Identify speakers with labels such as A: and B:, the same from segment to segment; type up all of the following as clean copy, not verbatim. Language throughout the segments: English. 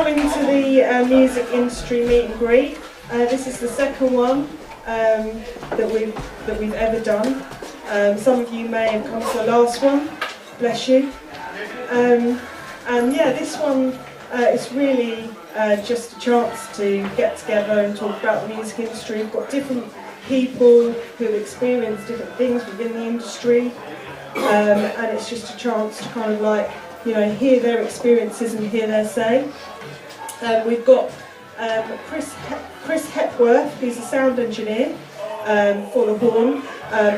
A: coming to the music industry meet and greet. This is the second one that we've ever done. Some of you may have come to the last one. Bless you. And yeah, this one is really just a chance to get together and talk about the music industry. We've got different people who experience different things within the industry, and it's just a chance to kind of like, you know, hear their experiences and hear their say. We've got Chris Hepworth, who's a sound engineer for the horn.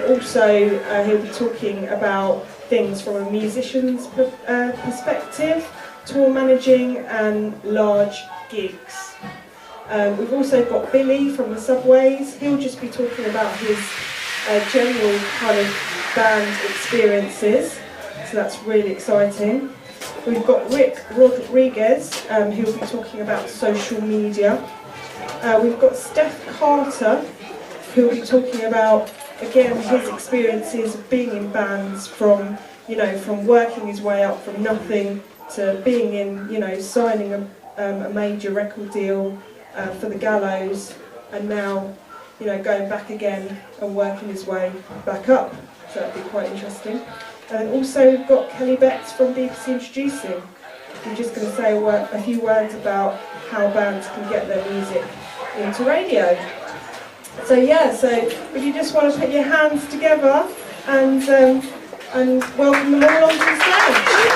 A: Also, he'll be talking about things from a musician's perspective, tour managing and large gigs. We've also got Billy from the Subways. He'll just be talking about his general kind of band experiences, so that's really exciting. We've got Rick Rodriguez, who'll be talking about social media. We've got Steph Carter, who'll be talking about, again, his experiences of being in bands from, you know, from working his way up from nothing to being in, you know, signing a major record deal for the Gallows, and now, you know, going back again and working his way back up. So that'd be quite interesting. And also we've got Kelly Betts from BBC Introducing. I'm just going to say a few words about how bands can get their music into radio. So yeah, so if you just want to put your hands together and welcome them all onto the stage.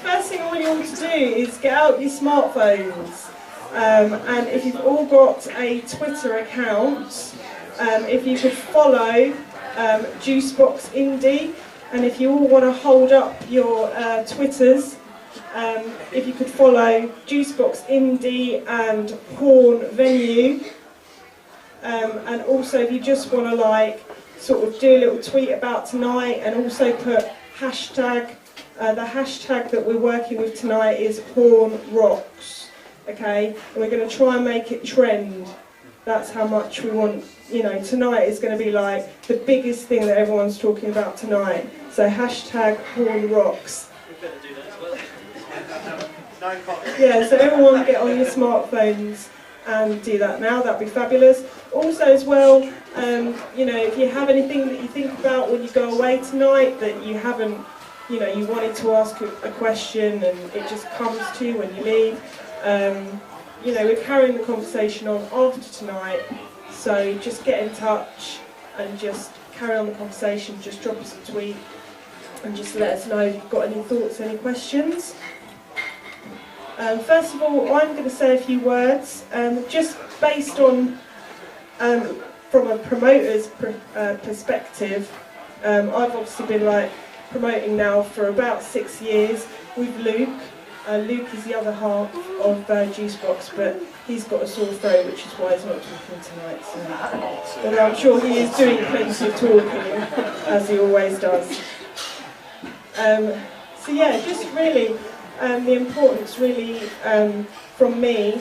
A: First thing I want you all to do is get out your smartphones, and if you've all got a Twitter account, if you could follow Juicebox Indie, and if you all want to hold up your Twitters, if you could follow Juicebox Indie and Horn Venue, and also if you just want to like sort of do a little tweet about tonight, and also put hashtag. The hashtag that we're working with tonight is Horn Rocks, okay? And we're going to try and make it trend. That's how much we want, you know, tonight is going to be like the biggest thing that everyone's talking about tonight. So hashtag Horn Rocks. Yeah, so everyone get on your smartphones and do that now, that'd be fabulous. Also as well, you know, if you have anything that you think about when you go away tonight that you haven't, you know, you wanted to ask a question and it just comes to you when you leave. You know, we're carrying the conversation on after tonight, so just get in touch and just carry on the conversation. Just drop us a tweet and just let us know if you've got any thoughts, any questions. First of all, I'm going to say a few words, just based on, from a promoter's perspective. I've obviously been like promoting now for about 6 years with Luke. Luke is the other half of Juicebox, but he's got a sore throat, which is why he's not talking tonight. So, although I'm sure he is doing plenty of talking, as he always does. So yeah, just really the importance really from me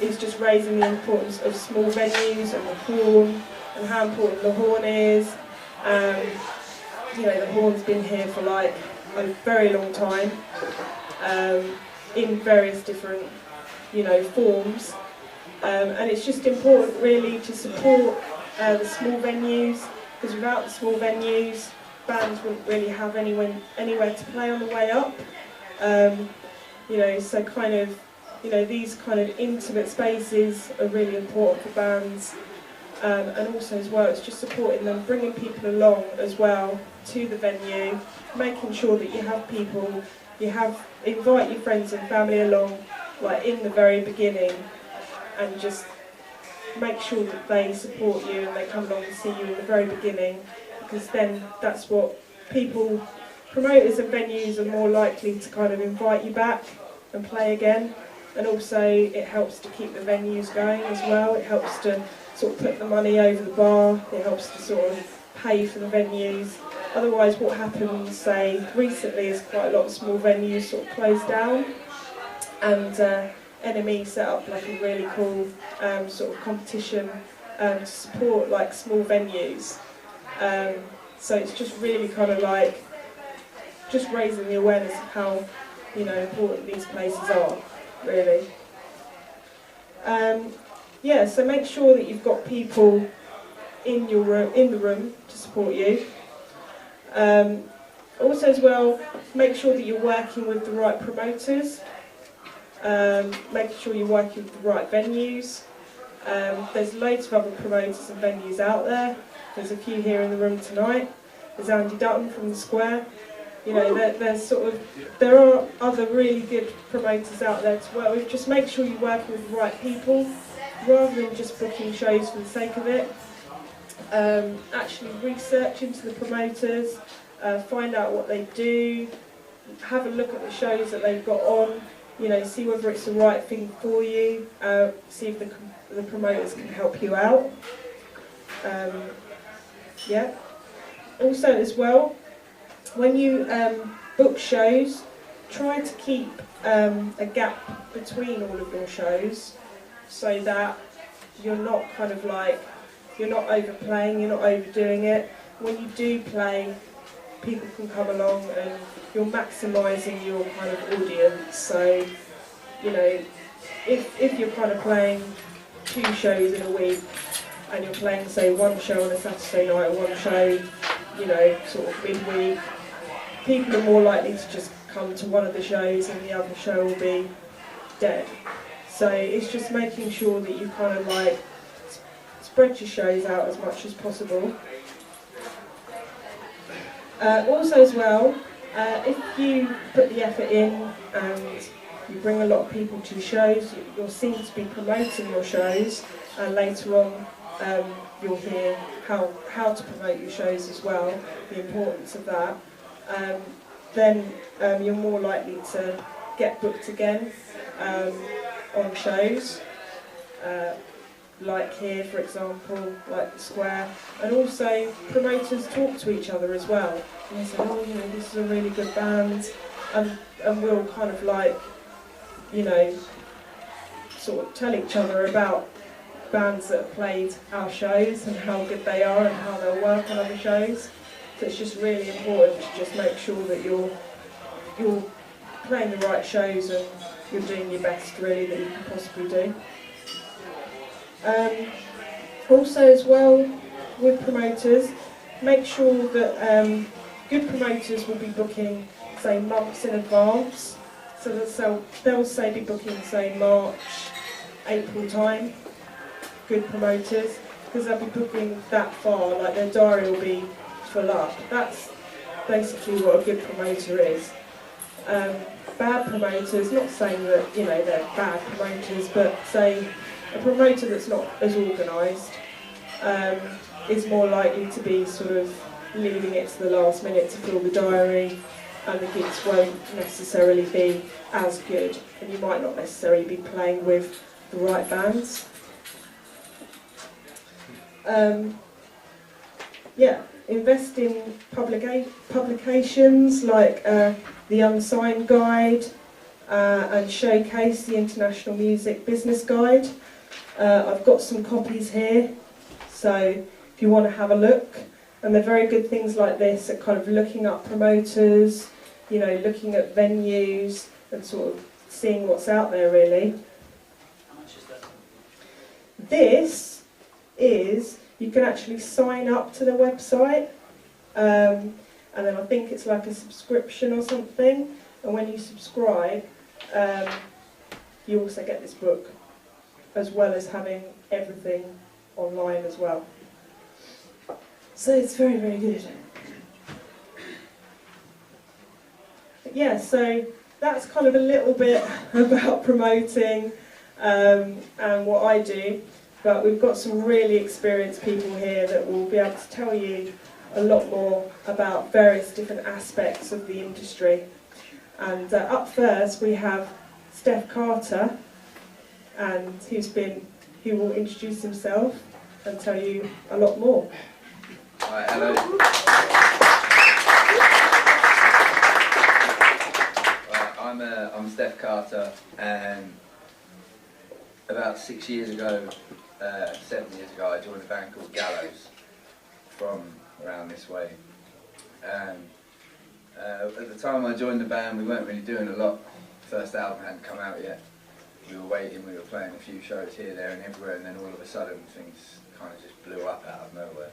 A: is just raising the importance of small venues and the horn, and how important the horn is. You know, the horn's been here for like a very long time, in various different, you know, forms, and it's just important really to support the small venues, because without the small venues, bands wouldn't really have anywhere to play on the way up. You know, so kind of, you know, these kind of intimate spaces are really important for bands. And also as well, it's just supporting them, bringing people along as well to the venue, making sure that you have people, invite your friends and family along, like in the very beginning, and just make sure that they support you and they come along and see you in the very beginning, because then that's what people, promoters and venues are more likely to kind of invite you back and play again. And also it helps to keep the venues going as well. It helps to sort of put the money over the bar. It helps to sort of pay for the venues. Otherwise, what happens, say, recently is quite a lot of small venues sort of closed down, and NME set up like a really cool sort of competition to support like small venues. So it's just really kind of like just raising the awareness of how, you know, important these places are, really. Yeah, so make sure that you've got people in your room, in the room to support you. Also as well, make sure that you're working with the right promoters, making sure you're working with the right venues. There's loads of other promoters and venues out there. There's a few here in the room tonight. There's Andy Dutton from The Square. You know, there are other really good promoters out there to work with. Just make sure you're working with the right people, rather than just booking shows for the sake of it. Actually research into the promoters, find out what they do, have a look at the shows that they've got on, you know, see whether it's the right thing for you, see if the promoters can help you out. Yeah. Also as well, when you book shows, try to keep a gap between all of your shows, so that you're not kind of like, you're not overplaying, you're not overdoing it. When you do play, people can come along and you're maximising your kind of audience. So, you know, if you're kind of playing 2 shows in a week and you're playing, say, one show on a Saturday night or one show, you know, sort of midweek, people are more likely to just come to one of the shows and the other show will be dead. So it's just making sure that you kind of like spread your shows out as much as possible. Also as well, if you put the effort in and you bring a lot of people to shows, you'll seem to be promoting your shows, and later on you'll hear how to promote your shows as well, the importance of that. Then you're more likely to get booked again on shows, like here, for example, like The Square. And also promoters talk to each other as well, and they say, oh, you know, this is a really good band, and we'll kind of like, you know, sort of tell each other about bands that have played our shows and how good they are and how they'll work on other shows. So it's just really important to just make sure that you're playing the right shows and you're doing your best, really, that you can possibly do. Also as well, with promoters, make sure that good promoters will be booking, say, months in advance. So that they'll say be booking, say, March, April time, good promoters, because they'll be booking that far, like their diary will be full up. That's basically what a good promoter is. Bad promoters, not saying that, you know, they're bad promoters, but say a promoter that's not as organised is more likely to be sort of leaving it to the last minute to fill the diary, and the gigs won't necessarily be as good, and you might not necessarily be playing with the right bands. Yeah, invest in publications like the Unsigned Guide and Showcase, the International Music Business Guide. I've got some copies here, so if you want to have a look. And they're very good things like this at kind of looking up promoters, you know, looking at venues and sort of seeing what's out there, really.
B: How much is that?
A: This is, you can actually sign up to the website, and then I think it's like a subscription or something, and when you subscribe, you also get this book, as well as having everything online as well. So it's very, very good. But yeah, so that's kind of a little bit about promoting and what I do. But we've got some really experienced people here that will be able to tell you a lot more about various different aspects of the industry. And up first we have Steph Carter, and who will introduce himself and tell you a lot more.
C: Hi, Alright, hello. I'm Steph Carter, and about 6 years ago, 7 years ago, I joined a band called Gallows from around this way. At the time I joined the band, we weren't really doing a lot. First album hadn't come out yet. We were waiting, we were playing a few shows here, there and everywhere, and then all of a sudden things kind of just blew up out of nowhere.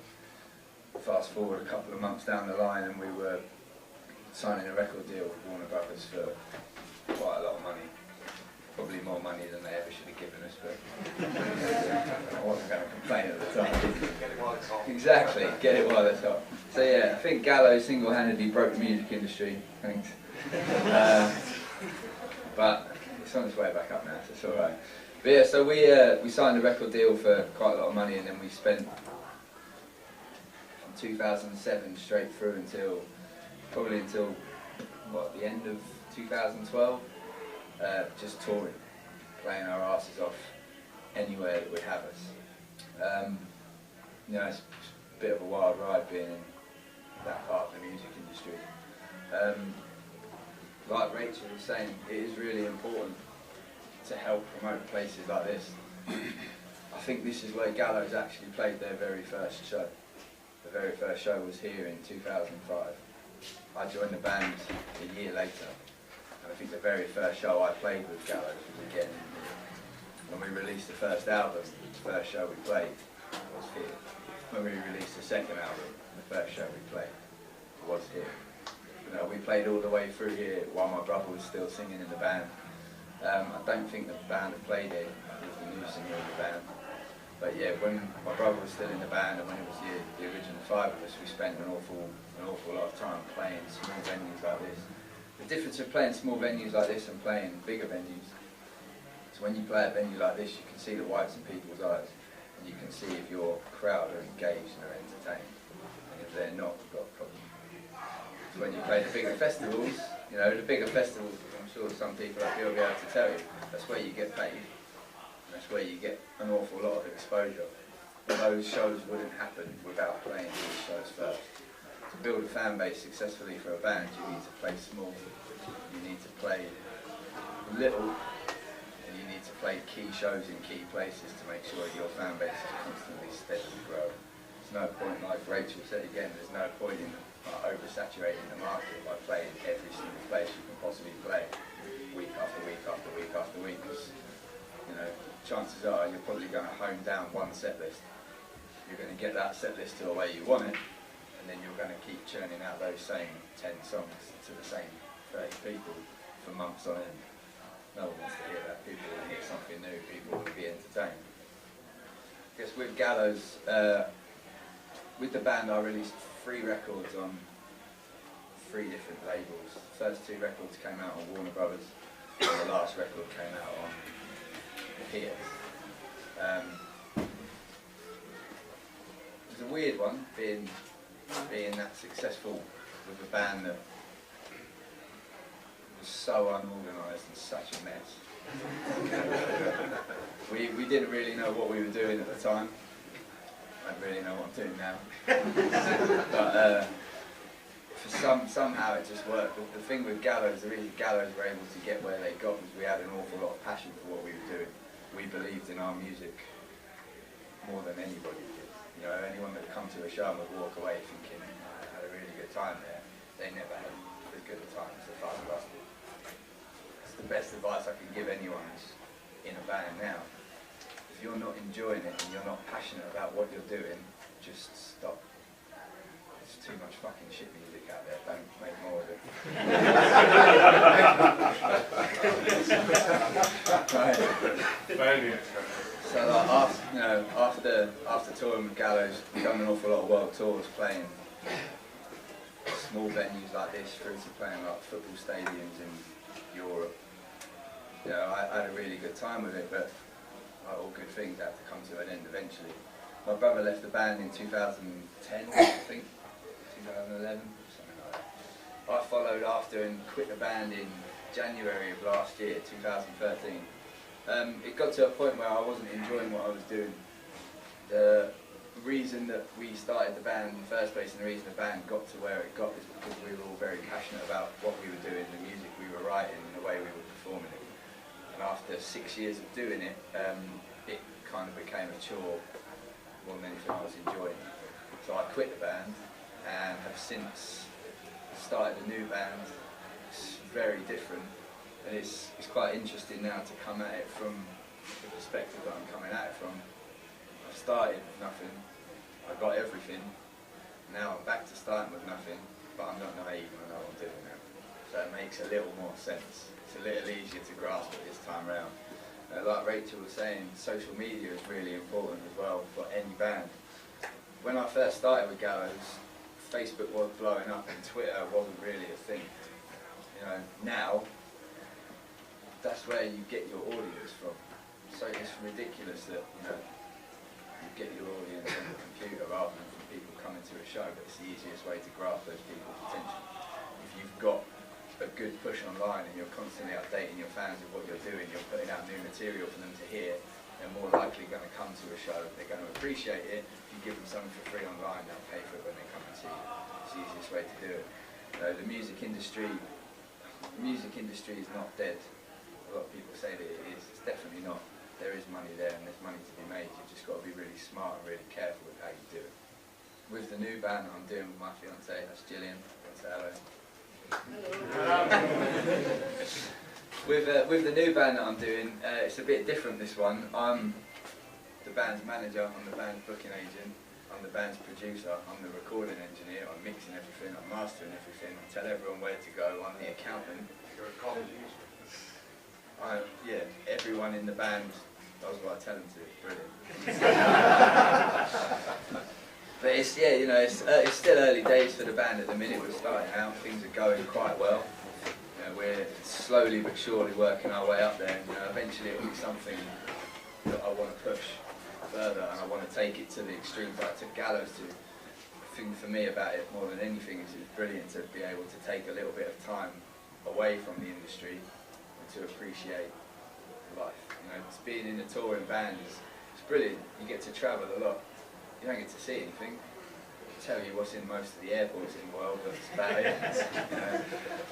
C: Fast forward a couple of months down the line and we were signing a record deal with Warner Brothers for quite a lot of money. Probably more money than they ever should have given us, but I wasn't going to complain at the time. Get it while it's hot. Exactly, get it while it's hot. So yeah, I think Gallows single-handedly broke the music industry, thanks. But it's on its way back up now, so it's alright. But yeah, so we signed a record deal for quite a lot of money, and then we spent from 2007 straight through until, probably until, what, the end of 2012? Just touring, playing our asses off anywhere that would have us. You know, it's a bit of a wild ride being in that part of the music industry. Like Rachel was saying, it is really important to help promote places like this. I think this is where Gallows actually played their very first show. The very first show was here in 2005. I joined the band a year later. I think the very first show I played with Gallows was again here. When we released the first album, the first show we played was here. When we released the second album, the first show we played was here. You know, we played all the way through here while my brother was still singing in the band. I don't think the band had played it with the new singer in the band. But yeah, when my brother was still in the band and when it was the original five of us, we spent an awful lot of time playing small venues like this. The difference of playing small venues like this and playing bigger venues is when you play a venue like this, you can see the whites in people's eyes, and you can see if your crowd are engaged and are entertained, and if they're not, you've got a problem. So when you play the bigger festivals, you know, the bigger festivals, I'm sure some people up here will be able to tell you, that's where you get paid, and that's where you get an awful lot of exposure. Those shows wouldn't happen without playing these shows first. To build a fan base successfully for a band, you need to play small, you need to play little, and you need to play key shows in key places to make sure your fan base is constantly steadily growing. There's no point, like Rachel said again, there's no point in oversaturating the market by playing every single place you can possibly play, week after week after week after week, because, you know, chances are you're probably going to hone down one set list. You're going to get that set list to the way you want it, and then you're going to keep churning out those same 10 songs to the same 30 people for months on end. No one wants to hear that. People want to hear something new. People want to be entertained. I guess with Gallows, with the band I released 3 records on 3 different labels. The first 2 records came out on Warner Brothers, and the last record came out on here. It was a weird one, being that successful with a band that was so unorganised and such a mess. we didn't really know what we were doing at the time. I don't really know what I'm doing now. But somehow it just worked. The thing with Gallows, the reason Gallows were able to get where they got was we had an awful lot of passion for what we were doing. We believed in our music more than anybody did. You know, anyone that would come to a show and would walk away thinking, I had a really good time there, they never had as good a time as the 5 of us did. It's the best advice I can give anyone who's in a band now. If you're not enjoying it and you're not passionate about what you're doing, just stop. There's too much fucking shit music out there, don't make more of it. Right. So after touring with Gallows, we've done an awful lot of world tours, playing small venues like this, through to playing like football stadiums in Europe. You know, I had a really good time with it, but all good things had to come to an end eventually. My brother left the band in 2010, I think, 2011, something like that. I followed after and quit the band in January of last year, 2013. It got to a point where I wasn't enjoying what I was doing. The reason that we started the band in the first place, and the reason the band got to where it got, is because we were all very passionate about what we were doing, the music we were writing, and the way we were performing it. And after 6 years of doing it, it kind of became a chore more than anything I was enjoying. So I quit the band and have since started a new band. It's very different, and it's quite interesting now to come at it from the perspective that I'm coming at it from. I started with nothing, I got everything, now I'm back to starting with nothing, but I'm not naive and I know what I'm doing now. So it makes a little more sense. It's a little easier to grasp it this time round. Like Rachel was saying, social media is really important as well for any band. When I first started with Gallows, Facebook was blowing up and Twitter wasn't really a thing. You know, now, that's where you get your audience from. So it's ridiculous that, you know, you get your audience on the computer rather than from people coming to a show, but it's the easiest way to grasp those people's attention. If you've got a good push online and you're constantly updating your fans with what you're doing, you're putting out new material for them to hear, they're more likely going to come to a show, they're going to appreciate it. If you give them something for free online, they'll pay for it when they come and see you. It's the easiest way to do it. The music industry is not dead. A lot of people say that it is. It's definitely not. There is money there and there's money to be made. You've just got to be really smart and really careful with how you do it. With the new band that I'm doing with my fiancée, that's Gillian. Say hello. With the new band that I'm doing, it's a bit different, this one. I'm the band's manager, I'm the band's booking agent, I'm the band's producer, I'm the recording engineer, I'm mixing everything, I'm mastering everything, I tell everyone where to go, I'm the accountant.
D: You're a college user.
C: Yeah, everyone in the band does what I tell them to. Brilliant. But it's, yeah, you know, it's still early days for the band at the minute. We're starting out, things are going quite well. You know, we're slowly but surely working our way up there. You know, eventually it will be something that I want to push further, and I want to take it to the extremes that I took Gallows to. The thing for me about it more than anything is it's brilliant to be able to take a little bit of time away from the industry and to appreciate life. You know, it's being in a touring band it's brilliant. You get to travel a lot. You don't get to see anything. I'll tell you what's in most of the airports in the world, but that's about it. You know,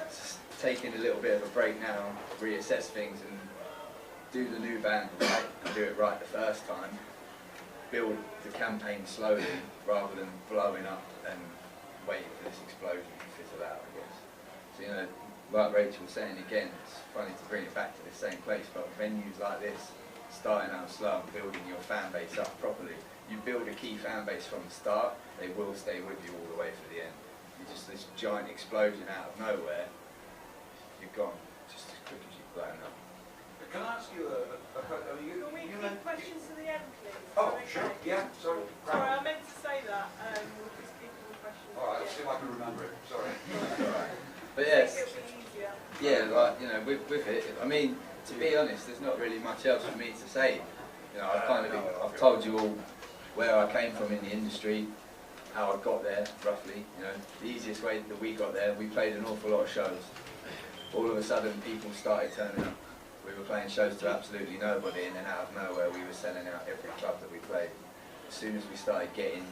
C: just taking a little bit of a break now, reassess things and do the new band right and do it right the first time. Build the campaign slowly rather than blowing up and waiting for this explosion to fizzle out, I guess. So, you know, like Rachel was saying again, it's funny to bring it back to the same place, but venues like this, starting out slow and building your fan base up properly. You build a key fan base from the start, they will stay with you all the way to the end. You just this giant explosion out of nowhere, you're gone just as quick as you've blown up.
D: Can I ask you a question?
E: Can we keep questions to the end, please?
D: Oh, sure. Yeah, sorry.
E: Sorry, I meant to say that. We'll just keep all the questions.
D: All right, let's see if I can remember it. Sorry.
C: But yes,
E: It'll be easier.
C: yeah, like, you know, with it, I mean, to be honest, there's not really much else for me to say. You know, I've told you all where I came from in the industry, how I got there, roughly. You know, the easiest way that we got there, we played an awful lot of shows. All of a sudden, people started turning up. We were playing shows to absolutely nobody, and then out of nowhere, we were selling out every club that we played. As soon as we started getting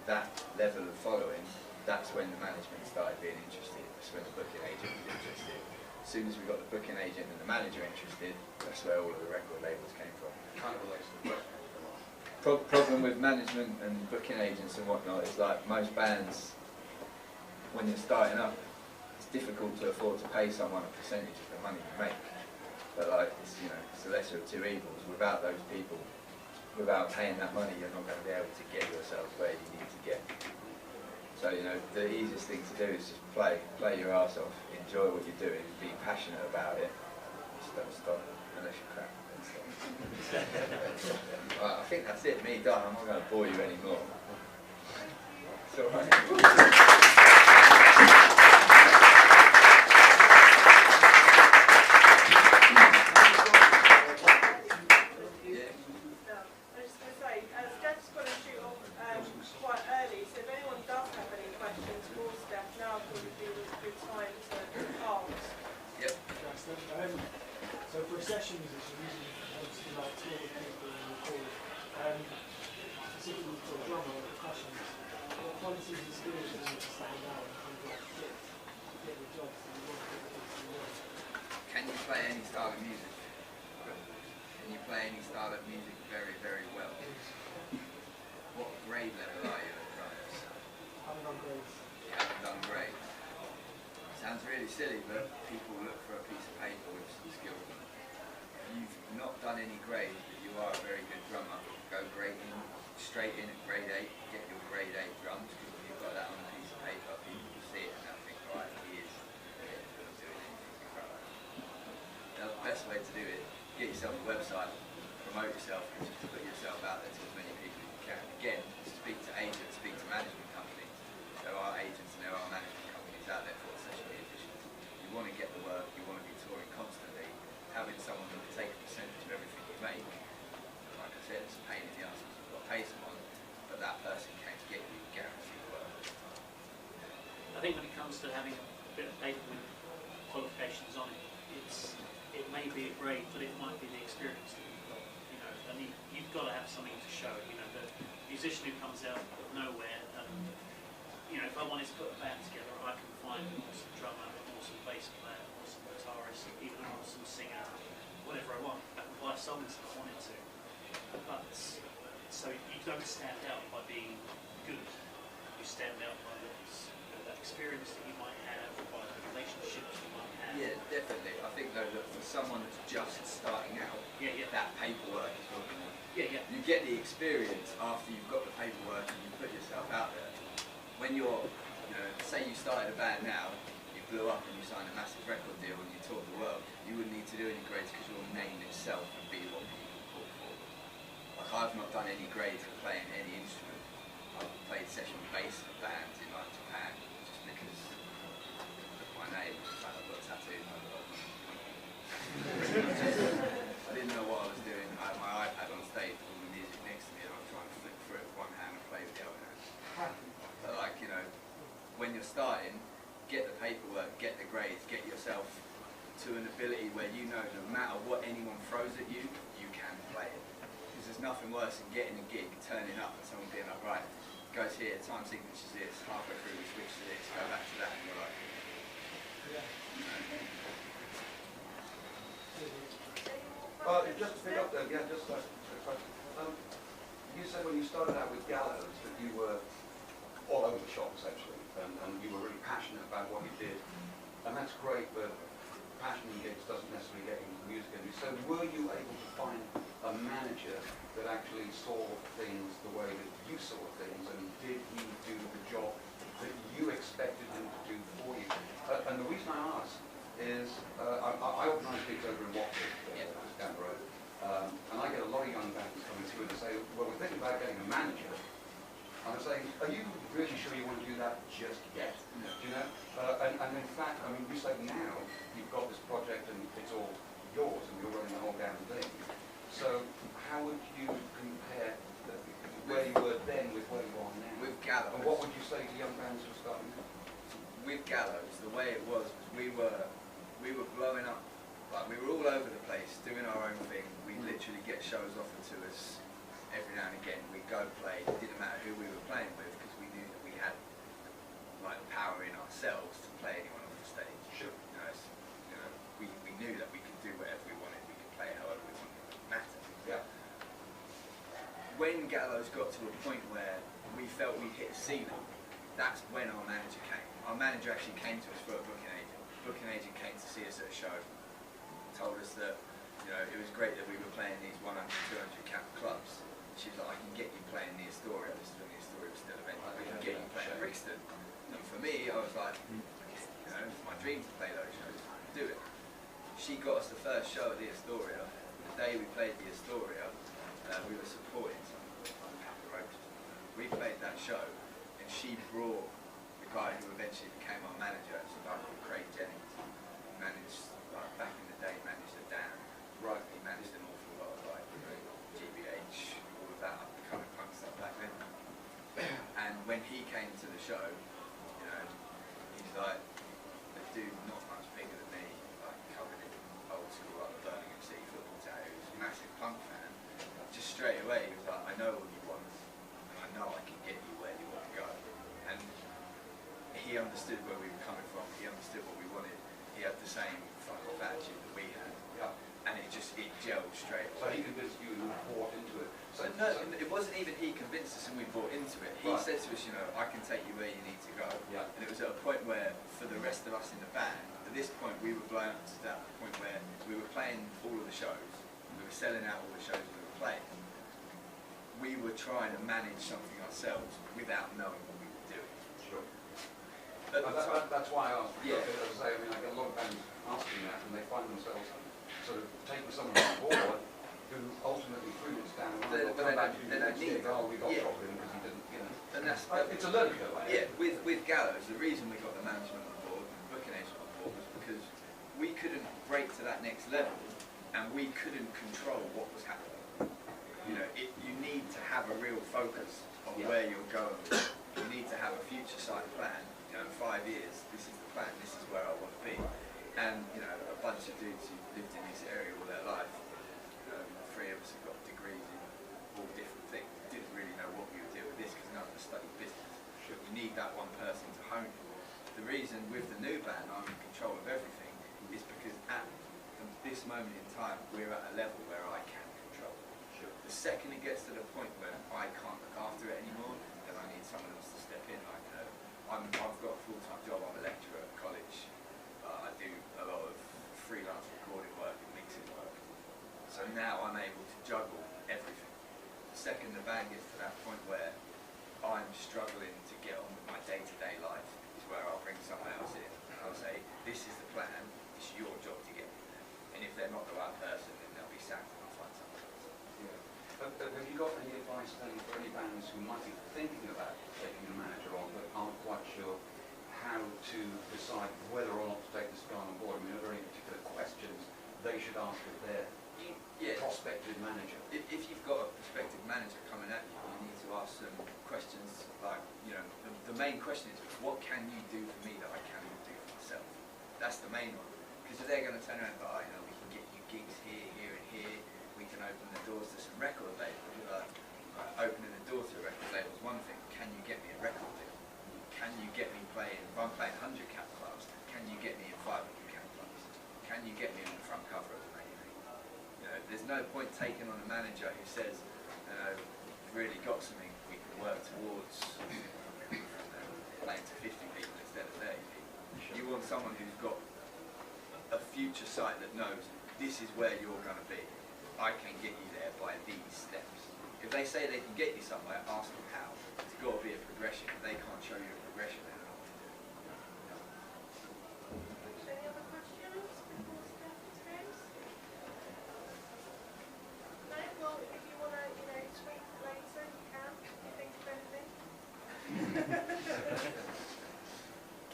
C: that level of following, that's when the management started being interested. That's when the booking agent was interested. As soon as we got the booking agent and the manager interested, that's where all of the record labels came from.
D: Kind of relates to the question.
C: Problem with management and booking agents and whatnot is, like most bands, when you're starting up, it's difficult to afford to pay someone a percentage of the money you make. But like, it's, you know, it's the lesser of two evils. Without those people, without paying that money, you're not going to be able to get yourself where you need to get. So, you know, the easiest thing to do is just play your arse off, enjoy what you're doing, be passionate about it, just don't stop unless you're crap. Right, I think that's it, me done. I'm not going to bore you anymore. It's alright.
F: So for a session musician, usually obviously like 2 other people and record, specifically for a drummer, need to stand out and kind of like get the job that you want, get the gigs you want.
C: Can you play any style of music? Can you play any style of music very, very well? What grade level are you at drums?
F: I haven't done grades.
C: You haven't done grade. Sounds really silly, but people look for a piece of paper with some skills on it. If you've not done any grades, but you are a very good drummer, go straight in at grade 8, get your grade 8 drums, because if you've got that on a piece of paper, people will see it and they'll think, right, he is doing anything like that. Now, the best way to do it, get yourself a website, promote yourself, and just put yourself out there to as many people as you can. Again, speak to agents, speak to management companies. There are agents and there are management companies out there for session musicians. You want to get the work, you want to be touring constantly, having someone that will take a percentage of everything you make. Like I said, it's a pain in the ass because you've got to pay someone, but that person can get you guaranteed work.
B: I think when it comes to having a bit of paper with qualifications on it, it may be a grade, but it might be the experience that you've got. You know, and you've got to have something to show. You know, the musician who comes out of nowhere. You know, if I wanted to put a band together, I can find an awesome drummer, an awesome bass player, an awesome guitarist, even an awesome singer, whatever I want. I can buy songs if I wanted to. But so you don't stand out by being good. You stand out by that experience that you might have, by the relationships you might have.
C: Yeah, definitely. I think though that for someone that's just starting out, that paperwork is what you need.
B: Yeah.
C: You get the experience after you've got the paperwork and you put yourself out there. When you're, you know, say you started a band now, you blew up and you signed a massive record deal and you toured the world, you wouldn't need to do any grades because your name itself would be what people call for. Like I've not done any grades for playing any instrument. I've played session bass for bands in like Japan just because of my name. In fact, I've got a tattoo. I didn't know what I was doing. I had my iPad on stage with all the music next to me and I was trying to flick through it with one hand and play with the other hand. But like, you know, when you're starting, get the paperwork, get the grades, get yourself to an ability where you know no matter what anyone throws at you, you can play it. Because there's nothing worse than getting a gig, turning up and someone being like, right, goes here, time signature's this, halfway through we switch to this, go back to that, and you're like,
D: Just to pick up there, yeah, just a question. You said when you started out with Gallows that you were all over the shop essentially, and you were really passionate about what you did, and that's great, but passion in gigs doesn't necessarily get you into the music industry. So were you able to find a manager that actually saw things the way that you saw things, and did he do the job that you expected him to do for you? And the reason I ask is, I organise gigs over in Watford, just down the road, and I get a lot of young bands coming through and say, well, we're thinking about getting a manager. And I'm saying, are you really sure you want to do that just yet?
C: no.
D: Do you know? And in fact, I mean, you say now you've got this project and it's all yours and you're running the whole damn thing. So how would you compare where you were then with where you are now?
C: With Gallows.
D: And what would you say to young bands who are starting now?
C: With Gallows, the way it was we were blowing up. Like we were all over the place doing our own thing. We'd literally get shows offered to us every now and again. We'd go play. It didn't matter who we were playing with because we knew that we had like power in ourselves to play anyone on the stage.
D: Sure.
C: We knew that we could do whatever we wanted. We could play however we wanted. It didn't matter.
D: Yeah.
C: When Gallows got to a point where we felt we'd hit a ceiling, that's when our manager came. Our manager actually came to us for a booking agent. Booking agent came to see us at a show, told us that it was great that we were playing these 100, 200 cap clubs. She was like, I can get you playing the Astoria. This is when the Astoria was still a venue. I can get you playing Brixton. And for me, I was like, it's my dream to play those shows. Do it. She got us the first show at the Astoria. The day we played the Astoria, we were supporting someone on the Papa Roach. We played that show, and she brought the guy who eventually became our manager, it's a guy called Craig Jennings. He managed, back in the day, managed a Dan. Right, he managed an awful lot of GBH, all of that kind of punk stuff back then. And when he came to the show, he's like, the dude not much bigger than me, like covered in old school, like Birmingham City football tattoos, massive punk fan. Just straight away, he was like, I know what you want, and I know I can get you where you want to go. And he understood where we were coming from. He understood what we wanted. He had the same fuck off attitude that we had,
D: Yeah.
C: and it gelled straight
D: So
C: away.
D: he convinced you and you bought into it.
C: So no, it wasn't even he convinced us and we bought into it. He
D: Right.
C: said to us, you know, I can take you where you need to go.
D: Yeah.
C: And it was at a point where, for the rest of us in the band, at this point we were blown up to that point where we were playing all of the shows, we were selling out all the shows we were playing. We were trying to manage something ourselves without knowing what we were doing.
D: Sure.
C: At the time,
D: That's why I asked.
C: Yeah.
D: Because, as I say, I mean, I get a lot of bands asking that, and they find themselves sort of taking someone on board who ultimately threw this down. And
C: But
D: come
C: they
D: back to
C: don't-
D: you
C: they
D: the
C: don't
D: next
C: need
D: year, oh, we got
C: yeah.
D: shot with him because he didn't, you know.
C: and that's
D: It's a learning curve, I
C: yeah. With Gallows, the reason we got the management on board, the booking agent on board, was because we couldn't break to that next level, and we couldn't control what was happening. You know, you need to have a real focus on
D: Yeah.
C: where you're going. You need to have a future sight plan. You know, in 5 years, this is the plan. This is where I want to be. And you know, a bunch of dudes who've lived in this area all their life. 3 of us have got degrees in all different things. Didn't really know what we would do with this because none of us studied business.
D: Sure.
C: You need that one person to hone it. The reason with the new band I'm in control of everything is because at this moment in time we're at a level where I can control it.
D: Sure.
C: The second it gets to the point where I can't look after it anymore, then I need someone else to step in. Like, I've got a full-time job. I'm a lecturer at college. I do a lot of freelance recording work and mixing work. So now I'm able to juggle everything. The second the band gets to that point where I'm struggling to get on with my day-to-day life is where I'll bring someone else in and I'll say, this is the plan, it's your job to get me there. And if they're not the right person, then they'll be sacked and I'll find someone else.
D: Yeah. Have you got any advice then for any bands who might be thinking about taking a manager on but aren't quite sure how to decide whether or not to take this guy on board? I mean, are there any particular questions they should ask of their prospective manager?
C: If you've got a prospective manager coming at you, you need to ask them questions like, you know, the main question is, what can you do for me that I cannot do for myself? That's the main one. Because if they're going to turn around and go, oh, you know, we can get you gigs here, here and here, we can open the doors to some record labels. Opening the door to a record label is one thing. Can you get me a record deal? Can you get me playing, if I'm playing 100 cap clubs, can you get me in 500 cap clubs? Can you get me on the front cover of the magazine? You know, there's no point taking on a manager who says, you know, we've really got something we can work towards playing to 50 people instead of 30 people. You want someone who's got a future sight that knows this is where you're going to be. I can get you there by these steps. If they say they can get you somewhere, ask them how. It's got to be a progression. If they can't show you a progression, they don't know what to do.
E: Any other questions before Steph's goes? No? Well, if you want to, tweet later, you can, if you think of anything.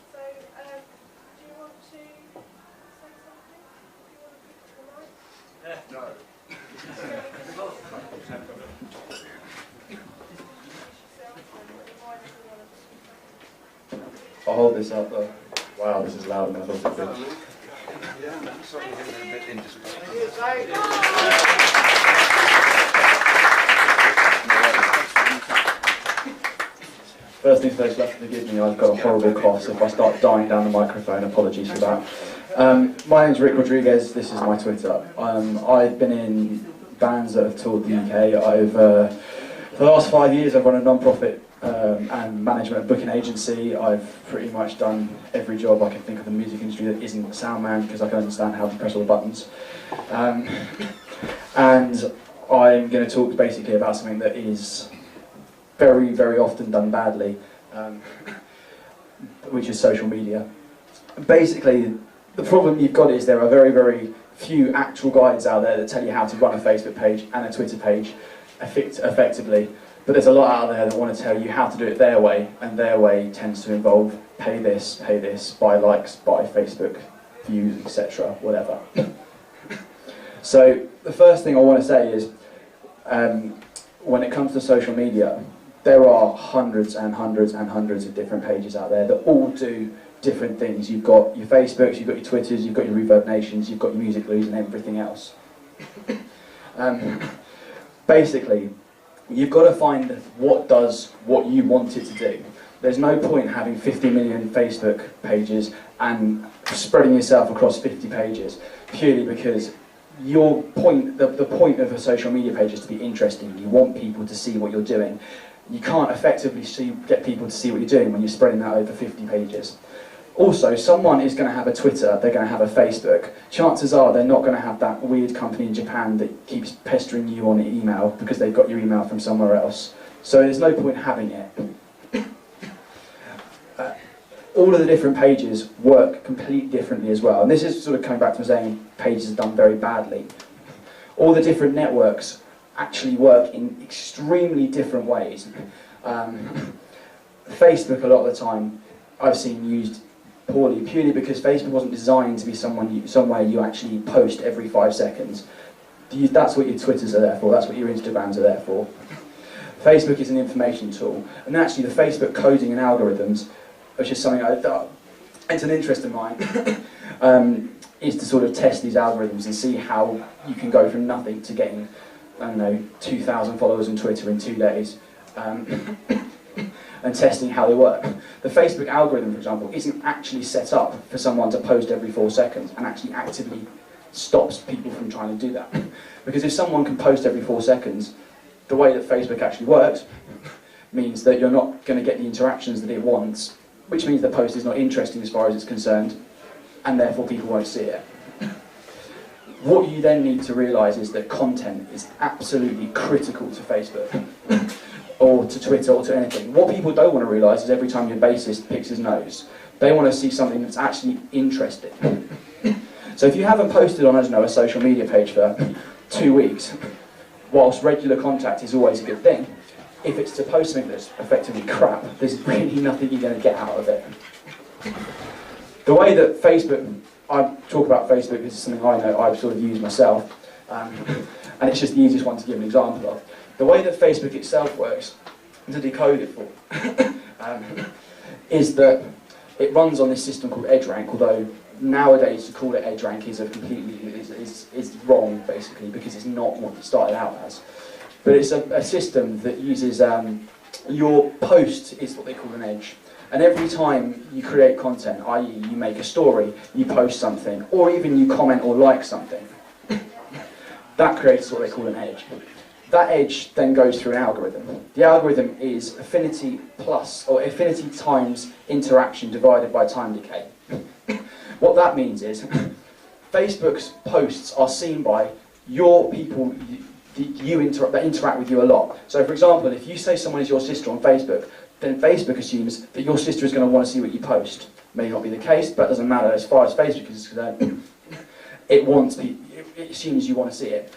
E: So, do you want to say something? Do you want to pick up the mic?
D: No.
G: I'll hold this up though. Wow, this is louder than I thought it would be.
D: Yeah, I'm sorry to hear they're a bit indiscreet.
G: First things first, you have to forgive me, I've got a horrible cough, so if I start dying down the microphone, apologies for that. My name's Rick Rodriguez, this is my Twitter. I've been in bands that have toured the UK. For the last 5 years I've run a non-profit and management and booking agency. I've pretty much done every job I can think of in the music industry that isn't a sound man, because I can understand how to press all the buttons. And I'm going to talk basically about something that is very, very often done badly, which is social media. Basically, the problem you've got is there are very, very few actual guides out there that tell you how to run a Facebook page and a Twitter page effectively. But there's a lot out there that want to tell you how to do it their way, and their way tends to involve pay this, buy likes, buy Facebook views, etc., whatever. So the first thing I want to say is, when it comes to social media, there are hundreds and hundreds and hundreds of different pages out there that all do different things. You've got your Facebooks, you've got your Twitters, you've got your Reverb Nations, you've got your Music Blues and everything else. Basically, you've got to find what does what you want it to do. There's no point having 50 million Facebook pages and spreading yourself across 50 pages, purely because your point, the point of a social media page is to be interesting. You want people to see what you're doing. You can't effectively get people to see what you're doing when you're spreading that over 50 pages. Also, someone is going to have a Twitter, they're going to have a Facebook. Chances are they're not going to have that weird company in Japan that keeps pestering you on email because they've got your email from somewhere else. So there's no point having it. All of the different pages work completely differently as well. And this is sort of coming back to saying pages are done very badly. All the different networks actually work in extremely different ways. Facebook, a lot of the time, I've seen used poorly, purely because Facebook wasn't designed to be somewhere you actually post every 5 seconds. That's what your Twitters are there for, that's what your Instagrams are there for. Facebook is an information tool, and actually the Facebook coding and algorithms, which is something it's an interest of mine, is to sort of test these algorithms and see how you can go from nothing to getting, I don't know, 2,000 followers on Twitter in 2 days, and testing how they work. The Facebook algorithm, for example, isn't actually set up for someone to post every 4 seconds and actually actively stops people from trying to do that. Because if someone can post every 4 seconds, the way that Facebook actually works means that you're not going to get the interactions that it wants, which means the post is not interesting as far as it's concerned, and therefore people won't see it. What you then need to realise is that content is absolutely critical to Facebook, or to Twitter, or to anything. What people don't want to realise is every time your bassist picks his nose, they want to see something that's actually interesting. So if you haven't posted on, I don't know, a social media page for 2 weeks, whilst regular contact is always a good thing, if it's to post something that's effectively crap, there's really nothing you're going to get out of it. The way that Facebook, I talk about Facebook, this is something I know I've sort of used myself, and it's just the easiest one to give an example of. The way that Facebook itself works, to decode it for, is that it runs on this system called EdgeRank, although nowadays to call it EdgeRank is wrong, basically, because it's not what it started out as. But it's a system that uses your post is what they call an edge. And every time you create content, i.e. you make a story, you post something, or even you comment or like something, that creates what they call an edge. That edge then goes through an algorithm. The algorithm is affinity plus, or affinity times interaction divided by time decay. What that means is, Facebook's posts are seen by your people that interact with you a lot. So for example, if you say someone is your sister on Facebook, then Facebook assumes that your sister is going to want to see what you post. May not be the case, but it doesn't matter as far as Facebook is concerned. It assumes you want to see it.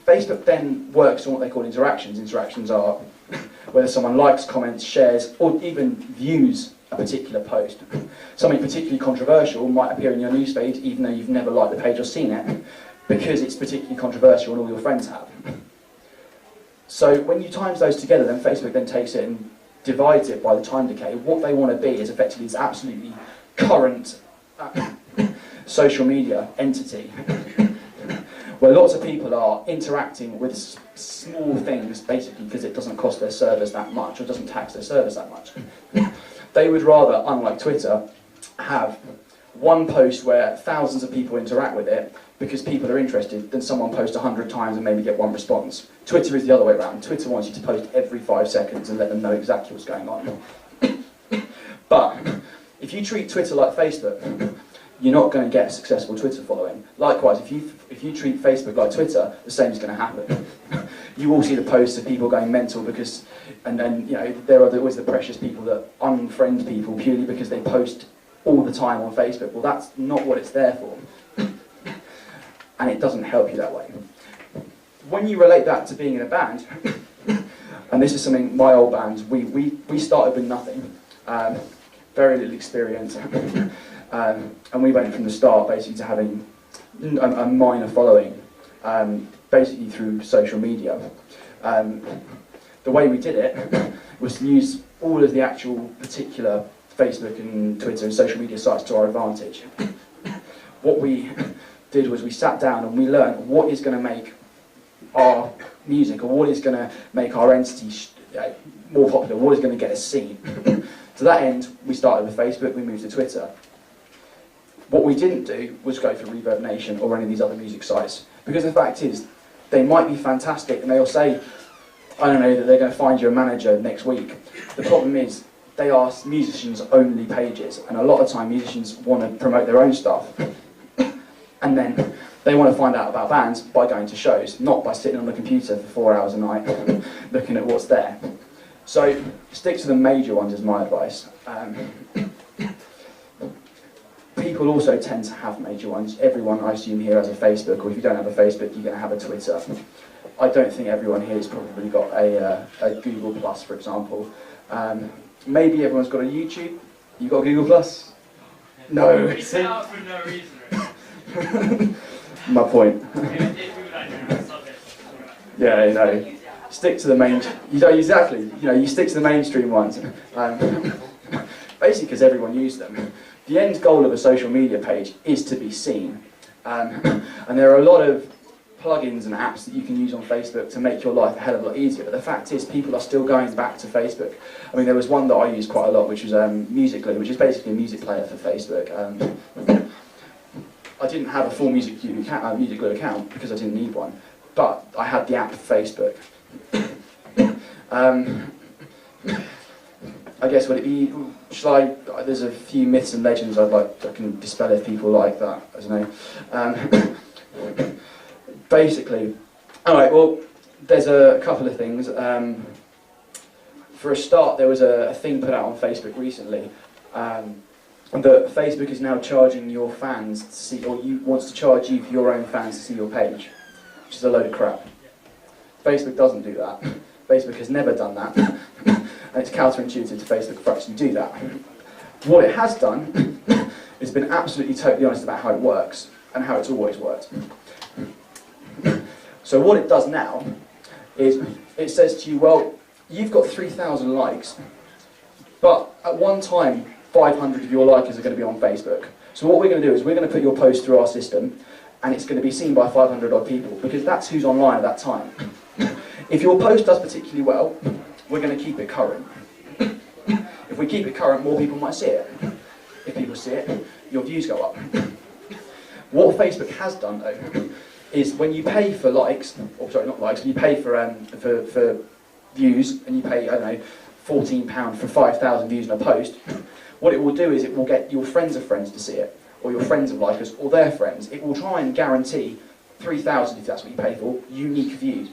G: Facebook then works on what they call interactions. Interactions are whether someone likes, comments, shares, or even views a particular post. Something particularly controversial might appear in your newsfeed even though you've never liked the page or seen it, because it's particularly controversial and all your friends have. So when you times those together, then Facebook then takes it and divides it by the time decay. What they want to be is effectively this absolutely current social media entity where lots of people are interacting with small things, basically because it doesn't cost their servers that much, or doesn't tax their servers that much. They would rather, unlike Twitter, have one post where thousands of people interact with it because people are interested, than someone post 100 times and maybe get one response. Twitter is the other way around. Twitter wants you to post every 5 seconds and let them know exactly what's going on. But if you treat Twitter like Facebook, you're not going to get a successful Twitter following. Likewise, if you treat Facebook like Twitter, the same is going to happen. You will see the posts of people going mental because, and then you know there are always the precious people that unfriend people purely because they post all the time on Facebook. Well, that's not what it's there for, and it doesn't help you that way. When you relate that to being in a band, and this is something my old bands we started with nothing, very little experience. And we went from the start basically to having a minor following, basically through social media. The way we did it was to use all of the actual particular Facebook and Twitter and social media sites to our advantage. What we did was we sat down and we learned what is going to make our music, or what is going to make our entity more popular, what is going to get us seen. To that end, we started with Facebook, we moved to Twitter. What we didn't do was go for Reverb Nation or any of these other music sites, because the fact is, they might be fantastic and they'll say, I don't know, that they're going to find you a manager next week. The problem is, they are musicians' only pages, and a lot of time musicians want to promote their own stuff. And then they want to find out about bands by going to shows, not by sitting on the computer for 4 hours a night looking at what's there. So stick to the major ones is my advice. People also tend to have major ones. Everyone, I assume, here has a Facebook, or if you don't have a Facebook, you're going to have a Twitter. I don't think everyone here has probably got a Google Plus, for example. Maybe everyone's got a YouTube. You got a Google Plus? No.
F: We set out for no reason, right?
G: My point. Yeah, you know, stick to the main. You don't exactly. You know, you stick to the mainstream ones. Basically, because everyone uses them. The end goal of a social media page is to be seen, and there are a lot of plugins and apps that you can use on Facebook to make your life a hell of a lot easier. But the fact is, people are still going back to Facebook. I mean, there was one that I used quite a lot, which was Musical.ly, which is basically a music player for Facebook. I didn't have a full Musical.ly account because I didn't need one, but I had the app for Facebook. I guess would it be? There's a few myths and legends I can dispel if people like that. I don't know. Basically, all right. Well, there's a couple of things. For a start, there was a thing put out on Facebook recently. That Facebook is now charging your fans to see, or wants to charge you for your own fans to see your page, which is a load of crap. Facebook doesn't do that. Facebook has never done that, and it's counterintuitive to Facebook for actually do that. What it has done is been absolutely totally honest about how it works and how it's always worked. So what it does now is it says to you, well, you've got 3,000 likes, but at one time 500 of your likers are going to be on Facebook. So what we're going to do is we're going to put your post through our system, and it's going to be seen by 500 odd people, because that's who's online at that time. If your post does particularly well, we're going to keep it current. If we keep it current, more people might see it. If people see it, your views go up. What Facebook has done, though, is when you pay for likes, or sorry, not likes, when you pay for views, and you pay, I don't know, £14 for 5,000 views on a post, what it will do is it will get your friends of friends to see it, or your friends of likers, or their friends. It will try and guarantee 3,000, if that's what you pay for, unique views.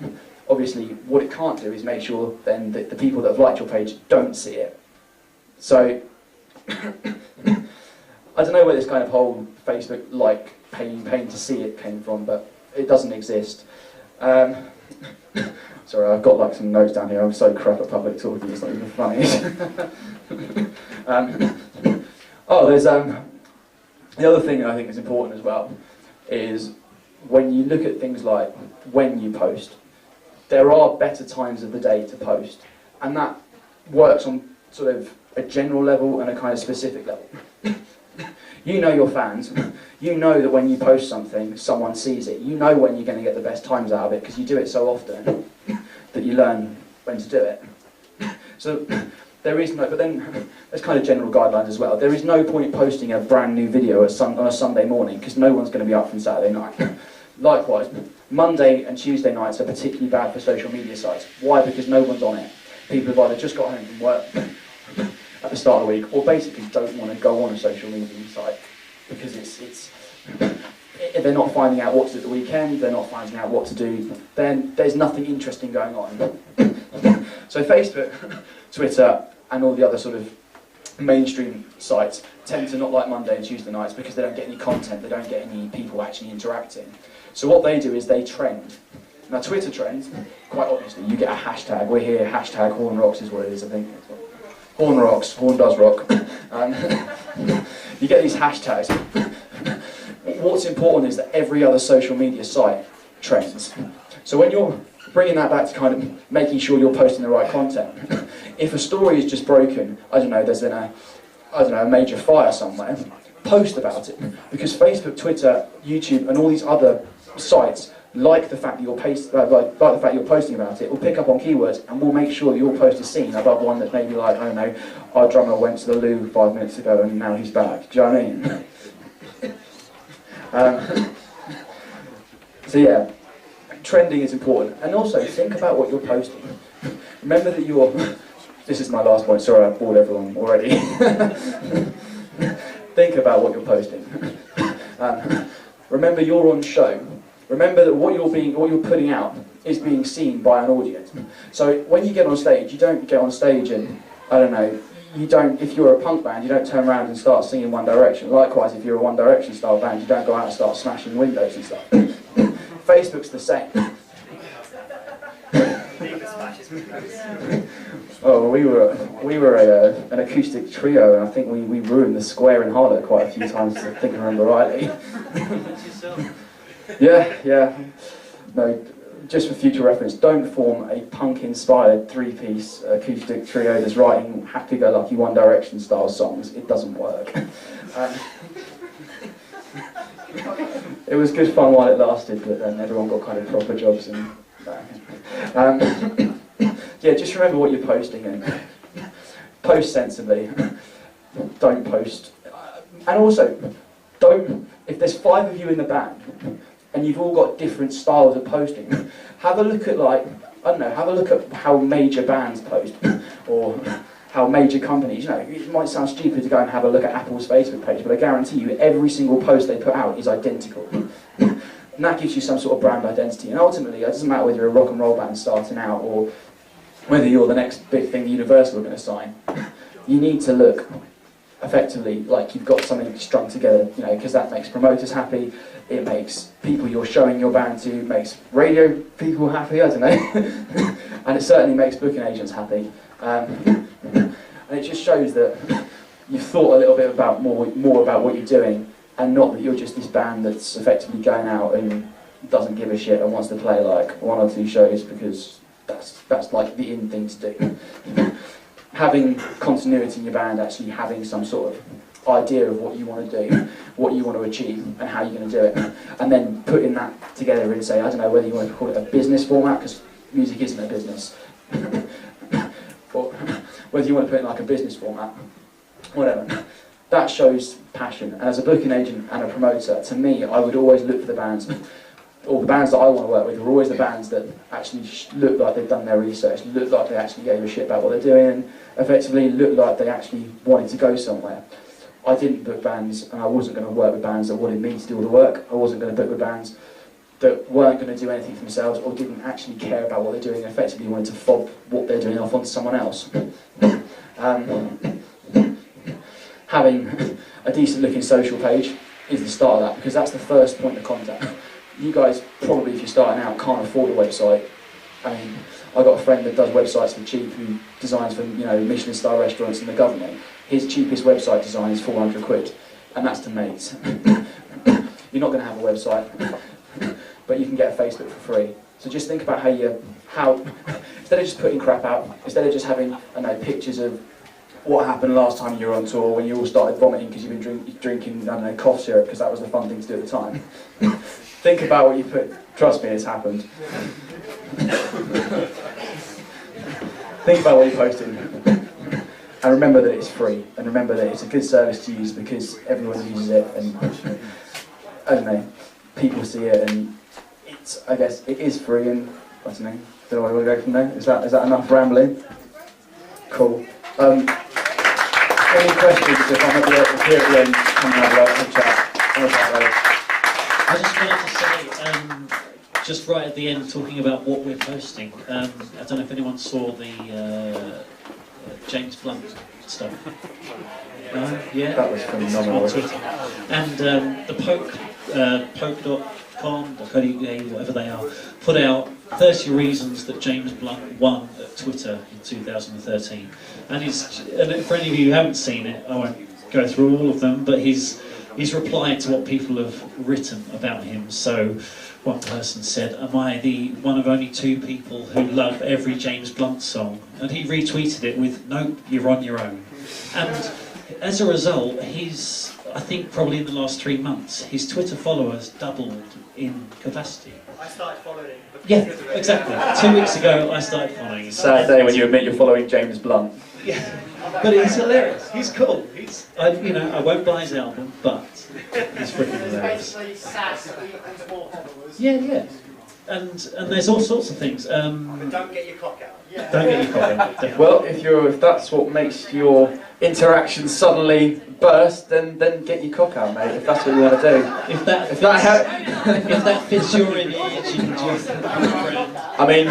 G: Obviously, what it can't do is make sure then that the people that have liked your page don't see it. So, I don't know where this kind of whole Facebook like paying to see it came from, but it doesn't exist. Sorry, I've got like some notes down here. I'm so crap at public talking, it's not even funny. There's the other thing that I think is important as well is when you look at things like when you post, there are better times of the day to post, and that works on sort of a general level and a kind of specific level. You know your fans. You know that when you post something, someone sees it. You know when you're going to get the best times out of it because you do it so often that you learn when to do it. So there is no, but then there's kind of general guidelines as well. There is no point posting a brand new video on a Sunday morning because no one's going to be up from Saturday night. Likewise, Monday and Tuesday nights are particularly bad for social media sites. Why? Because no one's on it. People have either just got home from work at the start of the week, or basically don't want to go on a social media site because it's if they're not finding out what to do at the weekend, they're not finding out what to do, then there's nothing interesting going on. So Facebook, Twitter, and all the other sort of mainstream sites tend to not like Monday and Tuesday nights because they don't get any content, they don't get any people actually interacting. So what they do is they trend. Now Twitter trends, quite obviously, you get a hashtag. We're here, hashtag Horn Rocks is what it is, I think. Horn Rocks, Horn does rock. You get these hashtags. What's important is that every other social media site trends. So when you're bringing that back to kind of making sure you're posting the right content, if a story is just broken, I don't know, there's been a major fire somewhere, post about it. Because Facebook, Twitter, YouTube and all these other sites like the fact that you're like the fact you're posting about it, will pick up on keywords and will make sure that your post is seen above one that maybe like, I don't know, our drummer went to the loo 5 minutes ago and now he's back. Do you know what I mean? So yeah, trending is important, and also think about what you're posting. Remember that you're. This is my last point. Sorry, I've bored everyone already. Think about what you're posting. Remember you're on show. Remember that what you're putting out is being seen by an audience. So when you get on stage, you don't get on stage and, I don't know, you don't, if you're a punk band, you don't turn around and start singing One Direction. Likewise, if you're a One Direction style band, you don't go out and start smashing windows and stuff. Facebook's the same. Oh, we were an acoustic trio, and I think we ruined the square in Harlow quite a few times, I think I remember rightly. Yeah. No, just for future reference, don't form a punk-inspired three-piece acoustic trio that's writing happy-go-lucky One Direction style songs. It doesn't work. It was good fun while it lasted, but then everyone got kind of proper jobs and. Yeah, just remember what you're posting and post sensibly. Don't post, and also don't. If there's 5 of you in the band and you've all got different styles of posting, have a look at have a look at how major bands post or how major companies. You know, it might sound stupid to go and have a look at Apple's Facebook page, but I guarantee you every single post they put out is identical. And that gives you some sort of brand identity. And ultimately, it doesn't matter whether you're a rock and roll band starting out or whether you're the next big thing Universal are going to sign. You need to look effectively like you've got something strung together, you know, because that makes promoters happy, it makes people you're showing your band to, makes radio people happy, I don't know, and it certainly makes booking agents happy. And it just shows that you've thought a little bit about more about what you're doing, and not that you're just this band that's effectively going out and doesn't give a shit and wants to play like 1 or 2 shows because that's like the in thing to do. Having continuity in your band, actually having some sort of idea of what you want to do, what you want to achieve, and how you're going to do it, and then putting that together and say, I don't know whether you want to call it a business format, because music isn't a business, or whether you want to put it in like a business format, whatever. That shows passion, and as a booking agent and a promoter, to me, I would always look for the bands, or the bands that I want to work with are always the bands that actually look like they've done their research, look like they actually gave a shit about what they're doing, and effectively look like they actually wanted to go somewhere. I didn't book bands, and I wasn't going to work with bands that wanted me to do all the work. I wasn't going to book with bands that weren't going to do anything for themselves or didn't actually care about what they're doing and effectively wanted to fob what they're doing off onto someone else. Having a decent looking social page is the start of that, because that's the first point of contact. You guys probably, if you're starting out, can't afford a website. I mean, I've got a friend that does websites for cheap who designs for, you know, Michelin star restaurants and the government. His cheapest website design is 400 quid, and that's to mates. You're not going to have a website, but you can get a Facebook for free. So just think about how instead of just putting crap out, instead of just having, I don't know, pictures of what happened last time you were on tour when you all started vomiting because you've been drinking, I don't know, cough syrup because that was the fun thing to do at the time. Think about what you put. Trust me, it's happened. Think about what you're posting. And remember that it's free. And remember that it's a good service to use because everyone uses it. And I don't know, people see it, and it's, I guess, it is free. And I don't know where we want to go from there. Is that enough rambling? Cool. Any questions? If I'm here at the end, come and have a chat.
B: I just wanted to say, just right at the end, talking about what we're posting. I don't know if anyone saw the James Blunt stuff. Yeah,
G: That was phenomenal.
B: on Twitter. And the poke.com, whatever they are, put out 30 reasons that James Blunt won at Twitter in 2013. And for any of you who haven't seen it, I won't go through all of them, but he's replied to what people have written about him. So one person said, am I the one of only 2 people who love every James Blunt song? And he retweeted it with, nope, you're on your own. And as a result, I think probably in the last 3 months, his Twitter followers doubled in capacity.
F: I started following him.
B: Yeah, exactly. 2 weeks ago, I started following him.
G: Sad day when you admit you're following James Blunt.
B: Yeah, but he's hilarious. He's cool. I won't buy his album, but he's freaking hilarious.
F: Basically, sass equals more followers.
B: Yeah. And there's all sorts of things.
F: But don't get your cock out. Yeah.
B: Don't get your cock out.
G: Well, if that's what makes your interaction suddenly burst, then get your cock out, mate. If that's what you want to do.
B: If that fits your image, you can just.
G: I mean,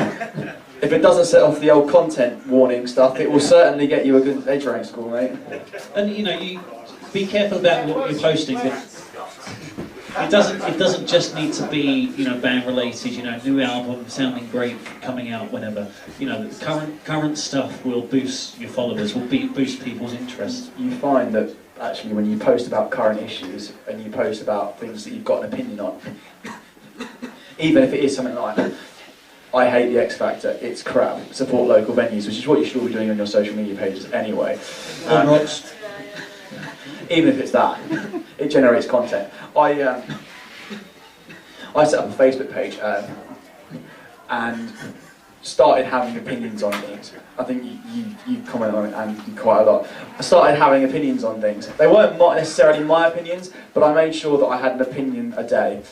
G: if it doesn't set off the old content warning stuff, it will certainly get you a good edge rank score, mate.
B: And you be careful about what you're posting. It doesn't just need to be band related. New album sounding great, coming out whenever. Current stuff will boost your followers, will boost people's interest.
G: You find that actually when you post about current issues and you post about things that you've got an opinion on, even if it is something like, I hate the X Factor, it's crap, support local venues, which is what you should all be doing on your social media pages anyway. Even if it's that, it generates content. I set up a Facebook page and started having opinions on things. I think you comment on it and quite a lot. I started having opinions on things. They weren't necessarily my opinions, but I made sure that I had an opinion a day.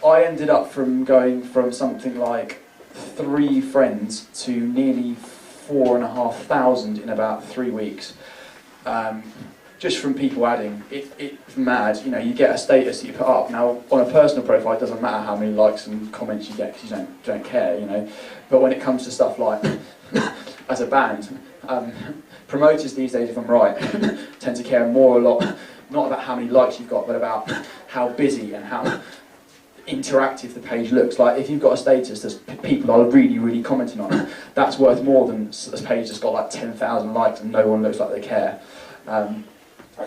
G: I ended up going from something like 3 friends to nearly 4,500 in about 3 weeks. Just from people adding, it's mad. You get a status that you put up. Now, on a personal profile, it doesn't matter how many likes and comments you get because you don't care, But when it comes to stuff like, as a band, promoters these days, if I'm right, tend to care a lot, not about how many likes you've got, but about how busy and how interactive the page looks. Like, if you've got a status that people are really, really commenting on, that's worth more than a page that's got like 10,000 likes and no one looks like they care.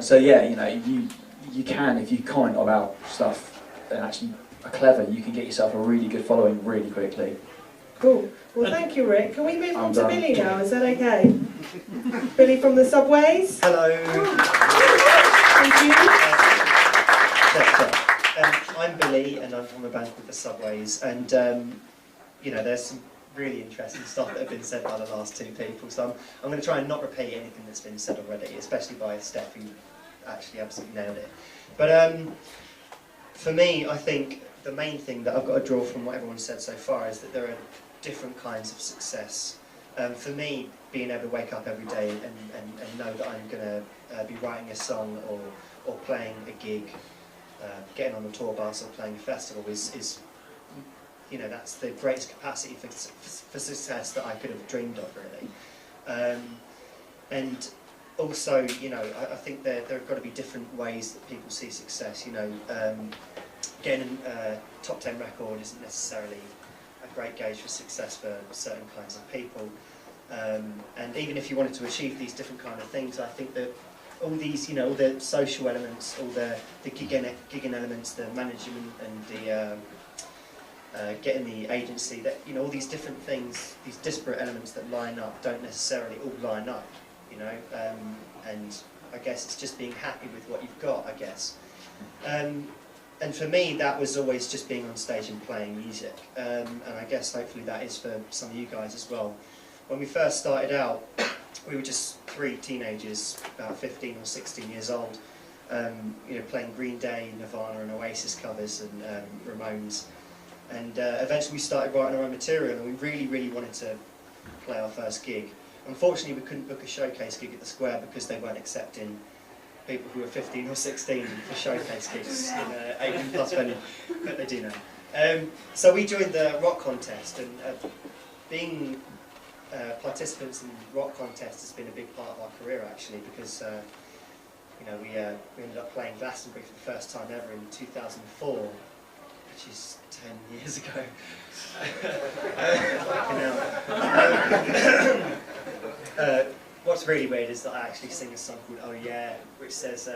G: So yeah, you can, if you comment about stuff and actually are clever, you can get yourself a really good following really quickly.
A: Cool. Well, thank you, Rick. Can we move on to Billy now? Is that okay? Billy from the Subways.
H: Hello.
A: Thank you.
H: I'm Billy, and I'm from a band called the Subways, and there's some really interesting stuff that have been said by the last 2 people, so I'm going to try and not repeat anything that's been said already, especially by Steph, who actually absolutely nailed it. But for me, I think the main thing that I've got to draw from what everyone said so far is that there are different kinds of success. For me, being able to wake up every day and know that I'm going to be writing a song or playing a gig, getting on a tour bus or playing a festival is that's the greatest capacity for success that I could have dreamed of, really. And also, I think there have got to be different ways that people see success. Getting a top 10 record isn't necessarily a great gauge for success for certain kinds of people. And even if you wanted to achieve these different kind of things, I think that all these, all the social elements, all the gigging elements, the management and the getting the agency, that all these different things, these disparate elements that line up don't necessarily all line up, and I guess it's just being happy with what you've got, I guess. And for me, that was always just being on stage and playing music, and I guess hopefully that is for some of you guys as well. When we first started out, we were just 3 teenagers, about 15 or 16 years old, playing Green Day, Nirvana and Oasis covers and Ramones. And eventually we started writing our own material, and we really, really wanted to play our first gig. Unfortunately, we couldn't book a showcase gig at the Square because they weren't accepting people who were 15 or 16 for showcase gigs in an 18+ venue, but they do now. So we joined the rock contest, and being participants in rock contests has been a big part of our career, actually, because we ended up playing Glastonbury for the first time ever in 2004, which is 10 years ago. What's really weird is that I actually sing a song called Oh Yeah, which says,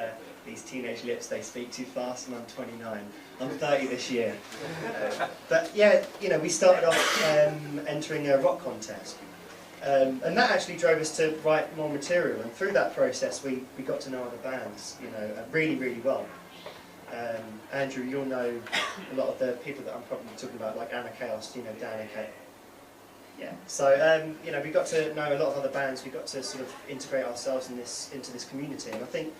H: these teenage lips, they speak too fast, and I'm 29. I'm 30 this year. But yeah, we started off entering a rock contest. And that actually drove us to write more material, and through that process we got to know other bands, really, really well. Andrew, you'll know a lot of the people that I'm probably talking about, like Anna Chaos, you know, Dan and Kate. Yeah. So, you know, we got to know a lot of other bands. We got to sort of integrate ourselves into this community. And I think,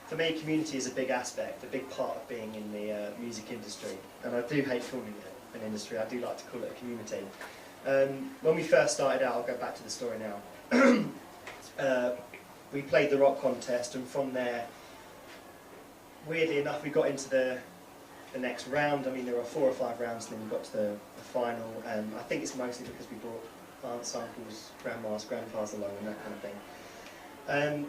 H: for me, community is a big aspect, a big part of being in the music industry. And I do hate calling it an industry. I do like to call it a community. When we first started out, I'll go back to the story now. We played the rock contest, and from there, weirdly enough, we got into the next round. I mean, there were 4 or 5 rounds, and then we got to the final. I think it's mostly because we brought aunts, uncles, grandmas, grandpas along, and that kind of thing.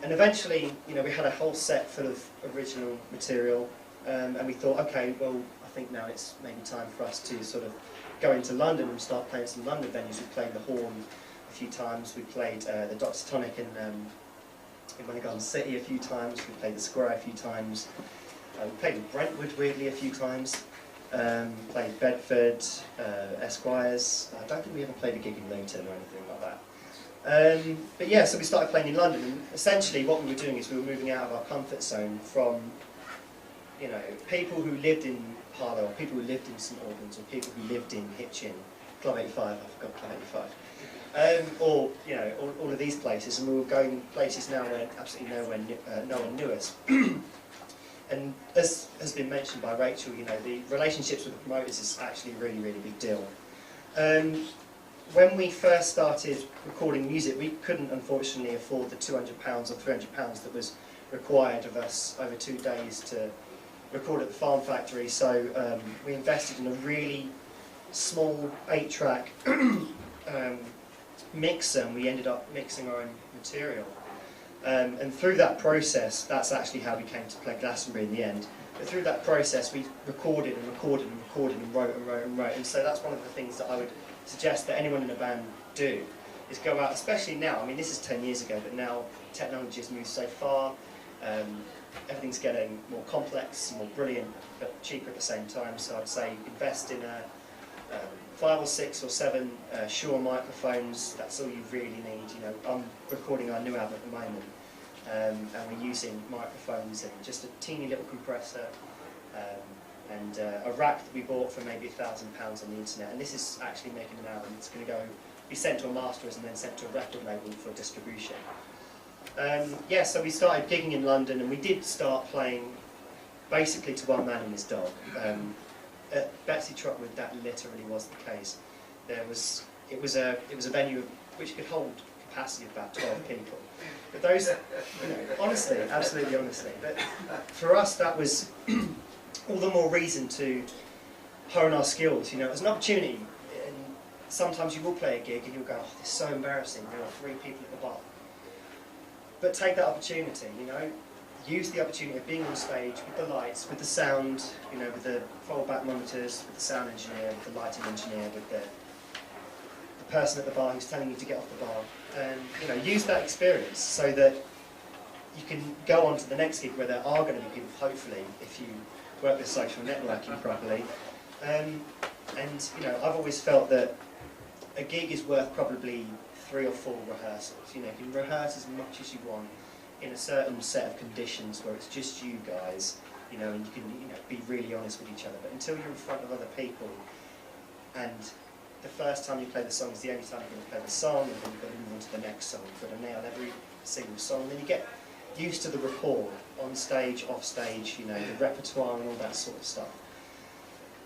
H: And eventually, you know, we had a whole set full of original material, and we thought, okay, well, I think now it's maybe time for us to sort of go into London and start playing some London venues. We played the Horn a few times. We played the Dr. Tonic in Garden City a few times. We played the Square a few times. We played in Brentwood, weirdly, a few times. Played Bedford, Esquires. I don't think we ever played a gig in Luton or anything like that. But yeah, so we started playing in London, and essentially what we were doing is we were moving out of our comfort zone from, you know, people who lived in Harlow, or people who lived in St Albans, or people who lived in Hitchin, Club 85, I forgot Club 85. Or, you know, all of these places, and we were going places now where absolutely no one knew us. And as has been mentioned by Rachel, you know, the relationships with the promoters is actually a really, really big deal. When we first started recording music, we couldn't unfortunately afford the £200 or £300 that was required of us over 2 days to record at the Farm Factory, so we invested in a really small 8-track mixer, and we ended up mixing our own material. And through that process, that's actually how we came to play Glastonbury in the end. But through that process, we recorded and recorded and recorded and wrote and wrote and wrote. And so that's one of the things that I would suggest that anyone in a band do, is go out, especially now. I mean, this is 10 years ago, but now technology has moved so far. Everything's getting more complex, more brilliant, but cheaper at the same time. So I'd say invest in 5 or 6 or 7 Shure microphones. That's all you really need. You know, I'm recording our new album at the moment, and we're using microphones and just a teeny little compressor, and a rack that we bought for maybe £1,000 on the internet. And this is actually making an album. It's going to be sent to a masterers and then sent to a record label for distribution. Yeah, so we started gigging in London, and we did start playing basically to one man and his dog. At Betsy Trotwood, that literally was the case. It was a venue which could hold capacity of about 12 people. But those, you know, honestly, absolutely honestly. But for us, that was all the more reason to hone our skills. You know, it was an opportunity. And sometimes you will play a gig and you'll go, oh, this is so embarrassing. There are 3 people at the bar. But take that opportunity. You know. Use the opportunity of being on stage with the lights, with the sound, you know, with the fold-back monitors, with the sound engineer, with the lighting engineer, with the person at the bar who's telling you to get off the bar, and you know, use that experience so that you can go on to the next gig where there are going to be people, hopefully, if you work with social networking properly. And you know, I've always felt that a gig is worth probably 3 or 4 rehearsals. You know, you can rehearse as much as you want in a certain set of conditions where it's just you guys, you know, and you can, you know, be really honest with each other. But until you're in front of other people, and the first time you play the song is the only time you're going to play the song, and then you've got to move on to the next song. You've got to nail every single song, and then you get used to the rapport on stage, off stage, you know, the repertoire and all that sort of stuff.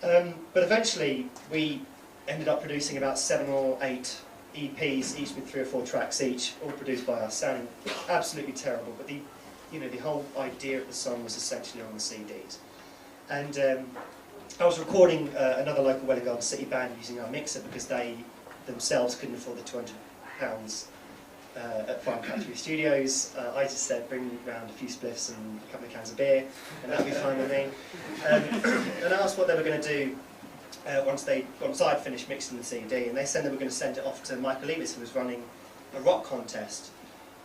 H: But eventually, we ended up producing about 7 or 8 EPs, each with 3 or 4 tracks each, all produced by us, sounding absolutely terrible. But the whole idea of the song was essentially on the CDs. And I was recording another local Welwyn Garden City band using our mixer because they themselves couldn't afford the £200 at Farm Factory Studios. I just said, bring round a few spliffs and a couple of cans of beer, and that'd be fine with me. And I asked what they were going to do once I'd finished mixing the CD, and they said they were going to send it off to Michael Levis, who was running a rock contest.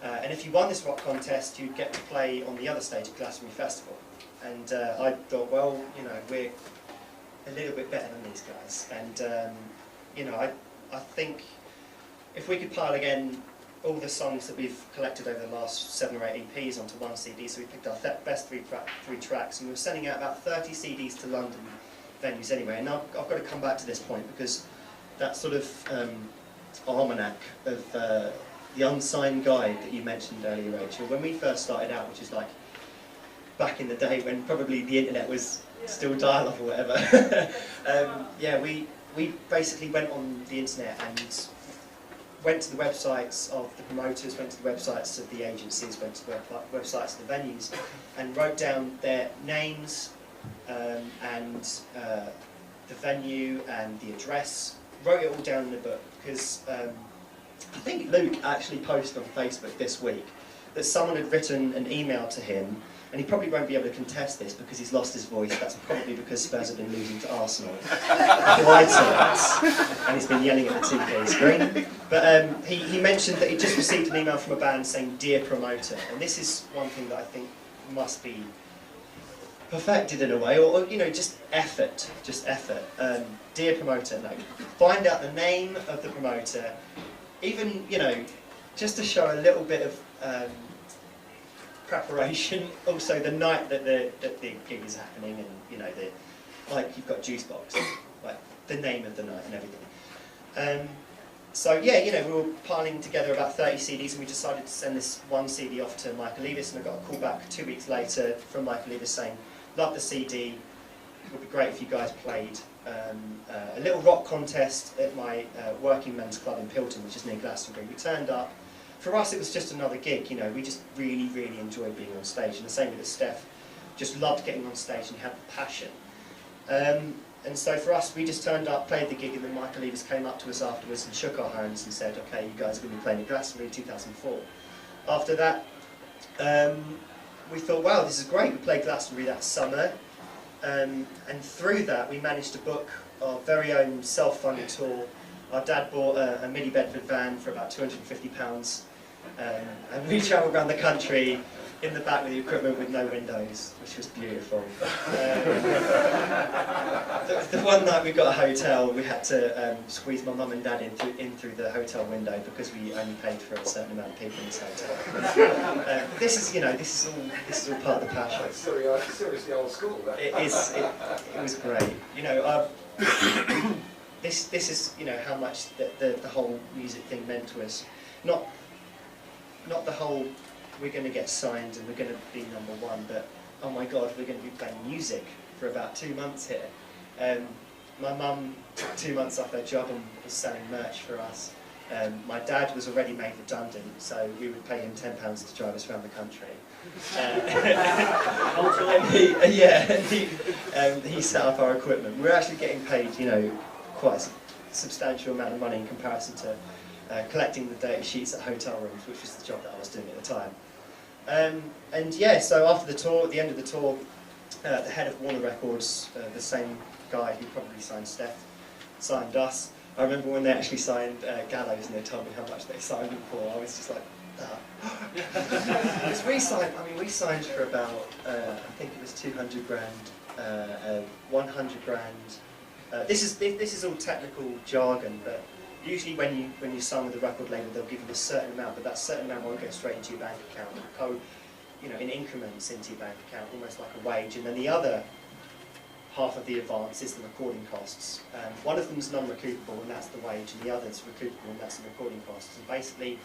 H: And if you won this rock contest, you'd get to play on the other stage at Glastonbury Festival. And I thought, well, you know, we're a little bit better than these guys. And, you know, I think if we could pile again all the songs that we've collected over the last 7 or 8 EPs onto one CD, so we picked our best three tracks, and we were sending out about 30 CDs to London venues anyway. And now I've got to come back to this point, because that sort of almanac of the unsigned guide that you mentioned earlier, Rachel, when we first started out, which is like back in the day when probably the internet was still dial-up or whatever, yeah, we basically went on the internet and went to the websites of the promoters, went to the websites of the agencies, went to the websites of the venues, and wrote down their names and the venue and the address, wrote it all down in a book, because I think Luke actually posted on Facebook this week that someone had written an email to him, and he probably won't be able to contest this because he's lost his voice. That's probably because Spurs have been losing to Arsenal quite a lot, and he's been yelling at the TV screen. But he mentioned that he just received an email from a band saying, "Dear promoter," and this is one thing that I think must be perfected in a way, or you know, just effort. Dear promoter, no. Find out the name of the promoter, even, you know, just to show a little bit of preparation. Also, the night that the gig is happening, and you know, like you've got Juicebox, like the name of the night and everything. So yeah, you know, we were piling together about 30 CDs, and we decided to send this one CD off to Michael Levis, and I got a call back 2 weeks later from Michael Levis saying, "Love the CD. It would be great if you guys played a little rock contest at my working men's club in Pilton, which is near Glastonbury." We turned up. For us, it was just another gig. You know, we just really, really enjoyed being on stage, and the same with Steph. Just loved getting on stage and had the passion. And so for us, we just turned up, played the gig, and then Michael Levis came up to us afterwards and shook our hands and said, "Okay, you guys are going to be playing at Glastonbury 2004. After that, we thought, wow, this is great. We played Glastonbury that summer, and through that we managed to book our very own self-funded tour. Our dad bought a Mini Bedford van for about £250, and we travelled around the country in the back with the equipment with no windows, which was beautiful. The one night we got a hotel, we had to squeeze my mum and dad in through the hotel window because we only paid for a certain amount of people in this hotel. This is, you know, this is all part of the passion.
D: Seriously old school. That.
H: It was great. You know, this is, you know, how much the whole music thing meant to us. Not the whole, we're going to get signed and we're going to be #1, but oh my God, we're going to be playing music for about 2 months here. My mum took 2 months off her job and was selling merch for us. My dad was already made redundant, so we would pay him £10 to drive us around the country. He set up our equipment. We were actually getting paid, you know, quite a substantial amount of money in comparison to collecting the dirty sheets at hotel rooms, which was the job that I was doing at the time. And yeah, so after the tour, at the end of the tour, the head of Warner Records, the same guy who probably signed Steph, signed us. I remember when they actually signed Gallows and they told me how much they signed him for. I was just like, because we signed for about, I think it was 200 grand, 100 grand. This is all technical jargon, but usually when you sign with a record label, they'll give you a certain amount, but that certain amount won't go straight into your bank account. It'll go, you know, in increments into your bank account, almost like a wage. And then the other half of the advance is the recording costs. One of them is non-recoupable, and that's the wage, and the other is recoupable, and that's the recording costs. And basically,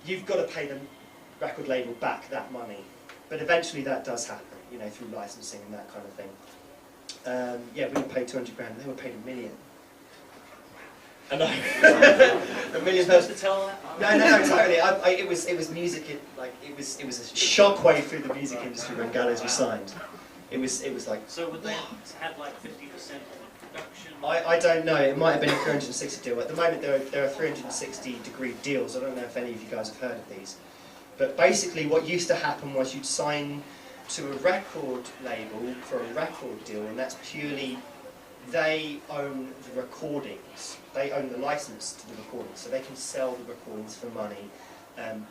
H: you've got to pay the record label back that money. But eventually that does happen, you know, through licensing and that kind of thing. Yeah, we were paid 200 grand, they were paid $1 million. I know. $1 million.
B: Supposed to tell that?
H: No, totally. It was music. It was a shockwave through the music industry when Gallows was signed. It was like.
B: So would they have like 50% of the production?
H: I don't know. It might have been a 360 deal. At the moment, there are 360-degree deals. I don't know if any of you guys have heard of these. But basically, what used to happen was you'd sign to a record label for a record deal, and that's purely they own the recordings. They own the license to the recordings, so they can sell the recordings for money.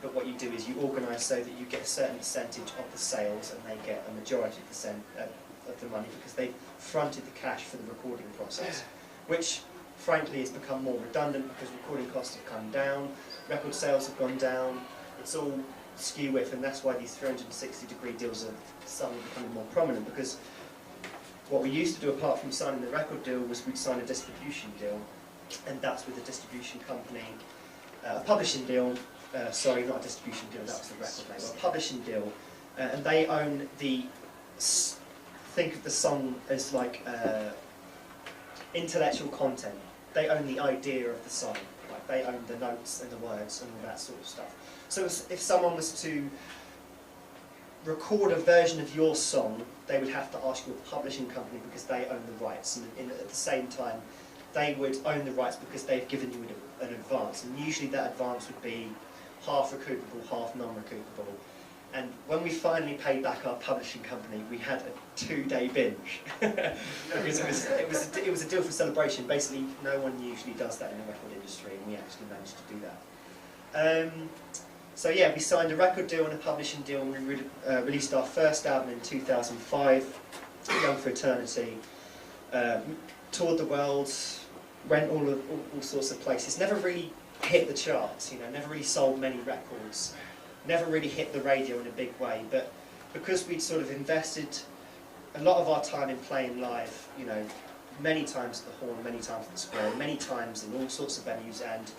H: But what you do is you organise so that you get a certain percentage of the sales, and they get a majority of the money because they fronted the cash for the recording process, which frankly it's become more redundant because recording costs have come down, record sales have gone down, it's all skew width, and that's why these 360-degree deals are suddenly becoming more prominent, because what we used to do apart from signing the record deal was we'd sign a distribution deal, and that's with a distribution company, a publishing deal, sorry, not a distribution deal, that was the record label, a publishing deal, and they own the, think of the song as like intellectual content. They own the idea of the song, like they own the notes and the words and all that sort of stuff. So if someone was to record a version of your song, they would have to ask your publishing company because they own the rights, and at the same time they would own the rights because they've given you an advance, and usually that advance would be half recoupable, half non-recoupable. And when we finally paid back our publishing company, we had a 2-day binge because it was a deal for celebration. Basically, no one usually does that in the record industry, and we actually managed to do that. So yeah, we signed a record deal and a publishing deal, and we released our first album in 2005, Young for Eternity. Toured the world, went all sorts of places. Never really hit the charts, you know. Never really sold many records. Never really hit the radio in a big way. But because we'd sort of invested a lot of our time in playing live, you know, many times at the Horn, many times at the Square, many times in all sorts of venues, and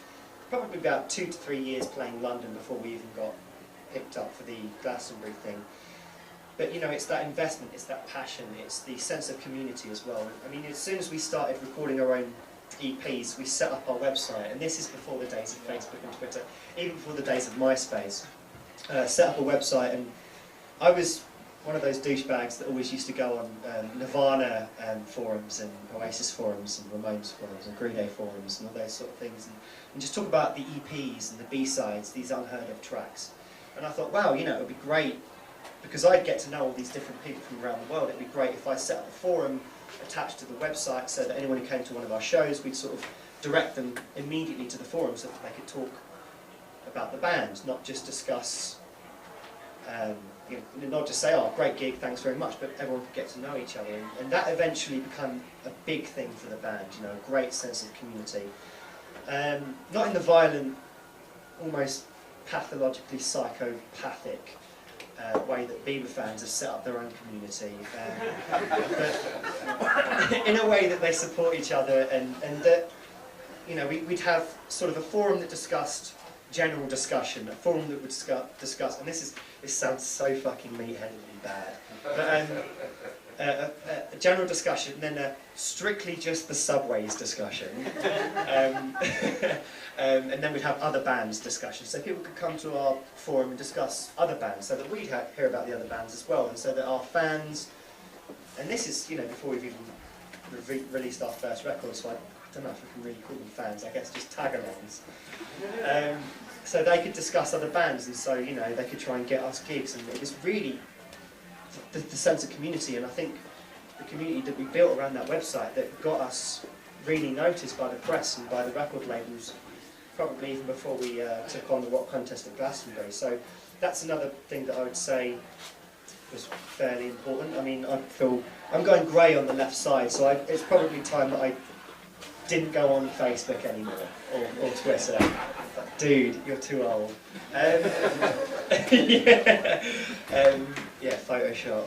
H: probably about 2 to 3 years playing London before we even got picked up for the Glastonbury thing. But you know, it's that investment, it's that passion, it's the sense of community as well. I mean, as soon as we started recording our own EPs, we set up our website, and this is before the days of Facebook and Twitter, even before the days of MySpace. Set up a website, and I was one of those douchebags that always used to go on Nirvana forums and Oasis forums and Ramones forums and Green Day forums and all those sort of things, and just talk about the EPs and the B-sides, these unheard of tracks. And I thought, wow, you know, it would be great, because I'd get to know all these different people from around the world. It'd be great if I set up a forum attached to the website so that anyone who came to one of our shows, we'd sort of direct them immediately to the forum so that they could talk about the band, not just discuss, you know, not just say, oh, great gig, thanks very much, but everyone could get to know each other. And that eventually became a big thing for the band, you know, a great sense of community. Not in the violent, almost pathologically psychopathic way that Bieber fans have set up their own community, but in a way that they support each other, and that, you know, we'd have sort of a forum that discussed general discussion, a forum that would discuss, and this sounds so fucking meat-headedly bad, but a general discussion, and then strictly just the Subways discussion, and then we'd have other bands discussion, so people could come to our forum and discuss other bands, so that we'd hear about the other bands as well, and so that our fans, and this is, you know, before we've even released our first record, so I don't know if we can really call them fans, I guess just tag-alongs. So they could discuss other bands, and so, you know, they could try and get us gigs, and it was really the sense of community, and I think the community that we built around that website that got us really noticed by the press and by the record labels, probably even before we took on the rock contest at Glastonbury. So that's another thing that I would say was fairly important. I mean, I feel I'm going grey on the left side, so it's probably time that I didn't go on Facebook anymore, or Twitter. Dude, you're too old. Yeah, Photoshop.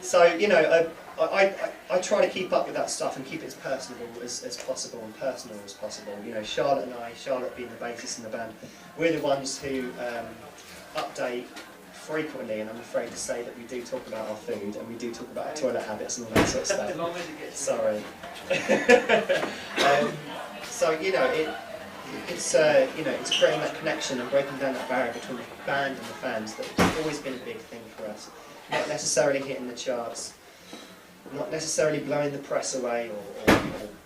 H: So, you know, I try to keep up with that stuff and keep it as personable as possible and personal as possible. You know, Charlotte and I, Charlotte being the bassist in the band, we're the ones who update frequently, and I'm afraid to say that we do talk about our food and we do talk about our toilet habits and all that sort of stuff. Sorry. So, you know, it's you know, it's creating that connection and breaking down that barrier between the band and the fans that's always been a big thing for us. Not necessarily hitting the charts, not necessarily blowing the press away, or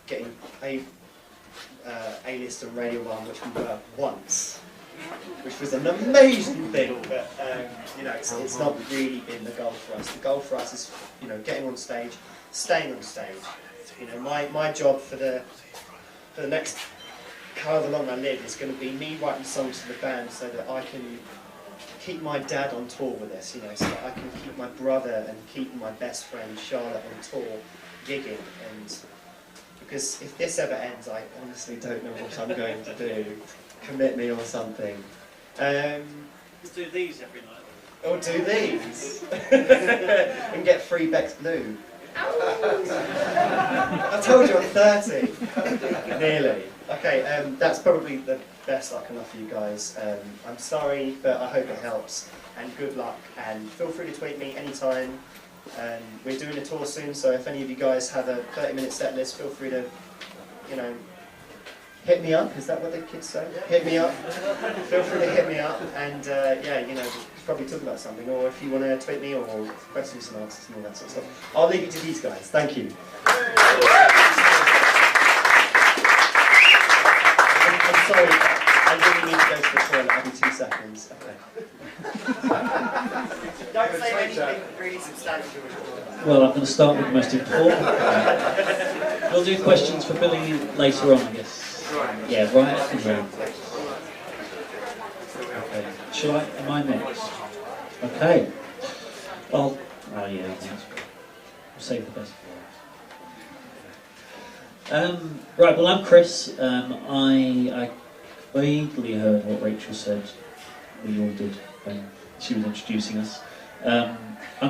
H: getting A-list on Radio 1, which we were once, which was an amazing thing, but you know, it's not really been the goal for us. The goal for us is, you know, getting on stage, staying on stage. You know, my job for the next however long I live is going to be me writing songs for the band so that I can keep my dad on tour with us, you know, so that I can keep my brother and keep my best friend Charlotte on tour, gigging, and because if this ever ends, I honestly don't know what I'm going to do. Commit me or something.
B: We'll do these every night.
H: Or do these. And get free Bex Blue. I told you I'm 30. Nearly. Okay, that's probably the best I can offer you guys. I'm sorry, but I hope it helps. And good luck. And feel free to tweet me anytime. We're doing a tour soon, so if any of you guys have a 30-minute set list, feel free to, hit me up. Is that what the kids say? Yeah. Hit me up. Feel free to hit me up. And probably talk about something. Or if you want to tweet me or questions and answers and all that sort of stuff. I'll leave it to these guys. Thank you. I'm sorry, I really need to go to the toilet every 2 seconds. Okay. Don't say anything really substantial.
B: Well, I'm going to start with the most important. We'll do questions for Billy later on, I guess. Yeah, right at the end. Okay. Am I next? Okay. We'll save the best for last. Right, well, I'm Chris. I vaguely heard what Rachel said. We all did when she was introducing us. I'm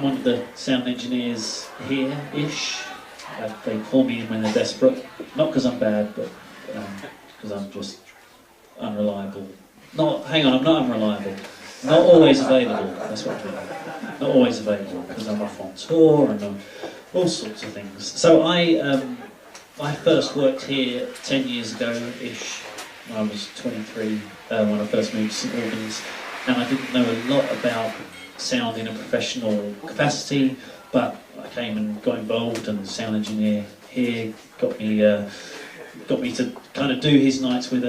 B: one of the sound engineers here-ish. They call me in when they're desperate. Not because I'm bad, but because I'm just unreliable. Hang on, I'm not unreliable. Not always available, that's what I mean. Not always available, because I'm off on tour and all sorts of things. So I first worked here 10 years ago-ish, when I was 23, when I first moved to St Albans, and I didn't know a lot about sound in a professional capacity, but I came and got involved, and the sound engineer here got me to kind of do his nights with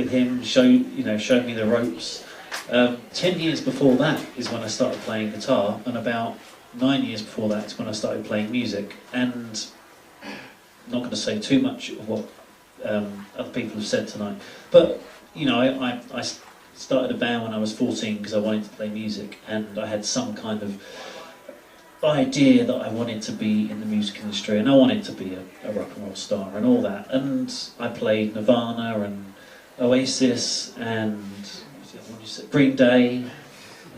B: him, show me the ropes. 10 years before that is when I started playing guitar, and about 9 years before that is when I started playing music. And I'm not going to say too much of what other people have said tonight, but I started a band when I was 14 because I wanted to play music, and I had some kind of idea that I wanted to be in the music industry, and I wanted to be a rock and roll star and all that. And I played Nirvana and Oasis and Green Day.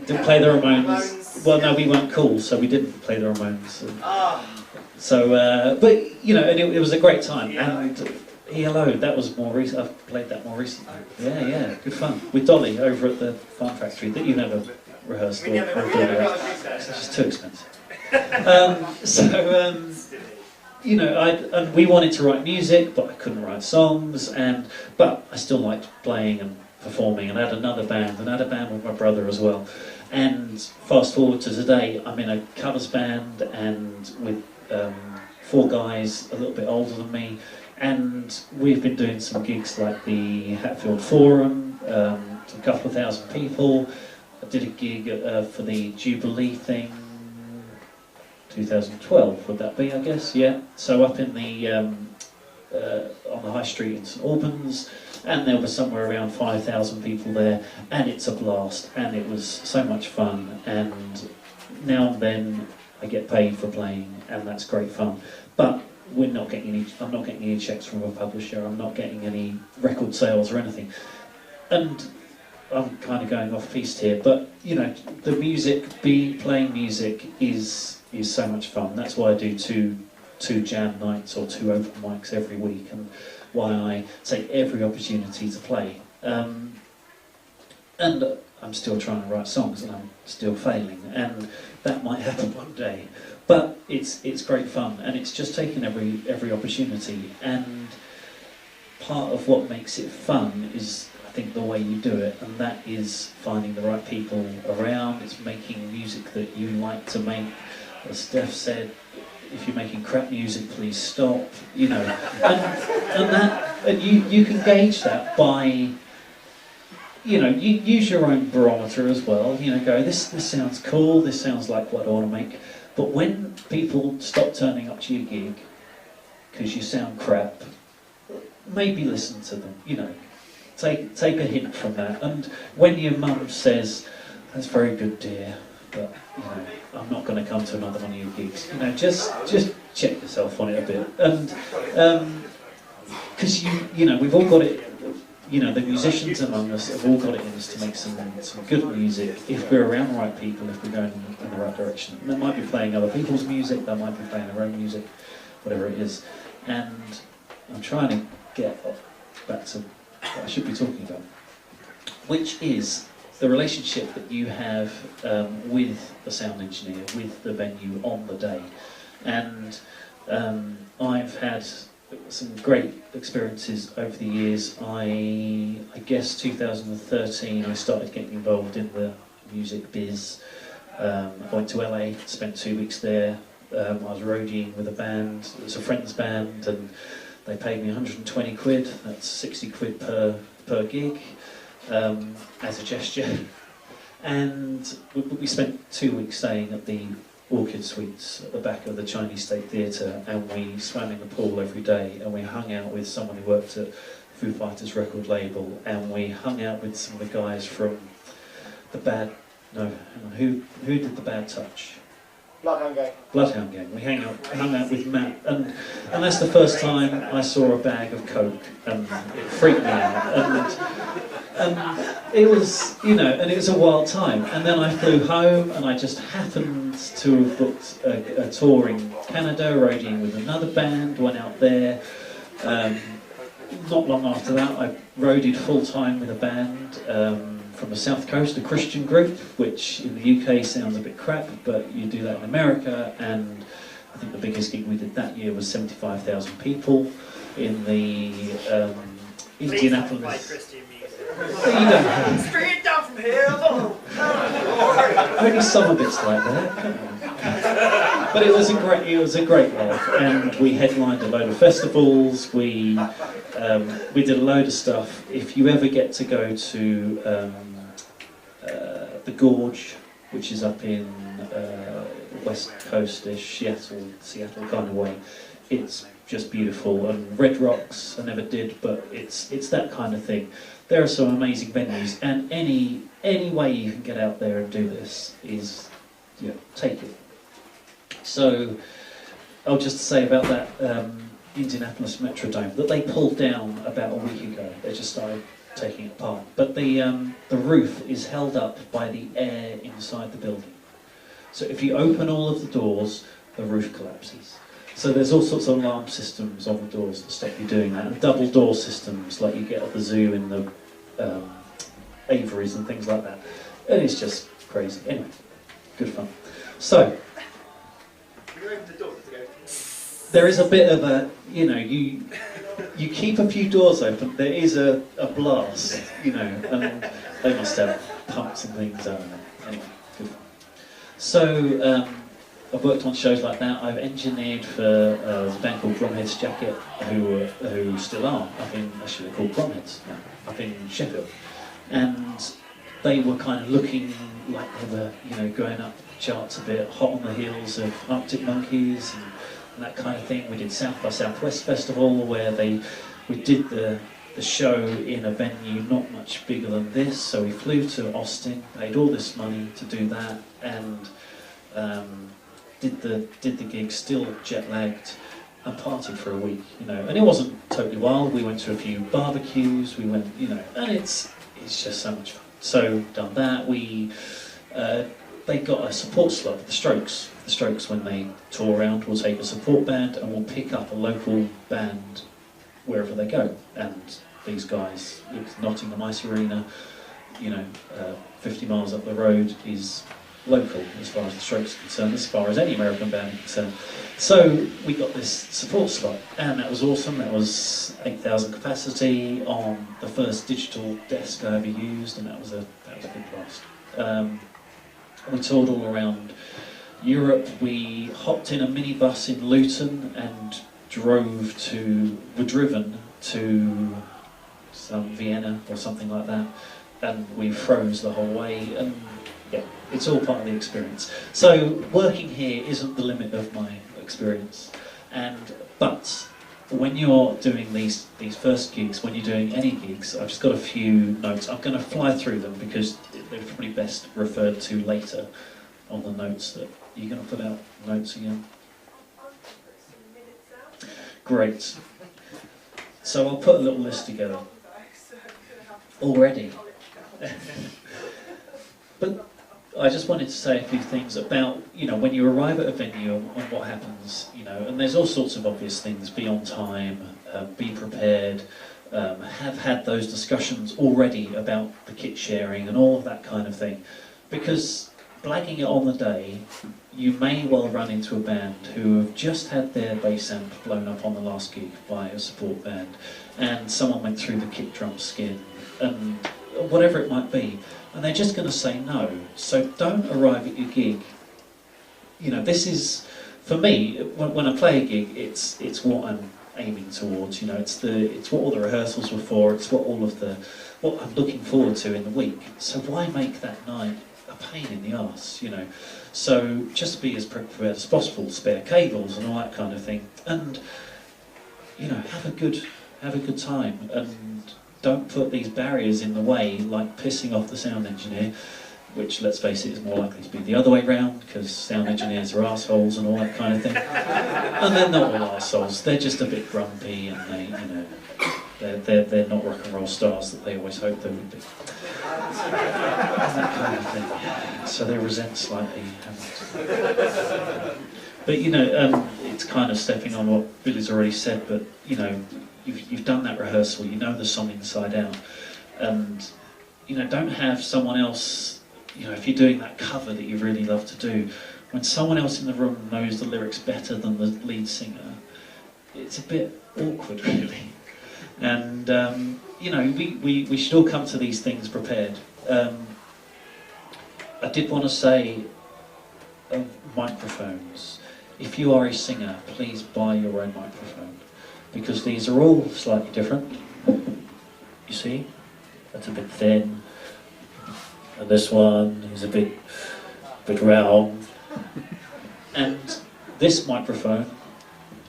B: Didn't play the Ramones. Well, no, we weren't cool, so we didn't play the Ramones. But and it was a great time. And ELO, that was more recent. I've played that more recently. Yeah, good fun with Dolly over at the Farm Factory that you never rehearsed or did. It's just too expensive. And we wanted to write music, but I couldn't write songs, but I still liked playing and performing, and I had another band, and I had a band with my brother as well. And fast forward to today, I'm in a covers band, and with 4 guys a little bit older than me, and we've been doing some gigs like the Hatfield Forum, to a couple of thousand people. I did a gig for the Jubilee thing, 2012 would that be, I guess, yeah. So up in the on the high street in St Albans, and there was somewhere around 5,000 people there, and it's a blast, and it was so much fun, and now and then I get paid for playing, and that's great fun. But I'm not getting any checks from a publisher, I'm not getting any record sales or anything. And I'm kind of going off piste here, but the music, playing music is so much fun. That's why I do two jam nights or 2 open mics every week, and why I take every opportunity to play. And I'm still trying to write songs, and I'm still failing, and that might happen one day. But it's great fun, and it's just taking every opportunity. And part of what makes it fun is, I think, the way you do it, and that is finding the right people around. It's making music that you like to make. As Steph said, if you're making crap music, please stop. And you can gauge that by, you use your own barometer as well. Go, this sounds cool. This sounds like what I want to make. But when people stop turning up to your gig because you sound crap, maybe listen to them. Take a hint from that. And when your mum says, "That's very good, dear, but I'm not going to come to another one of your gigs," just check yourself on it a bit. And
I: because you know, we've all got it. You know, the musicians among us have all got it in us to make some good music if we're around the right people, if we're going in the right direction. And they might be playing other people's music, they might be playing their own music, whatever it is. And I'm trying to get back to what I should be talking about, which is the relationship that you have with the sound engineer, with the venue on the day. And I've had some great experiences over the years. I guess 2013 I started getting involved in the music biz. I went to LA, spent 2 weeks there. I was roadieing with a band. It was a friend's band, and they paid me 120 quid. That's 60 quid per gig, as a gesture. And we spent 2 weeks staying at the Orchid Suites at the back of the Chinese State Theatre, and we swam in the pool every day, and we hung out with someone who worked at Foo Fighters record label, and we hung out with some of the guys from the Bad... No, who did the Bad Touch?
J: Bloodhound Gang.
I: Bloodhound Gang. We hung out with Matt, and that's the first time I saw a bag of coke, and it freaked me out. And it was, you know, and it was a wild time. And then I flew home, and I just happened to have booked a tour in Canada, roadieing with another band, went out there. Not long after that, I roadied full-time with a band from the South Coast, a Christian group, which in the UK sounds a bit crap, but you do that in America, and I think the biggest gig we did that year was 75,000 people in the Indianapolis... You don't
J: Straight down from here,
I: only some bits like that. Come on. But it was a great laugh, and we headlined a load of festivals. We did a load of stuff. If you ever get to go to the Gorge, which is up in West Coast-ish, Seattle kind of way, it's just beautiful. And Red Rocks, I never did, but it's that kind of thing. There are some amazing venues, and any way you can get out there and do this is, you know, take it. So, I'll just say about that Indianapolis Metrodome that they pulled down about a week ago. They just started taking it apart, but the roof is held up by the air inside the building. So if you open all of the doors, the roof collapses. So there's all sorts of alarm systems on the doors that stop you doing that, and double door systems like you get at the zoo in the aviaries and things like that. And it's just crazy. Anyway, good fun. So, there is a bit of a, you know, you keep a few doors open, there is a blast, you know, and they must have pumps and things, I don't know. Anyway, good fun. So, I've worked on shows like that. I've engineered for a band called Bromhead's Jacket, who still are up in, actually they're called Bromheads now, up in Sheffield. And they were kind of looking like they were, you know, going up charts a bit, hot on the heels of Arctic Monkeys and that kind of thing. We did South by Southwest Festival, where we did the show in a venue not much bigger than this. So we flew to Austin, paid all this money to do that, and did the gig still jet lagged and partied for a week, you know. And it wasn't totally wild. We went to a few barbecues. We went, you know, and it's just so much fun. So done that. They got a support slot. The Strokes. The Strokes, when they tour around, will take a support band and will pick up a local band wherever they go. And these guys, Nottingham Ice Arena, you know, 50 miles up the road is local as far as the Strokes are concerned, as far as any American band is concerned. So we got this support slot, and that was awesome. That was 8,000 capacity on the first digital desk I ever used, and that was a good blast. We toured all around Europe. We hopped in a minibus in Luton and were driven to some Vienna or something like that, and we froze the whole way. And yeah, it's all part of the experience. So working here isn't the limit of my experience, but when you're doing these first gigs, when you're doing any gigs, I've just got a few notes. I'm going to fly through them because they're probably best referred to later on the notes. That you're going to put out notes again. Great. So I'll put a little list together already. But I just wanted to say a few things about, you know, when you arrive at a venue and what happens, you know, and there's all sorts of obvious things: be on time, be prepared, have had those discussions already about the kit sharing and all of that kind of thing. Because blagging it on the day, you may well run into a band who have just had their bass amp blown up on the last gig by a support band, and someone went through the kick drum skin, and whatever it might be, and they're just going to say no. So don't arrive at your gig. You know, this is, for me, when I play a gig, it's what I'm aiming towards. You know, it's what all the rehearsals were for. It's what what I'm looking forward to in the week. So why make that night a pain in the arse? You know, so just be as prepared as possible, spare cables and all that kind of thing, and you know, have a good time, and don't put these barriers in the way, like pissing off the sound engineer, which, let's face it, is more likely to be the other way round, because sound engineers are assholes and all that kind of thing. And they're not all assholes, they're just a bit grumpy, and they, you know, they're not rock and roll stars that they always hoped they would be. That kind of thing. So they resent slightly. But you know, it's kind of stepping on what Billy's already said, but you know, you've done that rehearsal, you know the song inside out, and you know, don't have someone else, you know, if you're doing that cover that you really love to do, when someone else in the room knows the lyrics better than the lead singer, it's a bit awkward, really. And you know, we should all come to these things prepared. I did want to say, microphones. If you are a singer, please buy your own microphone, because these are all slightly different. You see, that's a bit thin, and this one is a bit round. And this microphone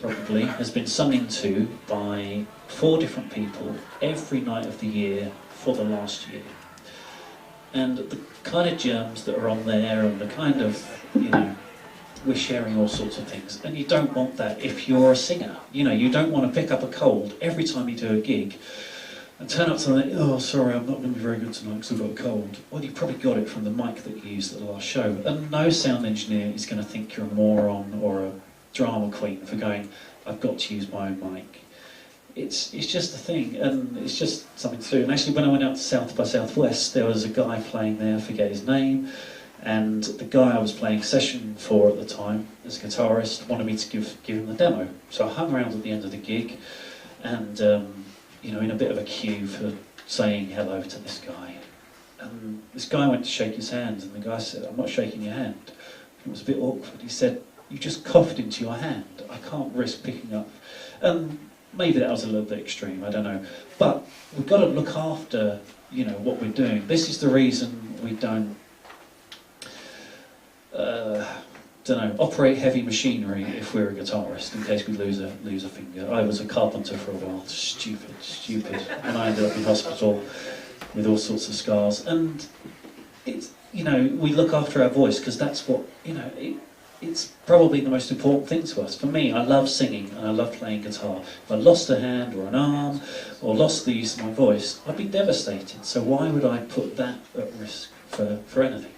I: probably has been sung into by 4 different people every night of the year for the last year. And the kind of germs that are on there, and the kind of, you know, we're sharing all sorts of things, and you don't want that if you're a singer. You know, you don't want to pick up a cold every time you do a gig and turn up to them and think, oh, sorry, I'm not going to be very good tonight because I've got a cold. Well, you probably got it from the mic that you used at the last show. And no sound engineer is going to think you're a moron or a drama queen for going, I've got to use my own mic. It's just a thing, and it's just something to do. And actually, when I went out to South by Southwest, there was a guy playing there, I forget his name, and the guy I was playing session for at the time, as a guitarist, wanted me to give him the demo. So I hung around at the end of the gig, and you know, in a bit of a queue for saying hello to this guy. And this guy went to shake his hand, and the guy said, I'm not shaking your hand. It was a bit awkward. He said, you just coughed into your hand. I can't risk picking up. Maybe that was a little bit extreme, I don't know. But we've got to look after, you know, what we're doing. This is the reason we don't operate heavy machinery if we're a guitarist, in case we lose a finger. I was a carpenter for a while, stupid, and I ended up in hospital with all sorts of scars. And it's, you know, we look after our voice, because that's what, you know, it's probably the most important thing to us. For me, I love singing and I love playing guitar. If I lost a hand or an arm or lost the use of my voice, I'd be devastated. So why would I put that at risk for anything?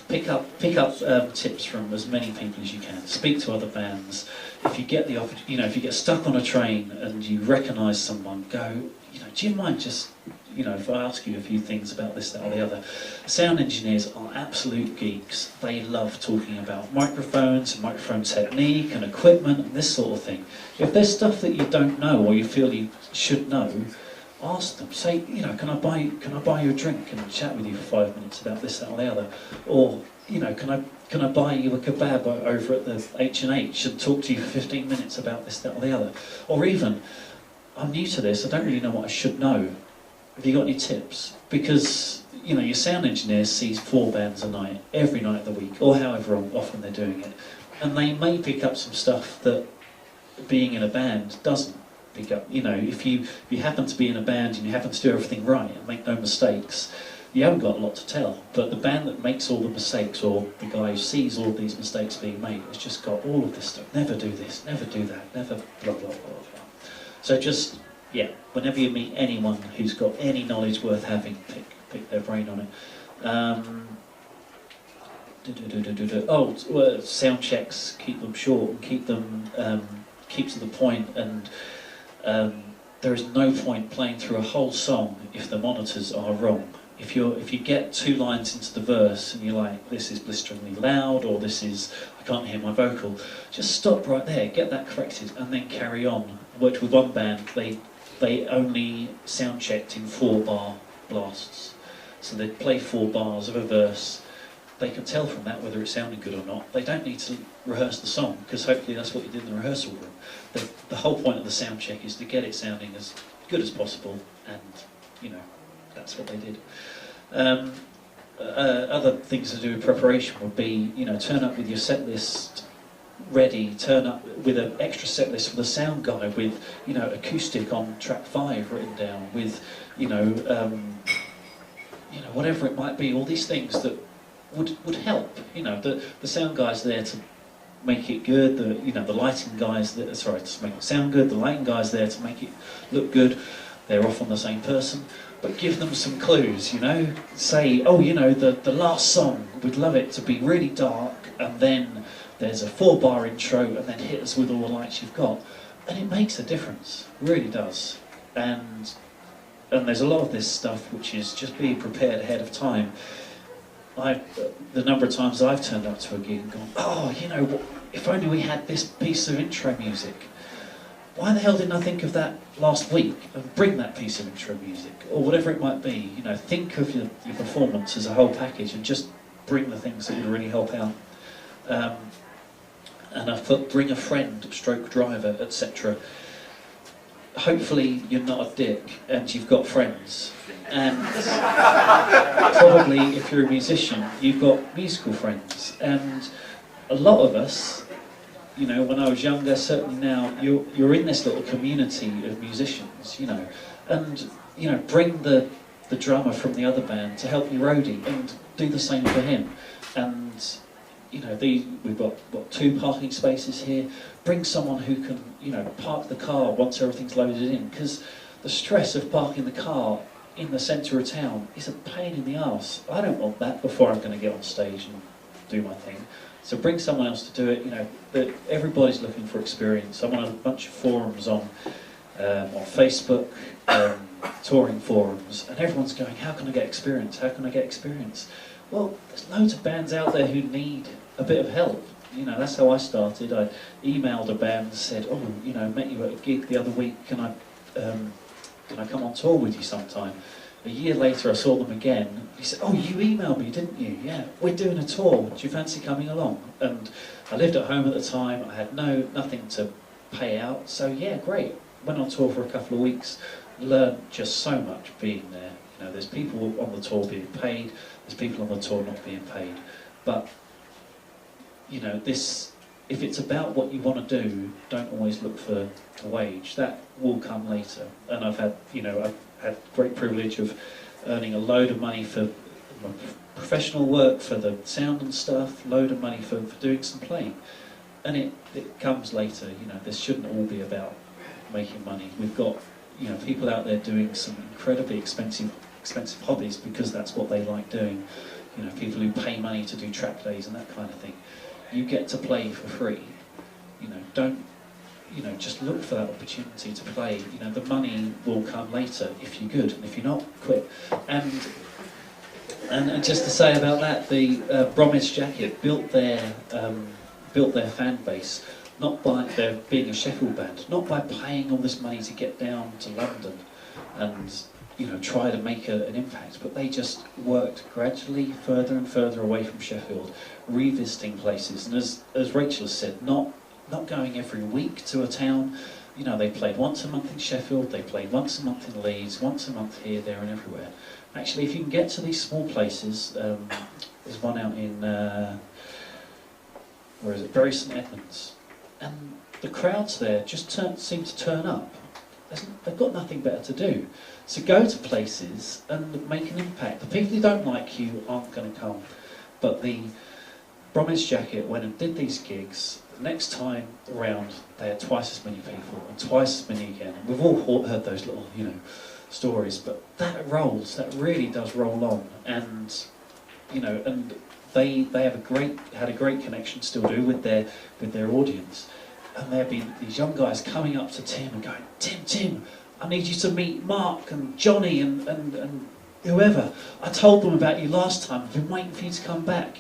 I: Pick up tips from as many people as you can. Speak to other bands. If you get the opportunity, you know, if you get stuck on a train and you recognise someone, go, you know, do you mind just, you know, if I ask you a few things about this, that or the other. Sound engineers are absolute geeks. They love talking about microphones, and microphone technique and equipment and this sort of thing. If there's stuff that you don't know or you feel you should know, ask them. Say, you know, can I buy you a drink and chat with you for 5 minutes about this, that or the other? Or, you know, can I buy you a kebab over at the H&H and talk to you for 15 minutes about this, that or the other? Or even, I'm new to this, I don't really know what I should know. Have you got any tips? Because, you know, your sound engineer sees 4 bands a night, every night of the week, or however often they're doing it. And they may pick up some stuff that being in a band doesn't pick up. You know, if you happen to be in a band and you happen to do everything right and make no mistakes, you haven't got a lot to tell. But the band that makes all the mistakes, or the guy who sees all these mistakes being made, has just got all of this stuff. Never do this, never do that, never blah, blah, blah, blah. So just, yeah, whenever you meet anyone who's got any knowledge worth having, pick their brain on it. Oh, well, sound checks, keep them short and keep them keep to the point, and there is no point playing through a whole song if the monitors are wrong. If you get 2 lines into the verse and you're like, this is blisteringly loud, or this is, I can't hear my vocal, just stop right there, get that corrected, and then carry on. I worked with one band, they only sound checked in 4-bar blasts. So they'd play 4 bars of a verse. They can tell from that whether it's sounding good or not. They don't need to rehearse the song, because hopefully that's what you did in the rehearsal room. The whole point of the sound check is to get it sounding as good as possible, and, you know, that's what they did. Other things to do with preparation would be, you know, turn up with your set list ready, turn up with an extra set list for the sound guy with, you know, acoustic on track 5 written down, with, you know, whatever it might be, all these things that would help. You know, the sound guy's there to make it good, the lighting guy's there, sorry, to make it sound good, the lighting guy's there to make it look good. They're often the same person, but give them some clues, you know. Say, oh, you know, the last song, we'd love it to be really dark, and then there's a 4-bar intro, and then hit us with all the lights you've got. And it makes a difference, really does. And there's a lot of this stuff which is just being prepared ahead of time. The number of times I've turned up to a gig and gone, oh, you know, if only we had this piece of intro music. Why the hell didn't I think of that last week? And bring that piece of intro music, or whatever it might be. You know, think of your performance as a whole package, and just bring the things that would really help out. And I thought, bring a friend, stroke driver, etc. Hopefully you're not a dick and you've got friends. And probably if you're a musician, you've got musical friends. And a lot of us, you know, when I was younger, certainly now, you're in this little community of musicians, you know, and, you know, bring the drummer from the other band to help your roadie and do the same for him. And, you know, we've got 2 parking spaces here. Bring someone who can, you know, park the car once everything's loaded in, because the stress of parking the car in the centre of town is a pain in the arse. I don't want that before I'm going to get on stage and do my thing. So bring someone else to do it. You know, everybody's looking for experience. I'm on a bunch of forums on Facebook, touring forums, and everyone's going, how can I get experience? How can I get experience? Well, there's loads of bands out there who need a bit of help. You know, that's how I started. I emailed a band and said, oh, you know, met you at a gig the other week, can I come on tour with you sometime? A year later I saw them again. He said, oh, you emailed me, didn't you? Yeah, we're doing a tour, do you fancy coming along? And I lived at home at the time, I had nothing to pay out, so yeah, great. Went on tour for a couple of weeks, learned just so much being there. You know, there's people on the tour being paid, there's people on the tour not being paid, but you know, if it's about what you want to do, don't always look for a wage. That will come later. And I've had great privilege of earning a load of money for my professional work, for the sound and stuff, load of money for doing some playing. And it comes later. You know, this shouldn't all be about making money. We've got, you know, people out there doing some incredibly expensive hobbies because that's what they like doing. You know, people who pay money to do track days and that kind of thing. You get to play for free. You know, don't, you know, just look for that opportunity to play. You know, the money will come later if you're good, and if you're not, quit. And just to say about that, the Bromwich Jacket built their fan base not by their being a Sheffield band, not by paying all this money to get down to London and, you know, try to make an impact, but they just worked gradually further and further away from Sheffield, revisiting places, and as Rachel has said, not going every week to a town. You know, they played once a month in Sheffield, they played once a month in Leeds, once a month here, there and everywhere. Actually, if you can get to these small places, there's one out in, where is it, Bury St Edmunds, and the crowds there just seem to turn up. they've got nothing better to do. So go to places and make an impact. The people who don't like you aren't going to come. But the Bromwich Jacket went and did these gigs. The next time around, they had twice as many people and twice as many again. And we've all heard those little, stories, but that rolls. That really does roll on. And and they have had a great connection, still do, with their audience. And there'd be these young guys coming up to Tim and going, Tim, I need you to meet Mark and Johnny and whoever. I told them about you last time. I've been waiting for you to come back.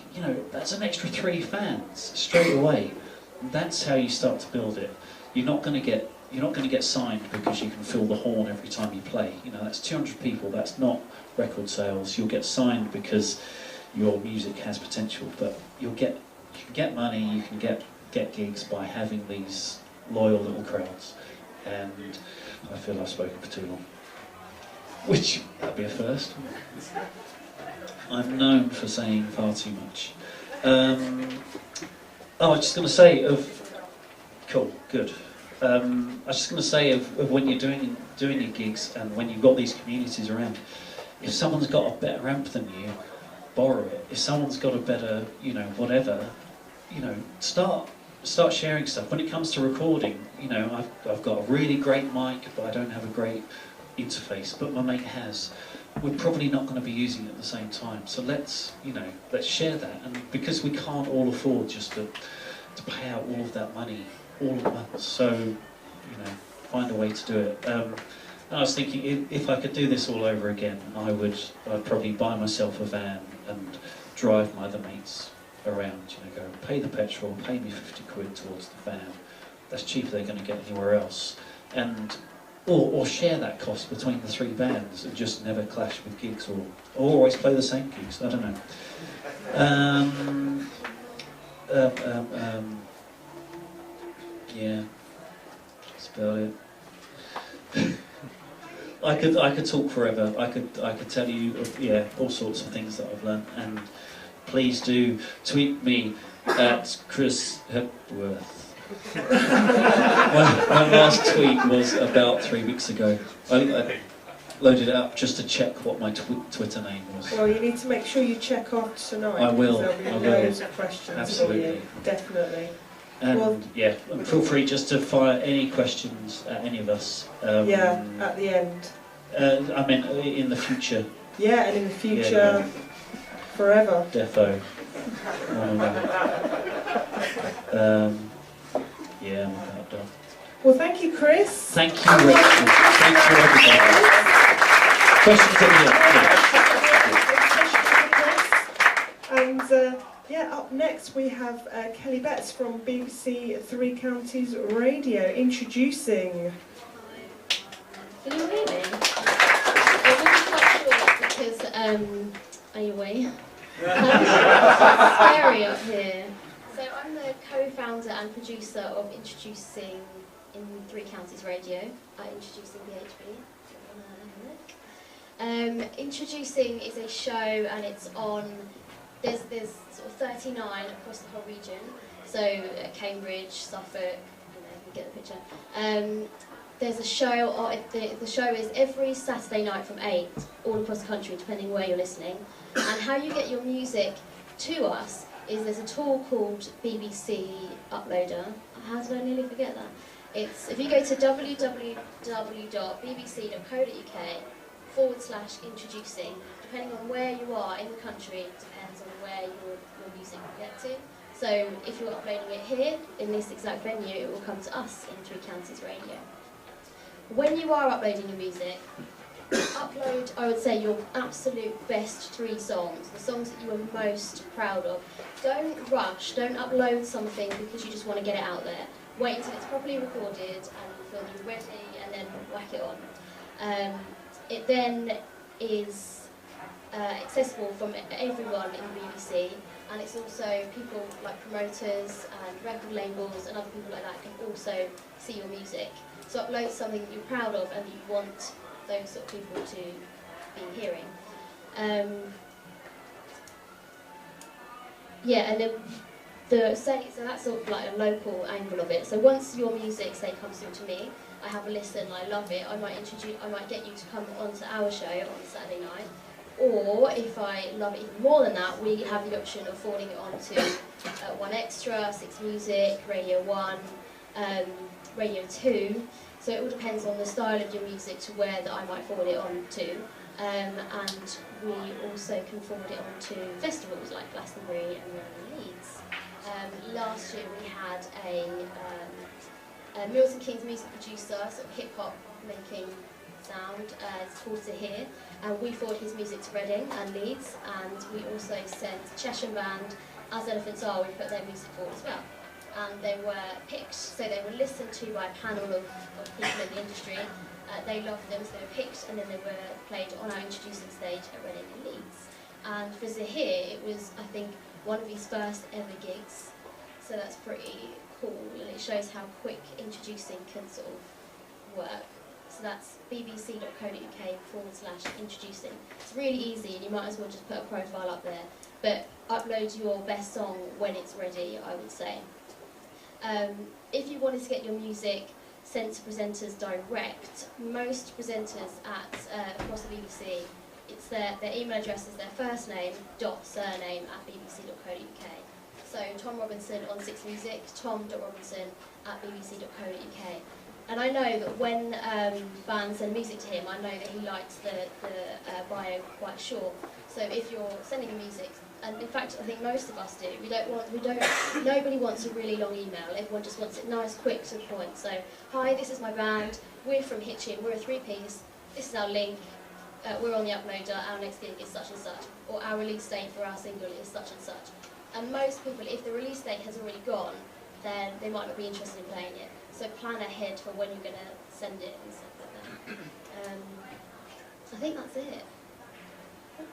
I: That's an extra 3 fans straight away. And that's how you start to build it. You're not going to get signed because you can fill the horn every time you play. That's 200 people. That's not record sales. You'll get signed because your music has potential, but you can get money. You can get gigs by having these loyal little crowds. And I feel I've spoken for too long. Which, that'd be a first. I'm known for saying far too much. I was just going to say cool, good. I was just going to say of when you're doing your gigs and when you've got these communities around, if someone's got a better amp than you, borrow it. If someone's got a better, whatever, start sharing stuff. When it comes to recording, I've got a really great mic, but I don't have a great interface, but my mate has. We're probably not going to be using it at the same time, so let's share that. And because we can't all afford just to pay out all of that money all at once, so find a way to do it. And I was thinking, if I could do this all over again, I'd probably buy myself a van and drive my other mates around. Go pay the petrol, pay me 50 quid towards the van. That's cheaper than they're going to get anywhere else, and or share that cost between the 3 bands and just never clash with gigs, or always play the same gigs. I don't know. Yeah, that's about it. I could talk forever. I could tell you all sorts of things that I've learned, and please do tweet me at Chris Hepworth. my last tweet was about 3 weeks ago. I loaded it up just to check what my Twitter name was.
A: Well, you need to make sure you check off tonight.
I: I will.
A: There'll be loads of questions
I: Absolutely.
A: for you, definitely.
I: And feel free just to fire any questions at any of us.
A: At the end.
I: I meant in the future.
A: Yeah, and in the future, forever.
I: Defo. I'm about done.
A: Well, thank you, Chris.
I: Thank you, Rachel. Thank you, everybody. Questions at the end?
A: And up next we have Kelly Betts from BBC Three Counties Radio introducing.
K: Can you hear me? I wasn't quite sure because, are you away? It's scary up here. So I'm the co-founder and producer of Introducing in Three Counties Radio, Introducing BHB. Introducing is a show, and it's on, there's sort of 39 across the whole region, so Cambridge, Suffolk, you get the picture. There's a show, the show is every Saturday night from 8, all across the country, depending where you're listening. And how you get your music to us is there's a tool called BBC Uploader. How did I nearly forget that? It's, if you go to www.bbc.co.uk/introducing, depending on where you are in the country, depends on where your music will get to. So if you're uploading it here, in this exact venue, it will come to us in Three Counties Radio. When you are uploading your music, upload, I would say, your absolute best 3 songs, the songs that you are most proud of. Don't rush, don't upload something because you just want to get it out there. Wait until it's properly recorded and feel you're ready, and then whack it on. It then is accessible from everyone in the BBC, and it's also people like promoters and record labels and other people like that can also see your music. So upload something that you're proud of and that you want those sort of people to be hearing. And then so that's sort of like a local angle of it. So once your music, say, comes through to me, I have a listen, I love it, I might get you to come onto our show on Saturday night. Or if I love it even more than that, we have the option of forwarding it on to 1Xtra, 6 Music, Radio 1, Radio 2. So it all depends on the style of your music to where that I might forward it on to. And we also can forward it on to festivals like Glastonbury and Rolling Leeds. Last year we had a Milton Keynes music producer, sort of hip-hop making sound, it's called Zahir, and we forwarded his music to Reading and Leeds, and we also sent Cheshire Band, As Elephants Are, we put their music forward as well. And they were picked, so they were listened to by a panel of people in the industry. They loved them, so they were picked, and then they were played on our introducing stage at Reading and Leeds. And for Zahir, it was, I think, one of his first ever gigs, so that's pretty cool, and it shows how quick introducing can sort of work. So that's bbc.co.uk/introducing. It's really easy, and you might as well just put a profile up there, but upload your best song when it's ready, I would say. If you wanted to get your music sent to presenters direct, most presenters across the BBC, it's their email address is their first name dot surname @bbc.co.uk. So Tom Robinson on 6 Music, tom.robinson @bbc.co.uk. And I know that when bands send music to him, I know that he likes the bio quite short. So if you're sending him music, and in fact I think most of us do, nobody wants a really long email, everyone just wants it nice, quick, to the point. So, hi, this is my band, we're from Hitchin, we're a 3-piece, this is our link, we're on the uploader, our next gig is such and such, or our release date for our single is such and such. And most people, if the release date has already gone, then they might not be interested in playing it. So plan ahead for when you're going to send it and stuff like that. I think that's it.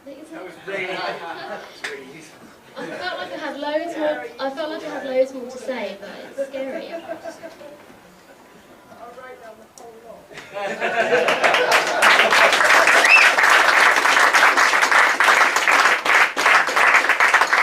J: That was really, that's really useful.
K: I felt like I had loads more. I felt like I had loads more to say, but it's scary.
E: I'll write down the whole lot.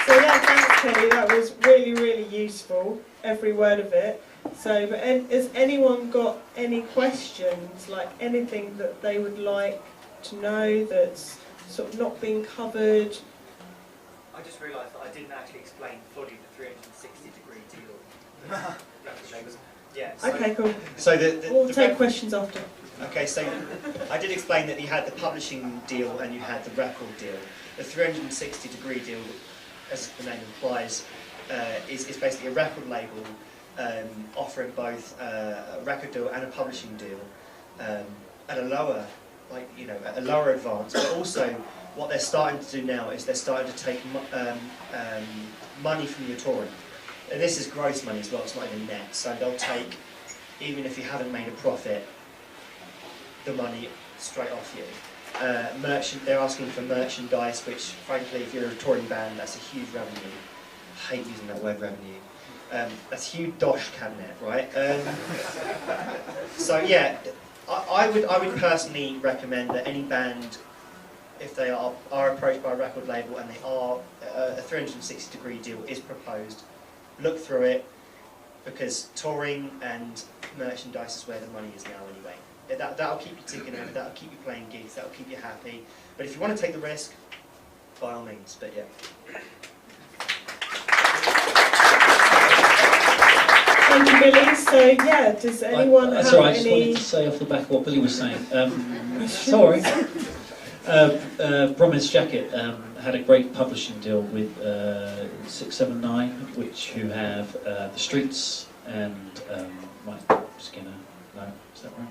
A: So yeah, thanks Kelly, that was really, really useful, every word of it. So, but has anyone got any questions, like anything that they would like to know that's sort of not being covered?
J: I just realised that I didn't actually explain fully the 360-degree deal. Yeah. So,
A: Okay, cool.
H: So
A: We'll take questions after.
H: Okay, so I did explain that you had the publishing deal and you had the record deal. The 360-degree deal, as the name implies, is basically a record label offering both a record deal and a publishing deal at a lower, at a lower advance. But also, what they're starting to do now is they're starting to take money from your touring. And this is gross money as well; it's not even net. So they'll take, even if you haven't made a profit, the money straight off you. They're asking for merchandise, which, frankly, if you're a touring band, that's a huge revenue. I hate using that word, revenue. That's huge dosh cabinet, right? So yeah, I would personally recommend that any band, if they are approached by a record label and they are a 360-degree deal is proposed, look through it, because touring and merchandise is where the money is now anyway. That'll keep you ticking over, that'll keep you playing gigs, that'll keep you happy. But if you want to take the risk, by all means, but yeah.
A: Thank you, Billy. So yeah, does anyone have
I: sorry, I just
A: any...
I: wanted to say off the back of what Billy was saying. Sorry. Promise Jacket had a great publishing deal with 679, who have The Streets and Mike Skinner. No, is that right?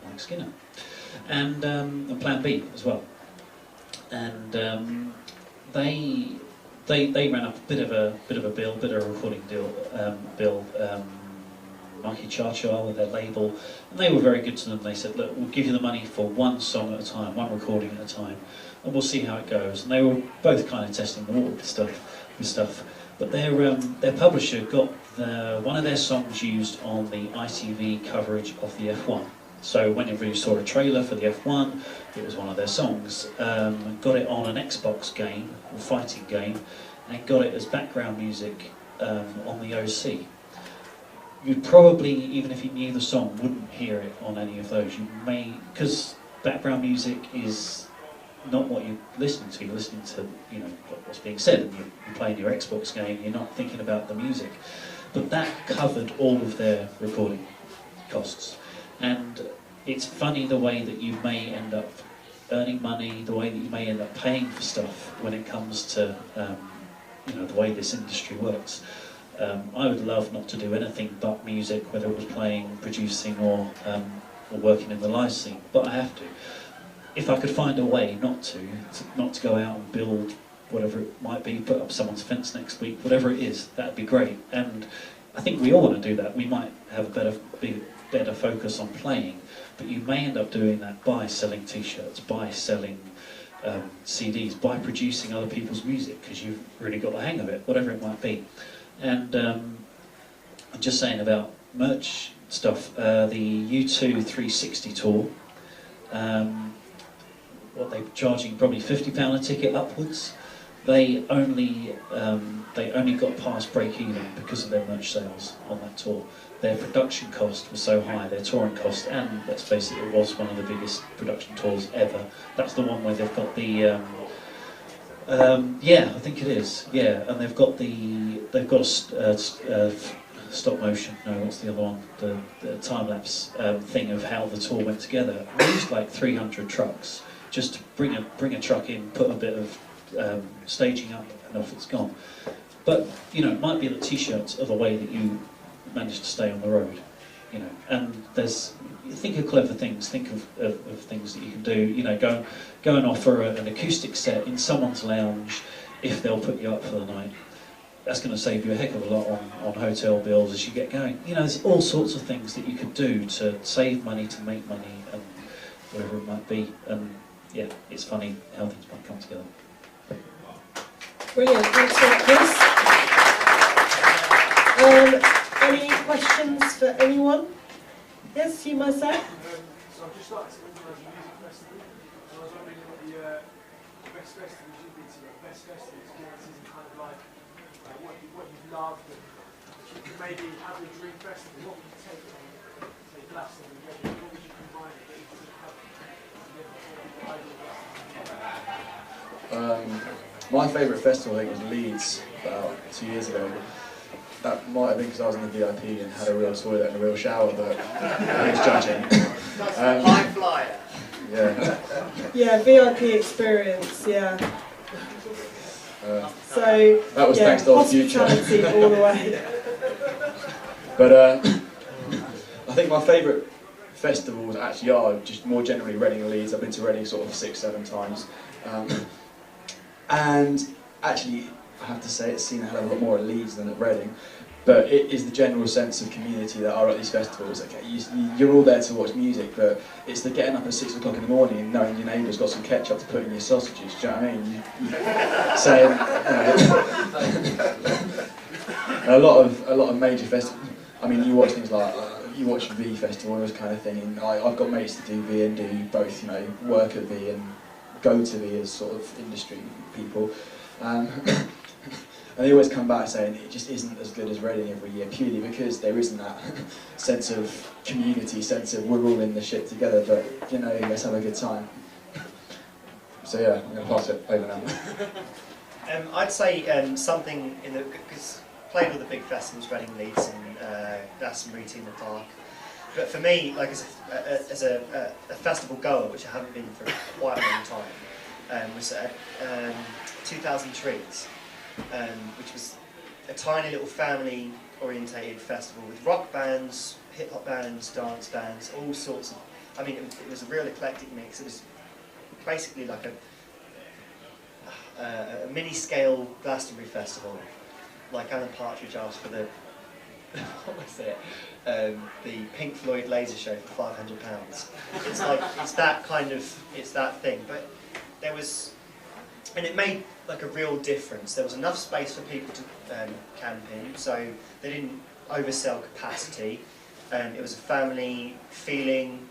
I: Mike Skinner. And Plan B as well. And they ran up a bit of a recording deal. Mikey Charchar with their label, and they were very good to them. They said, look, we'll give you the money for one song at a time, one recording at a time, and we'll see how it goes. And they were both kind of testing the water with stuff. But their publisher got one of their songs used on the ITV coverage of the F1. So whenever you saw a trailer for the F1, it was one of their songs. Got it on an Xbox game, a fighting game, and got it as background music on the OC. you'd probably, even if you knew the song, wouldn't hear it on any of those. You may, because background music is not what you're listening to. You're listening to, you know, what's being said, and you're playing your Xbox game. You're not thinking about the music. But that covered all of their recording costs, and it's funny the way that you may end up earning money, the way that you may end up paying for stuff when it comes to you know, the way this industry works. I would love not to do anything but music, whether it was playing, producing, or working in the live scene, but I have to. If I could find a way not to go out and build whatever it might be, put up someone's fence next week, whatever it is, that'd be great. And I think we all want to do that. We might have a better focus on playing, but you may end up doing that by selling t-shirts, by selling CDs, by producing other people's music, because you've really got the hang of it, whatever it might be. And I'm just saying about merch stuff, the U2 360 tour, what they're charging, probably £50 a ticket upwards. They only got past break even because of their merch sales on that tour. Their production cost was so high, their touring cost, and let's face it, it was one of the biggest production tours ever. That's the one where they've got the yeah, I think it is. Yeah, and they've got a stop motion. No, what's the other one? The time lapse thing of how the tour went together. We used like 300 trucks just to bring a truck in, put a bit of staging up, and off it's gone. But you know, it might be that t-shirts are the way that you manage to stay on the road. You know, and think of clever things. Think of things that you can do. You know, go and offer an acoustic set in someone's lounge if they'll put you up for the night. That's going to save you a heck of a lot on hotel bills as you get going. You know, there's all sorts of things that you could do to save money, to make money, and whatever it might be. And yeah, it's funny how things might come together.
A: Brilliant, thanks for that, Chris. Any questions for anyone? Yes, you myself?
F: So I've just started to organise a music festival, and I was wondering what the best festivals you've been to, the best festival experiences, and kind of like what you've loved, and if you could maybe have a dream festival, what would you take from, say, Glastonbury, what would you combine it with to have the ideal festival?
G: My favourite festival, I think, was Leeds about 2 years ago. That might have been because I was in the VIP and had a real toilet and a real shower, but who's judging?
J: High flyer.
G: Yeah.
A: Yeah, VIP experience, yeah. So,
G: that was
A: yeah,
G: thanks to Old Future.
A: hospitality all the way.
G: But I think my favourite festivals actually are just more generally Reading and Leeds. I've been to Reading sort of 6-7 times. And actually, I have to say, it's seen a hell of a lot more at Leeds than at Reading. But it is the general sense of community that are at these festivals. Okay, you're all there to watch music, but it's the getting up at 6 o'clock in the morning and knowing your neighbour's got some ketchup to put in your sausages. Do you know what I mean? Saying, a lot of major festivals. I mean, you watch things like you watch V Festival and this kind of thing. And I've got mates that do V and do both. You know, work at V and go to V as sort of industry people. And they always come back saying it just isn't as good as Reading every year, purely because there isn't that sense of community, sense of we're all in the shit together, but you know, let's have a good time. So yeah, I'm going to pass it over now.
H: I'd say something in the, because played all the big festivals, Reading, Leeds, and Glastonbury, in the Park. But for me, like as a festival goer, which I haven't been for quite a long time, was 2000 Trees. Which was a tiny little family-orientated festival with rock bands, hip-hop bands, dance bands, all sorts of... I mean, it was a real eclectic mix. It was basically like a mini-scale Glastonbury festival, like Alan Partridge asked for the... what was it? The Pink Floyd laser show for £500. It's like, it's that kind of... it's that thing. But there was... and it made like a real difference. There was enough space for people to camp in, so they didn't oversell capacity. It was a family feeling,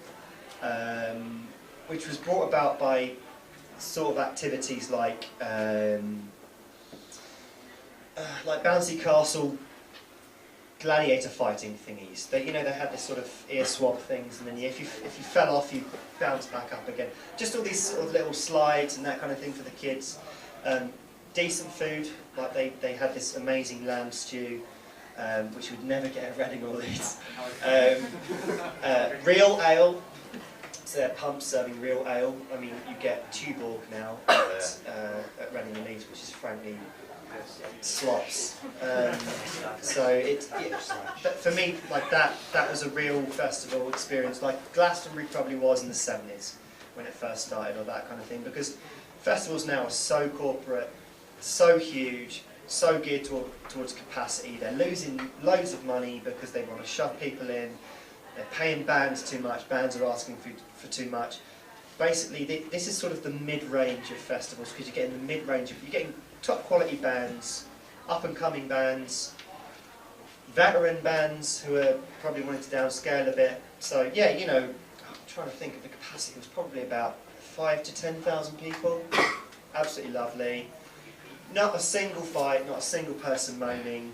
H: which was brought about by sort of activities like bouncy castle, gladiator fighting thingies. They, you know, they had this sort of ear swab things, and then if you fell off, you bounced back up again. Just all these sort of little slides and that kind of thing for the kids. Decent food, like they had this amazing lamb stew, which you would never get at Reading or Leeds. Real ale. So they're pumps serving real ale. I mean, you get Tuborg now at Reading and Leeds, which is frankly slops. So for me, like that was a real festival experience, like Glastonbury probably was in the 70s when it first started, or that kind of thing. Because festivals now are so corporate, so huge, so geared towards capacity. They're losing loads of money because they want to shove people in. They're paying bands too much. Bands are asking for too much. Basically, this is sort of the mid-range of festivals, because you're getting the mid-range of, you're getting top quality bands, up-and-coming bands, veteran bands who are probably wanting to downscale a bit. So yeah, you know, I'm trying to think of the capacity. It was probably about 5,000 to 10,000 people. Absolutely lovely. Not a single fight, not a single person moaning.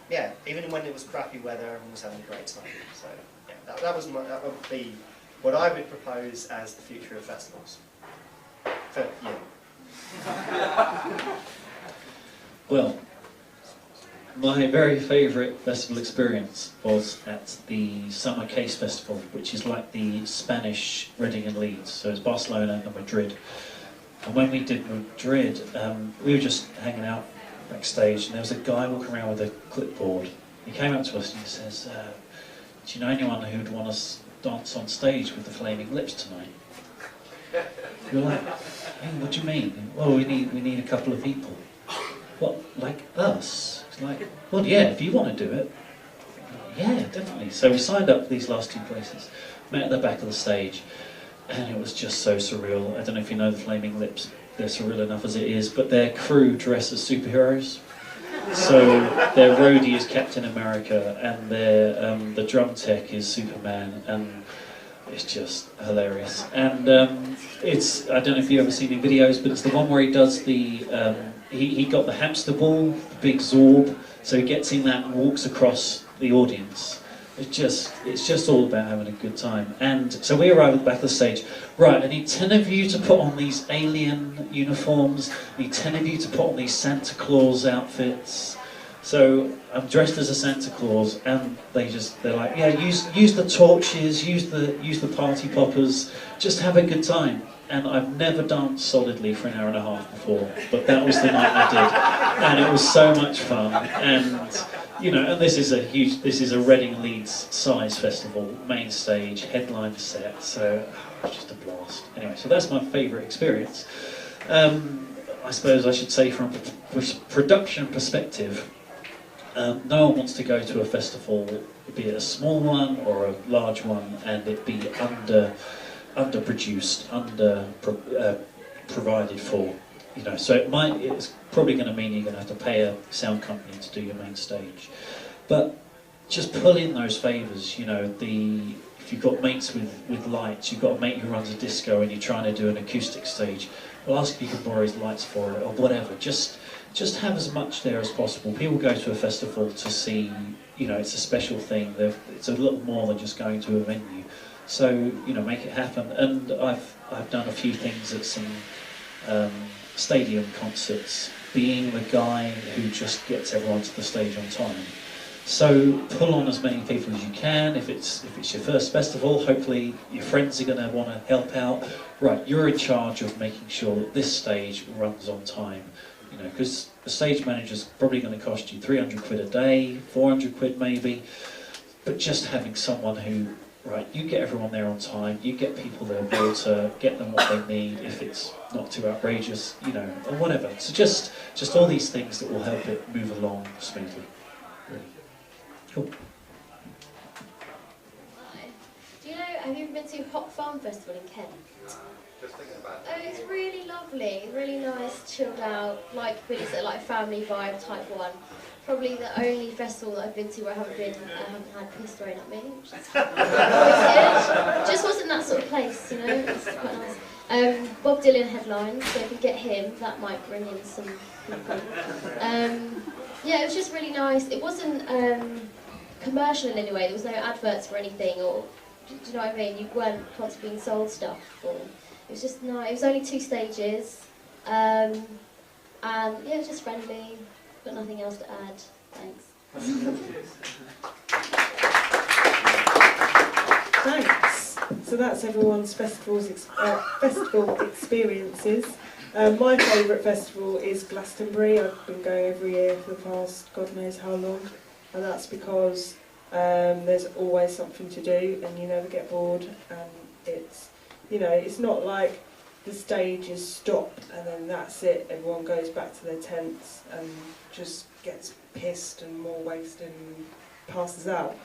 H: Yeah, even when it was crappy weather, everyone was having a great time. So yeah, that would be what I would propose as the future of festivals. For you.
I: Well, my very favourite festival experience was at the Summer Case Festival, which is like the Spanish Reading and Leeds. So it's Barcelona and Madrid. And when we did Madrid, we were just hanging out backstage, and there was a guy walking around with a clipboard. He came up to us and he says, do you know anyone who'd want us to dance on stage with the Flaming Lips tonight? We were like, hey, what do you mean? Well, we need a couple of people. What, like us? It's like, well, yeah, if you want to do it. Yeah, definitely. So we signed up for these last two places, met at the back of the stage, and it was just so surreal. I don't know if you know the Flaming Lips. They're surreal enough as it is, but their crew dress as superheroes. So their roadie is Captain America, and their the drum tech is Superman, and it's just hilarious. And it's, I don't know if you've ever seen any videos, but it's the one where he does the, he got the hamster ball, the big Zorb, so he gets in that and walks across the audience. It's just all about having a good time. And so we arrive at the back of the stage. Right, I need 10 of you to put on these alien uniforms. I need 10 of you to put on these Santa Claus outfits. So I'm dressed as a Santa Claus, and they're like, yeah, use the torches, use the party poppers, just have a good time. And I've never danced solidly for an hour and a half before, but that was the night I did, and it was so much fun. And you know, and this is a Reading Leeds size festival, main stage, headline set, so it's just a blast. Anyway, so that's my favourite experience. I suppose I should say from a production perspective, no one wants to go to a festival, be it a small one or a large one, and it be underproduced, provided for. You know, so it's probably going to mean you're going to have to pay a sound company to do your main stage. But just pull in those favours, you know, if you've got mates with lights, you've got a mate who runs a disco and you're trying to do an acoustic stage, well, ask if you can borrow his lights for it or whatever. Just have as much there as possible. People go to a festival to see, you know, it's a special thing. It's a little more than just going to a venue. So, you know, make it happen. And I've done a few things at some stadium concerts, being the guy who just gets everyone to the stage on time. So pull on as many people as you can. If it's your first festival, hopefully your friends are going to want to help out. Right, you're in charge of making sure that this stage runs on time. You know, because the stage manager's probably going to cost you 300 quid a day, 400 quid maybe. But just having someone who, right, you get everyone there on time, you get people their water, get them what they need, if it's not too outrageous, you know, or whatever. So just all these things that will help it move along smoothly. Really. Cool.
K: Do you know, have you ever been to Hop Farm Festival in Kent?
D: Just thinking about it.
K: Oh, it's really lovely, really nice, chilled out, like really sort of like family vibe type one. Probably the only festival that I've been to where I haven't had piss thrown at me, which is always good. Just wasn't that sort of place, you know. It's quite nice. Bob Dylan headlines, so if you get him, that might bring in some people. Yeah, it was just really nice. It wasn't commercial in any way. There was no adverts for anything, or do you know what I mean? You weren't constantly being sold stuff. Or it was just nice. It was only 2 stages, and yeah, it was just friendly. Got nothing else to add. Thanks.
A: Thanks. So that's everyone's festival experiences. My favourite festival is Glastonbury. I've been going every year for the past God knows how long, and that's because there's always something to do and you never get bored, and it's, you know, it's not like the stages stop and then that's it, everyone goes back to their tents and just gets pissed and more wasted and passes out.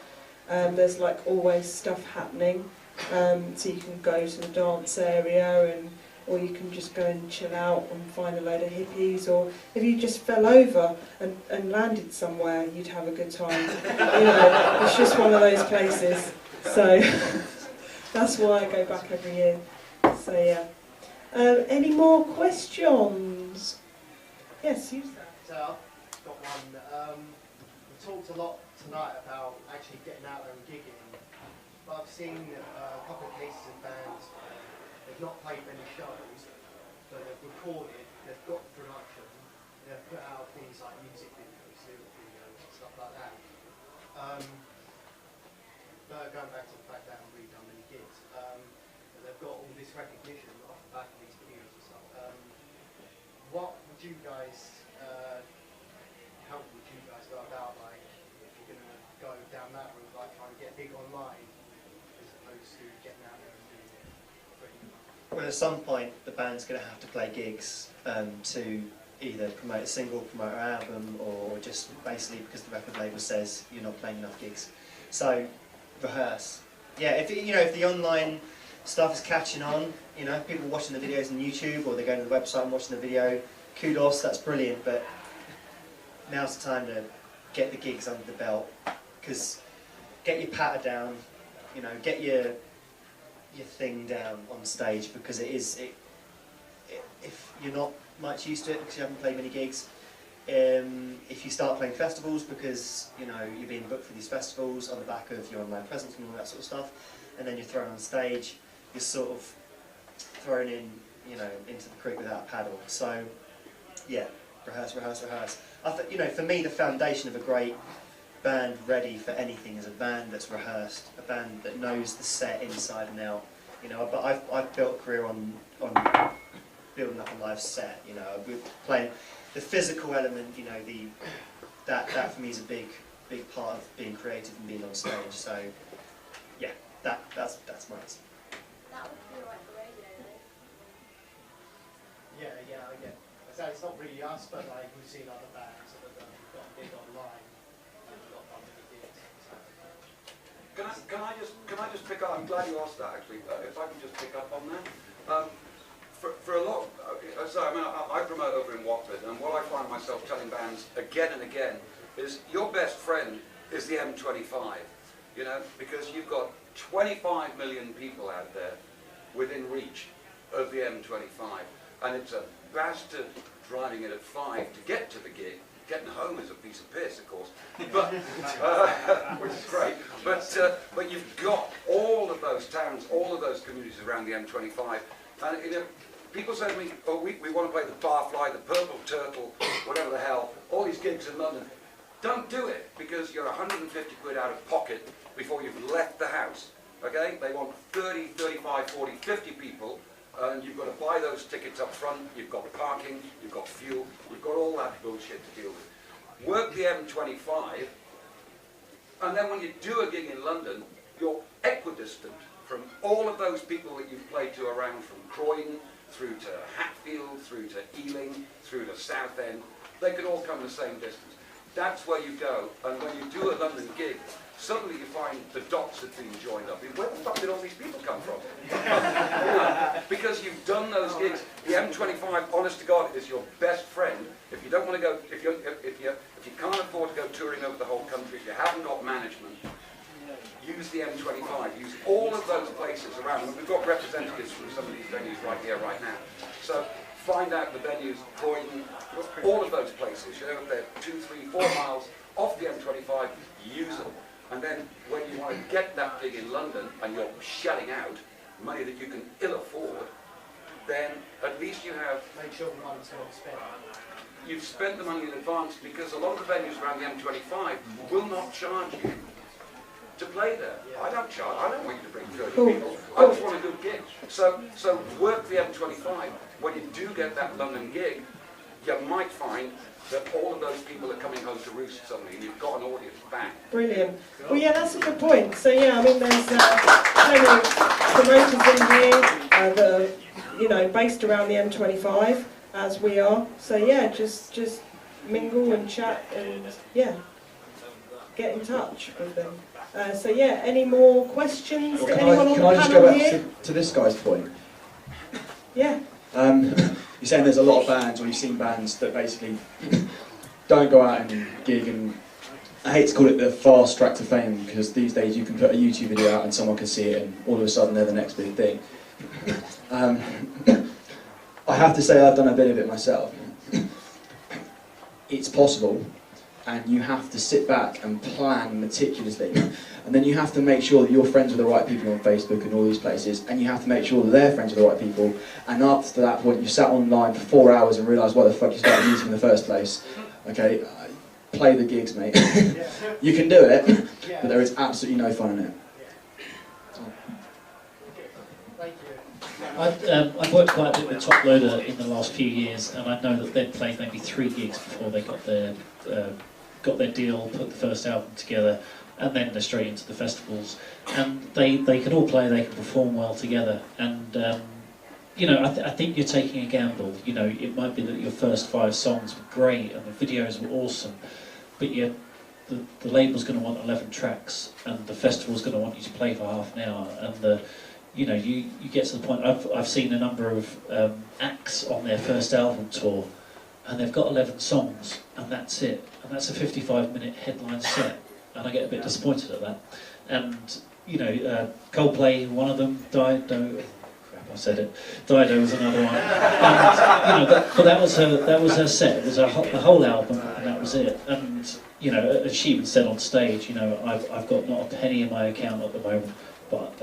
A: There's like always stuff happening, so you can go to the dance area, and or you can just go and chill out and find a load of hippies, or if you just fell over and landed somewhere, you'd have a good time. You know, it's just one of those places. So that's why I go back every year. So yeah. Any more questions? Yes, you.
L: So I've got one. We talked a lot tonight about actually getting out there and gigging, but I've seen a couple of cases of bands. They've not played many shows, but they've recorded, they've got production, they've put out things like music videos, lyric videos, and stuff like that. But going back to the fact that I haven't really done many gigs, but they've got all this recognition off the back of these videos and stuff. What would you guys, how would you guys go about, like, if you're going to go down that route, like trying to get big online, as opposed to getting out there and doing it?
H: Well, at some point, the band's going to have to play gigs to either promote a single, promote an album, or just basically because the record label says you're not playing enough gigs. So, rehearse. Yeah, if the online stuff is catching on, you know, people watching the videos on YouTube, or they're going to the website and watching the video, kudos, that's brilliant. But now's the time to get the gigs under the belt, because get your patter down, you know, get your thing down on stage, because if you're not much used to it because you haven't played many gigs, if you start playing festivals because you know you're being booked for these festivals on the back of your online presence and all that sort of stuff, and then you're thrown on stage, you're sort of thrown in, you know, into the creek without a paddle. So yeah, rehearse. I think, you know, for me the foundation of a great band ready for anything is a band that's rehearsed, a band that knows the set inside and out. You know, but I've built a career on building up a live set. You know, we're playing the physical element. You know, that for me is a big part of being creative and being on stage. So yeah, that's my answer.
E: That would be right for radio, though.
L: Yeah, I get. I say it's not really us, but like we've seen other bands that have got big online.
D: Can I just pick up? I'm glad you asked that, actually. If I can just pick up on that. For a lot, so I mean, I promote over in Watford, and what I find myself telling bands again and again is your best friend is the M25. You know, because you've got 25 million people out there within reach of the M25, and it's a bastard driving it at 5 to get to the gig. Getting home is a piece of piss, of course, but which is great. But you've got all of those towns, all of those communities around the M25, and you know, people say to me, "Oh, we want to play the Barfly, the Purple Turtle, whatever the hell, all these gigs in London." Don't do it, because you're 150 quid out of pocket before you've left the house. Okay? They want 30, 35, 40, 50 people. And you've got to buy those tickets up front, you've got parking, you've got fuel, you've got all that bullshit to deal with. Work the M25, and then when you do a gig in London, you're equidistant from all of those people that you've played to around, from Croydon, through to Hatfield, through to Ealing, through to Southend. They could all come the same distance. That's where you go, and when you do a London gig, suddenly you find the dots have been joined up. Where the fuck did all these people come from? You know, because you've done those gigs. The M25, honest to God, is your best friend. If you don't want to go, if you can't afford to go touring over the whole country, if you haven't got management, use the M25. Use all of those places around. We've got representatives from some of these venues right here, right now. So find out the venues, Croydon, all of those places, you know, if they're 2, 3, 4 miles off the M25, use them. And then when you want to get that gig in London and you're shelling out money that you can ill afford, then at least you have...
L: Make sure the money's not spent.
D: You've spent the money in advance, because a lot of the venues around the M25 will not charge you to play there. I don't charge, I don't want you to bring 30 people. I just want a good gig. So work the M25. When you do get that London gig, you might find that all of those people are coming home to roost suddenly, and you've got an audience back.
A: Brilliant. Well, yeah, that's a good point. So yeah, I mean, there's plenty of promoters in here that are, you know, based around the M25, as we are. So yeah, just mingle and chat and yeah, get in touch with them. So yeah, any more questions?
G: Well,
A: to anyone on the
G: can I just
A: panel
G: go back
A: here?
G: to this guy's point?
A: Yeah.
G: You're saying there's a lot of bands, or you've seen bands that basically don't go out and gig, and I hate to call it the fast track to fame, because these days you can put a YouTube video out and someone can see it and all of a sudden they're the next big thing. I have to say I've done a bit of it myself. It's possible, and you have to sit back and plan meticulously. And then you have to make sure that you're friends with the right people on Facebook and all these places, and you have to make sure that they're friends with the right people. And up to that point, you sat online for 4 hours and realised why the fuck you started using in the first place. Okay, play the gigs, mate. You can do it, but there is absolutely no fun in it.
B: I've worked quite a bit with Top Loader in the last few years, and I know that they'd played maybe 3 gigs before they got their deal, put the first album together, and then they're straight into the festivals. And they can all play, they can perform well together. And you know, I think you're taking a gamble. You know, it might be that your first 5 songs were great and the videos were awesome, but the label's going to want 11 tracks, and the festival's going to want you to play for half an hour, and you know, you get to the point. I've seen a number of acts on their first album tour, and they've got 11 songs, and that's it. And that's a 55-minute headline set, and I get a bit disappointed at that. And you know, Coldplay, one of them, Dido. I said it. Dido was another one. And, you know, but that was her set. It was the whole album, and that was it. And you know, as she even said on stage, you know, I've got not a penny in my account at the moment, but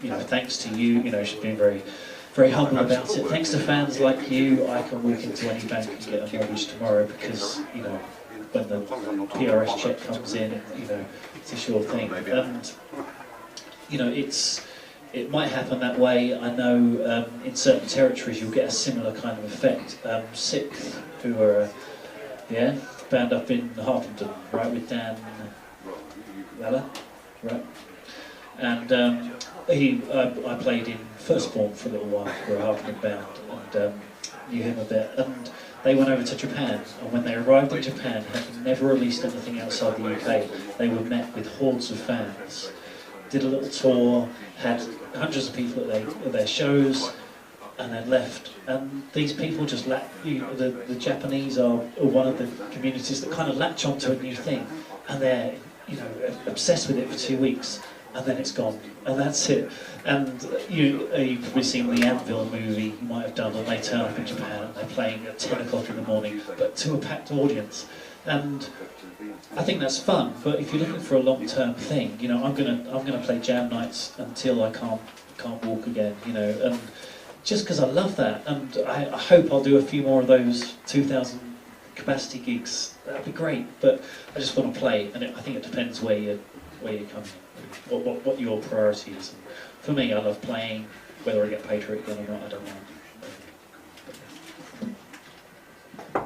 B: you know, thanks to you, you know, she's been very, very humble about it. Thanks to fans like you, I can walk into any bank and get a mortgage tomorrow, because you know, when the PRS check comes in, you know, it's a sure thing. And you know, it might happen that way. I know in certain territories you'll get a similar kind of effect. Sixth, who are a band up in Harpenden, right, with Dan Weller, right? And I played in Firstborn for a little while for a Harpenden band, and knew him a bit. And they went over to Japan, and when they arrived in Japan, having never released anything outside the UK, they were met with hordes of fans. Did a little tour, had hundreds of people at their shows, and then left. And these people just the Japanese are one of the communities that kind of latch onto a new thing, and they're, you know, obsessed with it for 2 weeks, and then it's gone, and that's it. And you've probably seen the Anvil movie, you might have done, and they turn up in Japan and they're playing at 10 o'clock in the morning, but to a packed audience. And I think that's fun, but if you're looking for a long-term thing, you know, I'm gonna play jam nights until I can't walk again, you know, and just because I love that, and I hope I'll do a few more of those 2,000 capacity gigs. That'd be great, but I just want to play, and I think it depends where you're coming, what your priority is. And for me, I love playing. Whether I get paid for it again or not, I don't know.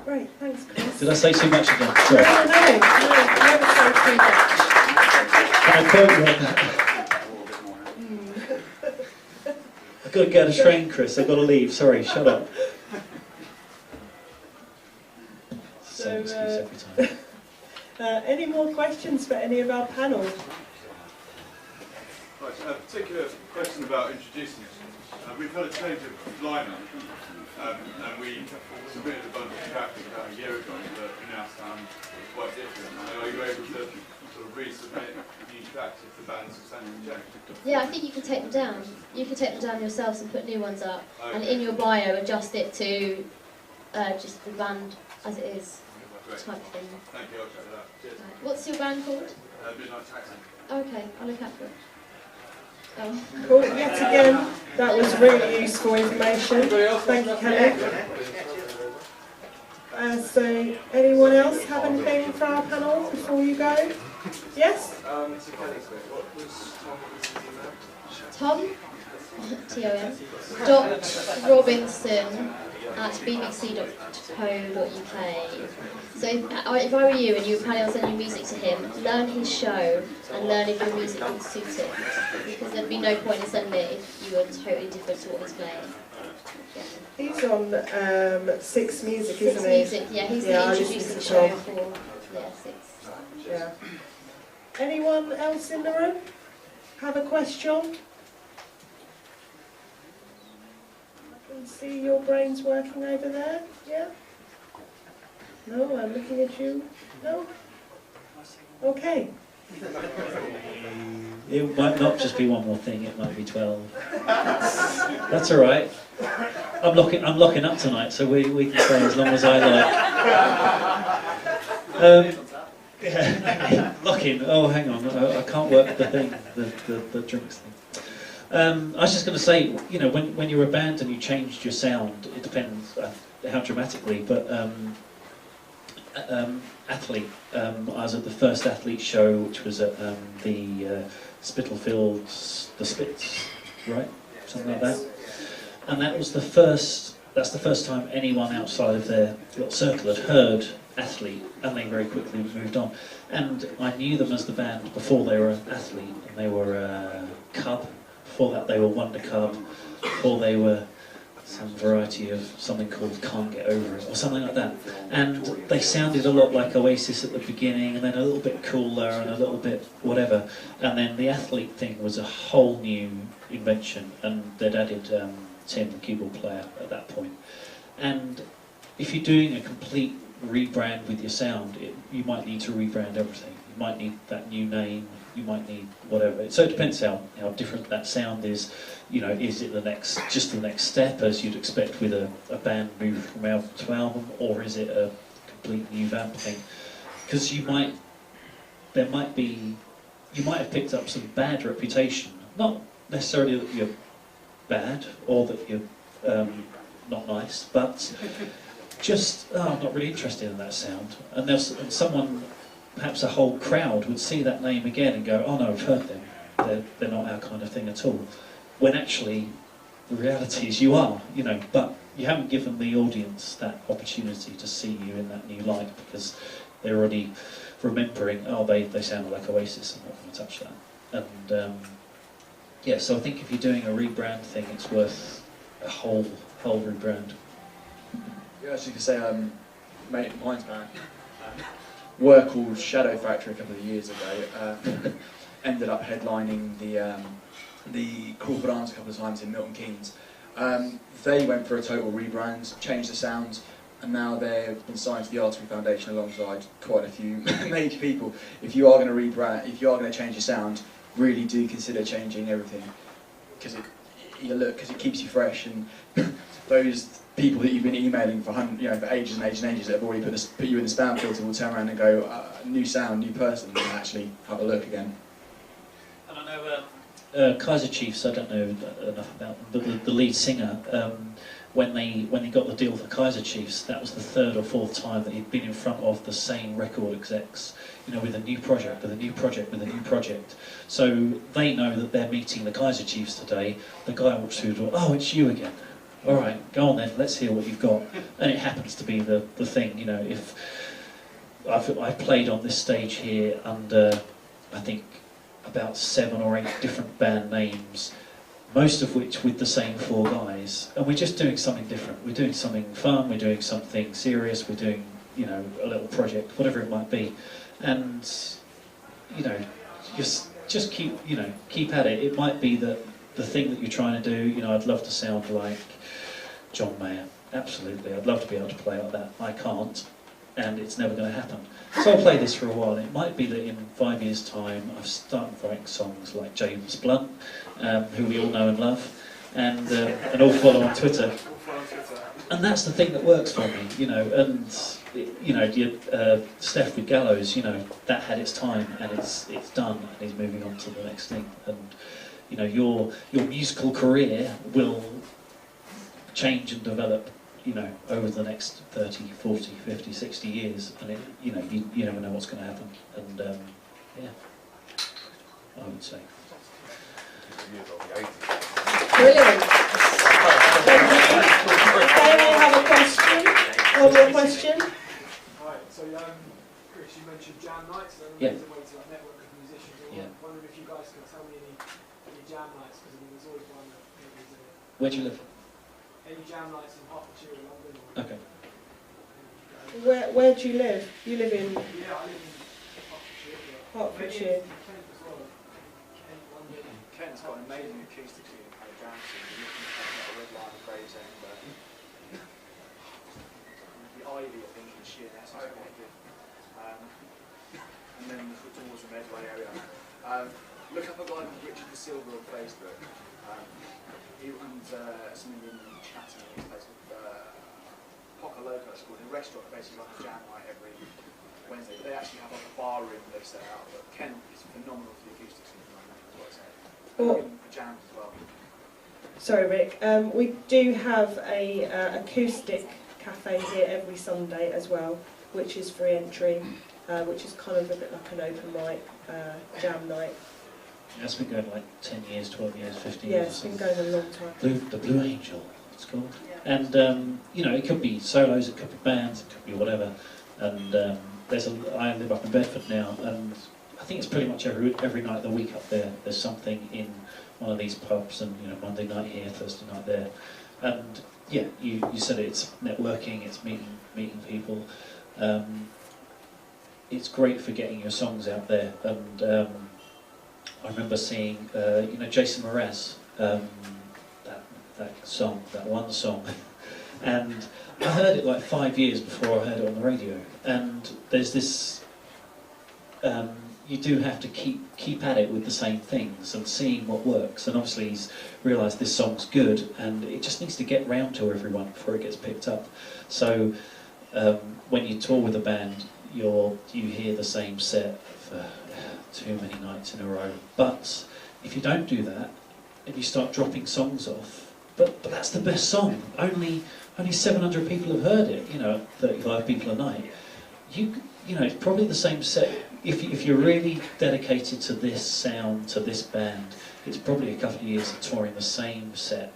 A: Great, thanks, Chris.
B: Did I say too much again?
A: No, never say too much.
B: Can I quote you on that? I've got to get a train, Chris. I've got to leave. Sorry, shut up.
A: So, any more questions for any of our panel?
M: Right, a particular question about introducing it. We've had a change of lineup, and we submitted a bunch of tracks about a year ago that we now sound quite different. Are you able to sort of resubmit new tracks if the band's substantially changed?
K: Yeah, I think you can take them down. You can take them down yourselves and put new ones up, and in your bio adjust it to just the band as it is, type of thing.
M: Thank you, I'll check that out. Cheers.
K: Right. What's your band called?
M: Midnight Taxi.
K: Okay, I'll look out for it. Oh.
A: Cool. Yet again, that was really useful information. Thank you, Kelly. So, anyone else have anything for our panel before you go? Yes?
F: So Kelly, what was
K: Tom, T-O-M, .Robinson at bbc.co.uk. So if I were you and you were planning on sending music to him, learn his show and learn if your music would suit it. Because there'd be no point in sending it if you were totally different to what he's playing. Yeah.
A: He's on Six Music, isn't he?
K: Six Music, yeah, he's the introducing show for Six.
A: Yeah. Anyone else in the room have a question? I can see your brains working over there. Yeah? No, I'm looking at you. No? Okay.
I: It might not just be one more thing, it might be 12. That's all right. I'm locking up tonight, so we can stay as long as I like. Yeah. Locking. Oh, hang on. I can't work the thing, the drinks thing. I was just going to say, you know, when you're a band and you changed your sound, it depends how dramatically, but Athlete. I was at the first Athlete show, which was at the Spitalfields, the Spits, right? Something like that. And that was the first. That's the first time anyone outside of their little circle had heard Athlete, and they very quickly moved on. And I knew them as the band before they were Athlete, and they were Cub. Before that, they were Wonder Cub. Before they were some variety of something called Can't Get Over It, or something like that. And they sounded a lot like Oasis at the beginning, and then a little bit cooler and a little bit whatever. And then the Athlete thing was a whole new invention, and they'd added Tim, the keyboard player, at that point. And if you're doing a complete rebrand with your sound, you might need to rebrand everything. You might need that new name, you might need whatever. So it depends how different that sound is. You know, is it just the next step as you'd expect with a band move from album to album, or is it a complete new vamp thing? Because you might have picked up some bad reputation, not necessarily that you're bad or that you're not nice, but just I'm not really interested in that sound. And someone, perhaps a whole crowd, would see that name again and go, oh no, I've heard them. They're not our kind of thing at all. When actually, the reality is you are, you know, but you haven't given the audience that opportunity to see you in that new light because they're already remembering, oh, they sound like Oasis, I'm not going to touch that. And yeah, so I think if you're doing a rebrand thing, it's worth a whole rebrand.
G: Yeah, as you can say, mine's band. Were called Shadow Factory a couple of years ago. Ended up headlining the Crawford Arms a couple of times in Milton Keynes. They went for a total rebrand, changed the sound, and now they've been signed to the Artery Foundation alongside quite a few major people. If you are going to rebrand, if you are going to change your sound, really do consider changing everything, because it keeps you fresh, and those people that you've been emailing for ages and ages and ages that have already put you in the spam filter will turn around and go, new sound, new person, and actually have a look again.
B: And I know
I: Kaiser Chiefs, I don't know enough about them, but the lead singer, when they got the deal for Kaiser Chiefs, that was the third or fourth time that he'd been in front of the same record execs, you know, with a new project, with a new project, with a new project. So they know that they're meeting the Kaiser Chiefs today. The guy walks through the door, oh, it's you again. All right, go on then, let's hear what you've got. And it happens to be the thing, you know, if I've played on this stage here under, I think, about 7 or 8 different band names, most of which with the same 4 guys, and we're just doing something different. We're doing something fun, we're doing something serious, we're doing, you know, a little project, whatever it might be. And, you know, just keep at it. It might be that the thing that you're trying to do, you know, I'd love to sound like John Mayer, absolutely. I'd love to be able to play like that. I can't. and it's never going to happen. So I'll play this for a while. It might be that in 5 years' time I've started writing songs like James Blunt, who we all know and love, and all follow on Twitter. And that's the thing that works for me, you know. And you know, Steph with Gallows, you know, that had its time and it's done, and he's moving on to the next thing. And you know, your musical career will change and develop, you know, over the next 30, 40, 50, 60 years, and it, you know, you never know what's going to happen. And yeah, I would say.
A: Brilliant. Thank you. Okay, we have a question. One more question.
F: Right, so Chris, you mentioned jam nights, and
I: Yeah.
F: there's a way to like, network with musicians.
I: Yeah.
F: I wondered if you guys can tell me any jam nights, because I mean, there's always one that maybe is
I: Where do you live?
F: any jam nights in Hertfordshire or London. Or
I: Okay.
A: Where do you live? You live in
F: Yeah, I live in Hertfordshire.
A: Hertfordshire.
F: Maybe in Kent as well. Kent, London.
N: Kent's got an amazing acoustic scene in kind of jam scene. You can have like a Red Line and Gravesend, the Ivy, I think, in Sheerness is quite good. And then the towards the Medway area. Look up a guy called Richard De Silva on Facebook. He runs something in Chatham, a place called Poca Loco, it's called. A restaurant basically runs a jam night every Wednesday. They actually have like a bar room they set out. But Kent is phenomenal for the acoustic scene at the moment, is what I say. And for jams as well.
A: Sorry, Rick. We do have a acoustic cafe here every Sunday as well, which is free entry, which is kind of a bit like an open mic jam night.
I: That's been going like 10 years, 12 years, 15
A: Yeah,
I: years.
A: it's been going a long time.
I: The Blue Angel, it's called. And, you know, it could be solos, it could be bands, it could be whatever. And I live up in Bedford now, and I think it's pretty much every night of the week up there. There's something in one of these pubs, and, you know, Monday night here, Thursday night there. And, yeah, you said it's networking, it's meeting people. It's great for getting your songs out there. And I remember seeing, you know, Jason Mraz, that one song, and I heard it like 5 years before I heard it on the radio. And there's this, you do have to keep at it with the same things and seeing what works. And obviously he's realised this song's good, and it just needs to get round to everyone before it gets picked up. So when you tour with a band, you hear the same set for too many nights in a row. But if you don't do that, and you start dropping songs off, but that's the best song. Only 700 people have heard it. You know, 35 people a night. You know, it's probably the same set. If you're really dedicated to this sound, to this band, it's probably a couple of years of touring the same set.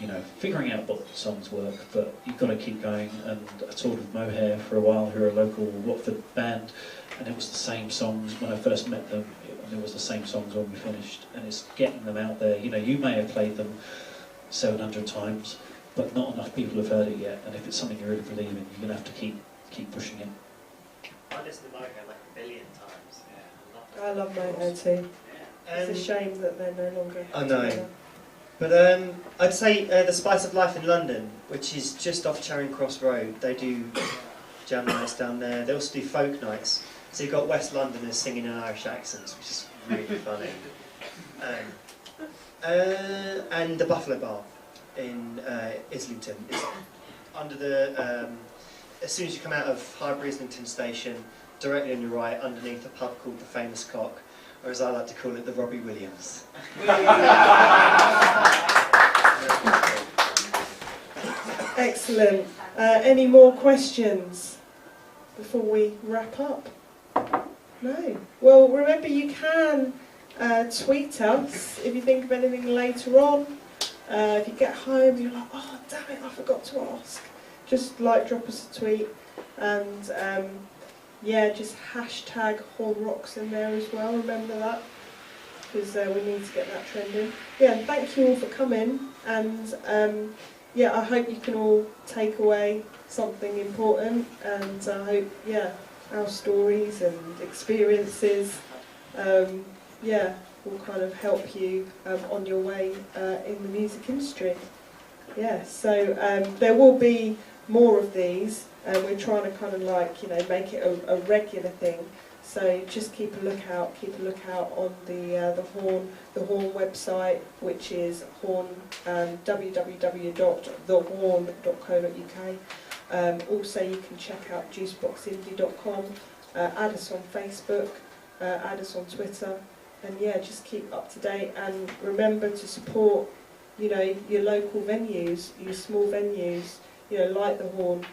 I: You know, figuring out what songs work, but you've got to keep going. And I toured with Mohair for a while, who are a local Watford band, and it was the same songs when I first met them, and it was the same songs when we finished. And it's getting them out there. You know, you may have played them 700 times, but not enough people have heard it yet. And if it's something you really believe in, you're going to have to keep pushing it.
J: I listened to Mohair like a billion times. Yeah,
A: I love Mohair too. It's a shame that they're no longer
H: I know.
A: together.
H: But I'd say the Spice of Life in London, which is just off Charing Cross Road, they do jam nights down there. They also do folk nights. So you've got West Londoners singing in Irish accents, which is really funny. And the Buffalo Bar in Islington. It's under the, as soon as you come out of Highbury Islington Station, directly on your right, underneath a pub called the Famous Cock, or as I like to call it, the Robbie Williams.
A: Excellent. Any more questions before we wrap up? No. Well, remember you can tweet us if you think of anything later on. If you get home, you're like, oh damn it, I forgot to ask. Just like drop us a tweet, and yeah, just hashtag Horn Rocks in there as well. Remember that, because we need to get that trending. Yeah, thank you all for coming, and yeah, I hope you can all take away something important, and I hope, yeah, our stories and experiences, yeah, will kind of help you on your way in the music industry. Yeah, so there will be more of these. and we're trying to kind of like, you know, make it a regular thing. So just keep a lookout on the Horn website, which is Horn, www.thehorn.co.uk. Also, you can check out juiceboxindie.com, add us on Facebook, add us on Twitter, and yeah, just keep up to date. And remember to support, you know, your local venues, your small venues, you know, like the Horn,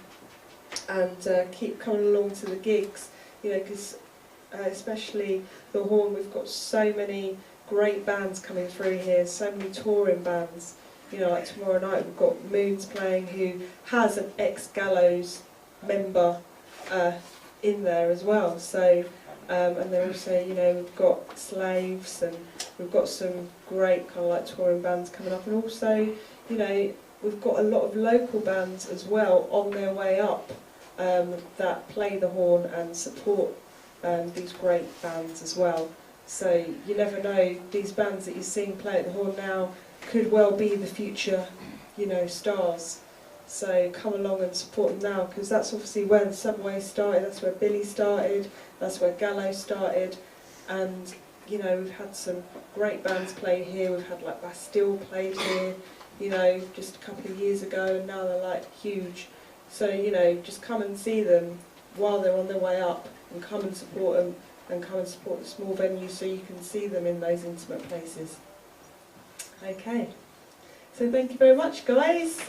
A: and keep coming along to the gigs, you know, because especially the Horn, we've got so many great bands coming through here, so many touring bands. You know, like tomorrow night we've got Moons playing, who has an ex-Gallows member in there as well. So, and then also, you know, we've got Slaves, and we've got some great kind of like touring bands coming up, and also, you know, we've got a lot of local bands as well on their way up that play the Horn and support these great bands as well. So you never know, these bands that you're seeing play at the Horn now could well be the future, you know, stars. So come along and support them now, because that's obviously where the Subway started, that's where Billy started, that's where Gallows started, and you know, we've had some great bands play here. We've had like Bastille played here, you know, just a couple of years ago, and now they're like huge. So, you know, just come and see them while they're on their way up, and come and support them, and come and support the small venues so you can see them in those intimate places. Okay, so thank you very much, guys.